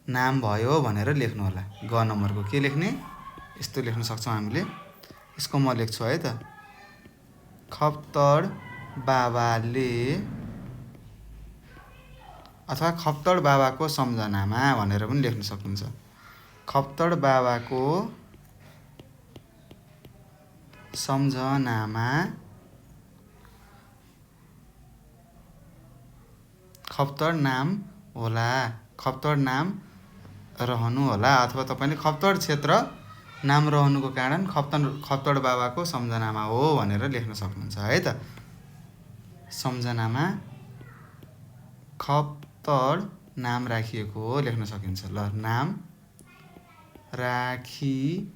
[SPEAKER 1] नाम भयो भनेर लेख्नु होला। ग नम्बरको के लेख्ने? यस्तो लेख्न सक्छौँ हामीले, यसको म लेख्छु है त, खप्तड बाबाले अथवा खप्तड बाबाको सम्झनामा भनेर पनि लेख्न सक्नुहुन्छ। खप्तड बाबाको सम्झनामा खप्तड नाम होला, खप्तड नाम रहनु होला, अथवा तपाईँले खप्तड क्षेत्र नाम रहनुको कारण खप्तड बाबाको सम्झनामा हो भनेर लेख्न सक्नुहुन्छ है त। सम्झनामा खप्तड नाम राखिएको हो लेख्न सकिन्छ। ल नाम राखिएको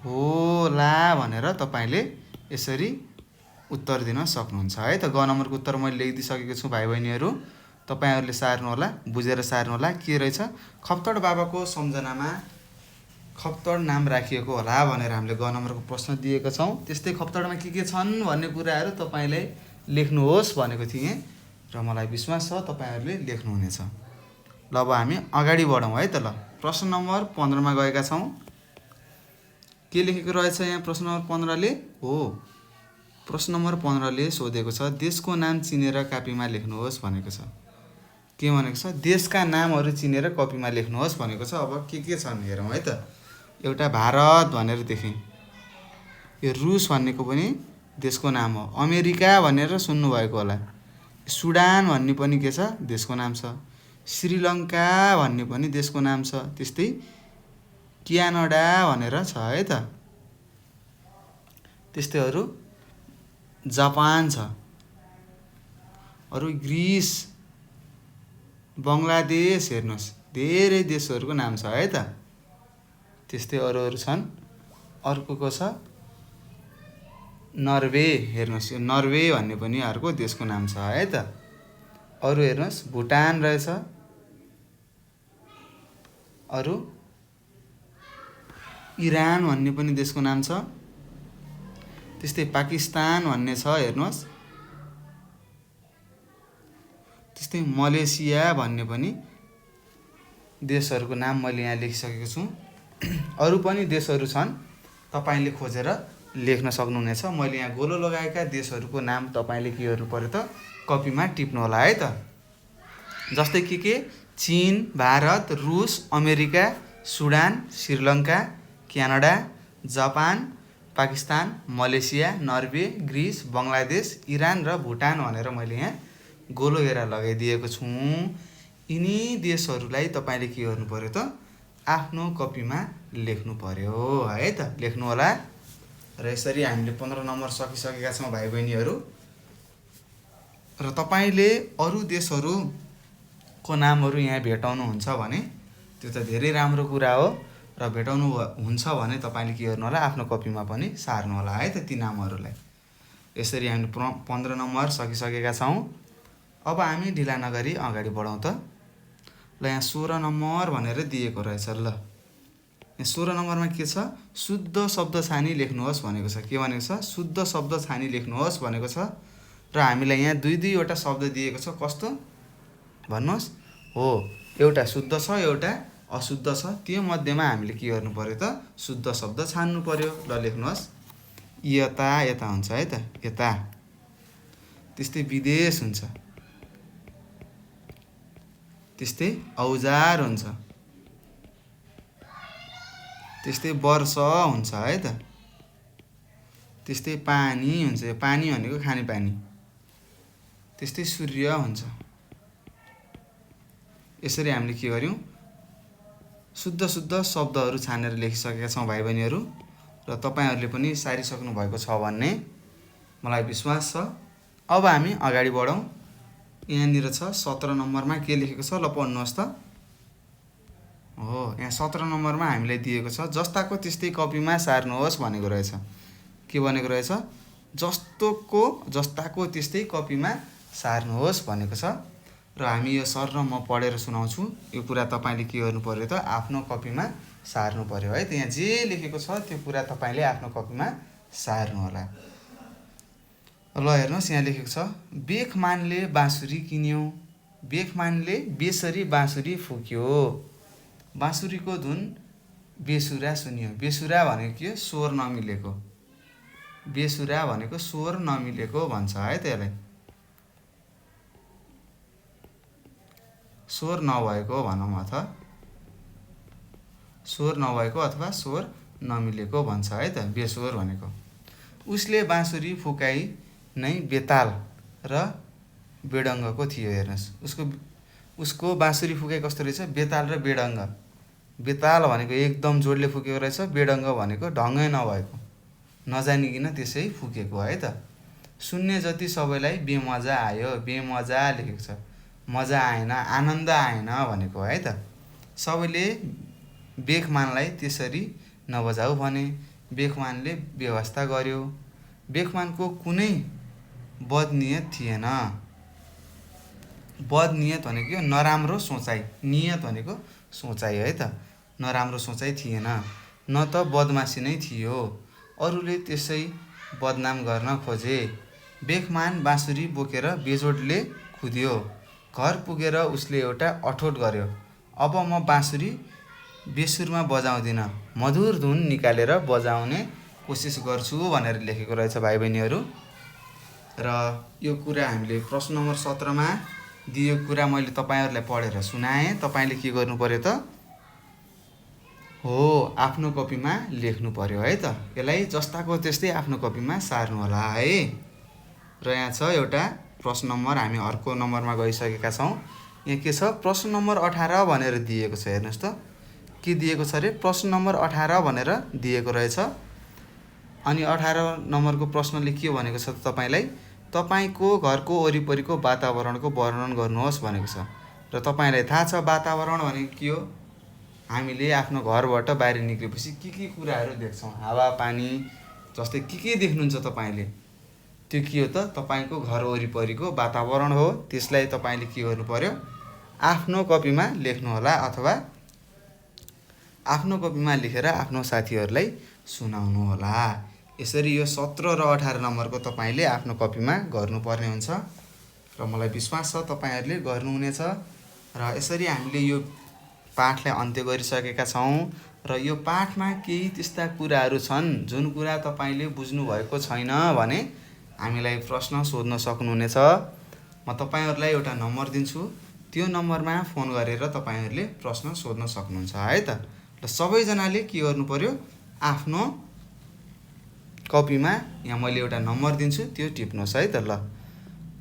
[SPEAKER 1] होला भनेर तपाईँले यसरी उत्तर दिन सक्नुहुन्छ है त। ग नम्बरको उत्तर मैले लेखिदिइसकेको छु भाइ बहिनीहरू, तपाईँहरूले सार्नु होला, बुझेर सार्नु होला। के रहेछ? खप्तड बाबाको सम्झनामा खप्तड नाम राखिएको होला भनेर हामीले ग नम्बरको प्रश्न दिएका छौँ। त्यस्तै खप्तडमा के छन् भन्ने कुराहरू तपाईँले लेख्नुहोस् भनेको थिएँ र मलाई विश्वास छ तपाईँहरूले लेख्नुहुनेछ। ल अब हामी अगाडि बढौँ है त। ल प्रश्न नम्बर 15मा गएका छौँ। के लेखेको रहेछ यहाँ प्रश्न नम्बर 15ले? हो, प्रश्न नम्बर 15ले सोधेको छ, देशको नाम चिनेर कापीमा लेख्नुहोस् भनेको छ। के भनेको छ? देशका नामहरू चिनेर कपीमा लेख्नुहोस् भनेको छ। अब के छन् हेरौँ है त। एउटा भारत भनेर देखेँ। यो रुस भन्नेको पनि देशको नाम हो। अमेरिका भनेर सुन्नुभएको होला। सुडान भन्ने पनि के छ, देशको नाम छ। श्रीलङ्का भन्ने पनि देशको नाम छ। त्यस्तै क्यानाडा भनेर छ है त। त्यस्तै अरू जापान छ, अरू ग्रिस, बङ्गलादेश हेर्नुहोस्, धेरै देशहरूको नाम छ है त। त्यस्तै अरू छन्। अर्को को छ नर्वे, हेर्नुहोस् यो नर्वे भन्ने पनि अर्को देशको नाम छ है त। अरू हेर्नुहोस् भुटान रहेछ, अरू इरान भन्ने पनि देशको नाम छ। त्यस्तै पाकिस्तान भन्ने छ हेर्नुहोस्। त्यस्तै मलेसिया भन्ने पनि देशहरूको नाम मैले यहाँ लेखिसकेको छु। अरू पनि देशहरू छन्, तपाईँले खोजेर लेख्न सक्नुहुनेछ। मैले यहाँ गोलो लगाएका देशहरूको नाम तपाईँले के गर्नु पर्यो त, कपीमा टिप्नु होला है त। जस्तै के चीन, भारत, रुस, America, Sudan, Sri Lanka, Canada, Japan, Pakistan, Malaysia, Norway, Greece, Bangladesh, Iran र भुटान भनेर मैले यहाँ गोलो घेरा लगाइदिएको छु। यिनी देशहरूलाई तपाईँले के गर्नु पर्यो त, आफ्नो कपीमा लेख्नु पर्यो है त। लेख्नु होला। र यसरी हामीले 15 नम्बर सकिसकेका छौँ भाइ बहिनीहरू। र तपाईँले अरू देशहरूको नामहरू यहाँ भेटाउनुहुन्छ भने त्यो त धेरै राम्रो कुरा हो। र भेटाउनु हुन्छ भने तपाईँले के गर्नु होला, आफ्नो कपीमा पनि सार्नु होला है त ती नामहरूलाई। यसरी हामीले 15 नम्बर सकिसकेका छौँ। अब हामी ढिला नगरी अगाडि बढौँ त। ल यहाँ 16 नम्बर भनेर दिएको रहेछ। ल यहाँ 16 नम्बरमा के छ, शुद्ध शब्द छानी लेख्नुहोस् भनेको छ। के भनेको छ, शुद्ध शब्द छानी लेख्नुहोस् भनेको छ। र हामीलाई यहाँ दुईवटा शब्द दिएको छ। कस्तो भन्नुहोस्, हो एउटा शुद्ध छ, एउटा अशुद्ध छ। त्यो मध्येमा हामीले के गर्नु पर्यो त, शुद्ध शब्द छान्नु पर्यो। ल लेख्नुहोस्, यता यता हुन्छ है त, यता। त्यस्तै विदेश हुन्छ, त्यस्तै औजार हुन्छ, त्यस्तै वर्ष हुन्छ है त। त्यस्तै पानी हुन्छ, यो पानी भनेको खानेपानी। त्यस्तै सूर्य हुन्छ। यसरी हामीले के गर्यौँ, शुद्ध शब्दहरू छानेर लेखिसकेका छौँ भाइ बहिनीहरू। र तपाईँहरूले पनि सारिसक्नु भएको छ भन्ने मलाई विश्वास छ। अब हामी अगाडि बढौँ। यहाँनिर छ 17 नम्बरमा के लेखेको छ, ल पढ्नुहोस् त। हो यहाँ 17 नम्बरमा हामीलाई दिएको छ, जस्ताको त्यस्तै कपीमा सार्नुहोस् भनेको रहेछ। के भनेको रहेछ, जस्ताको त्यस्तै कपीमा सार्नुहोस् भनेको छ। र हामी यो सर र म पढेर सुनाउँछु। यो कुरा तपाईँले के गर्नु पर्यो त, आफ्नो कपीमा सार्नु पर्यो है त। यहाँ जे लेखेको छ त्यो कुरा तपाईँले आफ्नो कपीमा सार्नु होला। ल हेर्नुहोस् यहाँ लेखेको छ, बेखमानले बाँसुरी किन्यो, बेखमानले बेसरी बाँसुरी फुक्यो, बाँसुरीको धुन बेसुरा सुन्यो। बेसुरा भनेको के, स्वर नमिलेको। बेसुरा भनेको स्वर नमिलेको भन्छ है त यसलाई, स्वर नभएको भनौँ, अथवा स्वर नभएको अथवा स्वर नमिलेको भन्छ है त बेस्वर भनेको। उसले बाँसुरी फुकाई नै बेताल र बेडङ्गको थियो। हेर्नुहोस्, उसको बाँसुरी फुकाइ कस्तो रहेछ, बेताल र बेडङ्ग। बेताल भनेको एकदम जोडले फुकेको रहेछ, बेडङ्ग भनेको ढङ्गै नभएको, नजानिकन त्यसै फुकेको है त। सुन्ने जति सबैलाई बेमजा आयो, बेमजा लेखेको छ, मजा आएन, आनन्द आएन भनेको है त। सबैले बेखमानलाई त्यसरी नबजाऊ भने। बेखमानले व्यवस्था गर्यो। बेखमानको कुनै बदनियत थिएन। बदनियत भनेको नराम्रो सोचाइ, नियत भनेको सोचाइ है त। नराम्रो सोचाइ थिएन, न त बदमासी नै थियो। अरूले त्यसै बदनाम गर्न खोजे। बेखमान बाँसुरी बोकेर बेजोडले कुद्यो। घर पुगेर उसले एउटा अठोट गर्यो, अब म बाँसुरी बेसुरमा बजाउँदिनँ, मधुर धुन निकालेर बजाउने कोसिस गर्छु भनेर लेखेको रहेछ भाइ बहिनीहरू। र यो कुरा हामीले प्रश्न नम्बर 17मा दिएको कुरा मैले तपाईँहरूलाई पढेर सुनाएँ। तपाईँले के गर्नु पर्यो त, हो, आफ्नो कपीमा लेख्नु पर्यो है त। यसलाई जस्ताको त्यस्तै आफ्नो कपीमा सार्नु होला है। र यहाँ छ एउटा प्रश्न नम्बर, हामी अर्को नम्बरमा गइसकेका छौँ। यहाँ के छ, प्रश्न नम्बर 18 भनेर दिएको छ। हेर्नुहोस् त के दिएको छ अरे, प्रश्न नम्बर 18 भनेर दिएको रहेछ। अनि 18 नम्बरको प्रश्नले के भनेको छ त तपाईँलाई, तपाईँको घरको वरिपरिको वातावरणको वर्णन गर्नुहोस् भनेको छ। र तपाईँलाई थाहा छ वातावरण भनेको के हो, हामीले आफ्नो घरबाट बाहिर निक्लेपछि के कुराहरू देख्छौँ, हावा पानी जस्तै के देख्नुहुन्छ तपाईँले, त्यो के हो त तपाईँको घर वरिपरिको वातावरण हो। त्यसलाई तपाईँले के गर्नु पर्यो, आफ्नो कपीमा लेख्नु होला अथवा आफ्नो कपीमा लेखेर आफ्नो साथीहरूलाई सुनाउनु होला। यसरी यो 17 र 18 नम्बरको तपाईँले आफ्नो कपीमा गर्नुपर्ने हुन्छ र मलाई विश्वास छ तपाईँहरूले गर्नुहुनेछ। र यसरी हामीले यो पाठलाई अन्त्य गरिसकेका छौँ। र यो पाठमा केही त्यस्ता कुराहरू छन् जुन कुरा तपाईँले बुझ्नुभएको छैन भने हामीलाई प्रश्न सोध्न सक्नुहुनेछ। म तपाईँहरूलाई एउटा नम्बर दिन्छु, त्यो नम्बरमा फोन गरेर तपाईँहरूले प्रश्न सोध्न सक्नुहुन्छ है त। र सबैजनाले के गर्नु पर्यो, आफ्नो कपीमा यहाँ मैले एउटा नम्बर दिन्छु त्यो टिप्नुहोस् है त। ल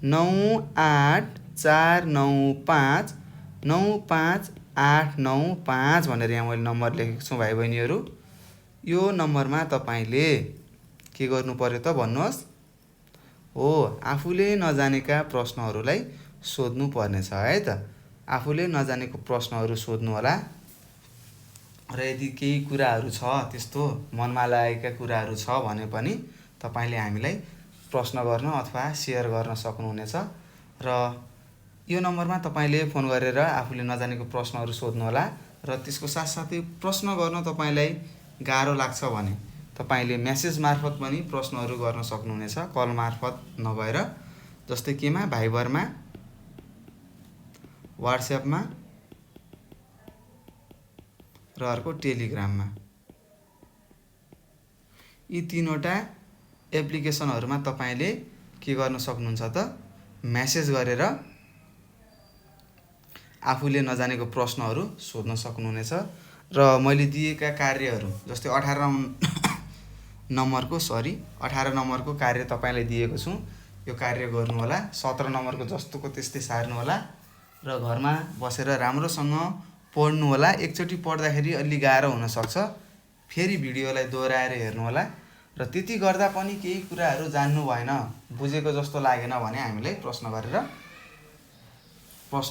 [SPEAKER 1] 9849595895 भनेर यहाँ मैले नम्बर लेखेको छु भाइ बहिनीहरू। यो नम्बरमा तपाईँले के गर्नु पर्यो त भन्नुहोस्। हो, आफूले नजानेका प्रश्नहरूलाई सोध्नु पर्नेछ है त। आफूले नजानेको प्रश्नहरू सोध्नु होला। र यदि केही कुराहरू छ त्यस्तो मनमा लागेका कुराहरू छ भने पनि तपाईँले हामीलाई प्रश्न गर्न अथवा सेयर गर्न सक्नुहुनेछ। र यो नम्बरमा तपाईँले फोन गरेर आफूले नजानेको प्रश्नहरू सोध्नु होला। र त्यसको साथसाथै प्रश्न गर्न तपाईँलाई गाह्रो लाग्छ भने तपाईँले मेसेज मार्फत पनि प्रश्नहरू गर्न सक्नुहुनेछ, कल मार्फत नभएर। जस्तै केमा, भाइबरमा, वाट्सएपमा र अर्को टेलिग्राममा। यी तीनवटा एप्लिकेसनहरूमा तपाईँले के गर्न सक्नुहुन्छ त, मेसेज गरेर आफूले नजानेको प्रश्नहरू सोध्न सक्नुहुनेछ। र मैले दिएका कार्यहरू जस्तै 18 नम्बरको कार्य तपाईँलाई दिएको छु, यो कार्य गर्नु होला। 17 नम्बरको जस्तोको त्यस्तै सार्नु होला र घरमा बसेर राम्रोसँग पढ्नु होला। एकचोटि पढ्दाखेरि अलि गाह्रो हुनसक्छ, फेरि भिडियोलाई दोहोऱ्याएर हेर्नु होला। र त्यति गर्दा पनि केही कुराहरू जान्नु भएन, बुझेको जस्तो लागेन भने हामीलाई प्रश्न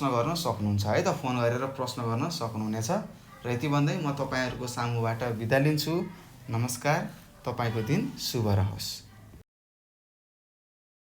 [SPEAKER 1] गर्न सक्नुहुन्छ है त। फोन गरेर प्रश्न गर्न सक्नुहुनेछ। र यति भन्दै म तपाईँहरूको सामुबाट बिदा लिन्छु। नमस्कार, तपाईँको दिन शुभ रहोस्।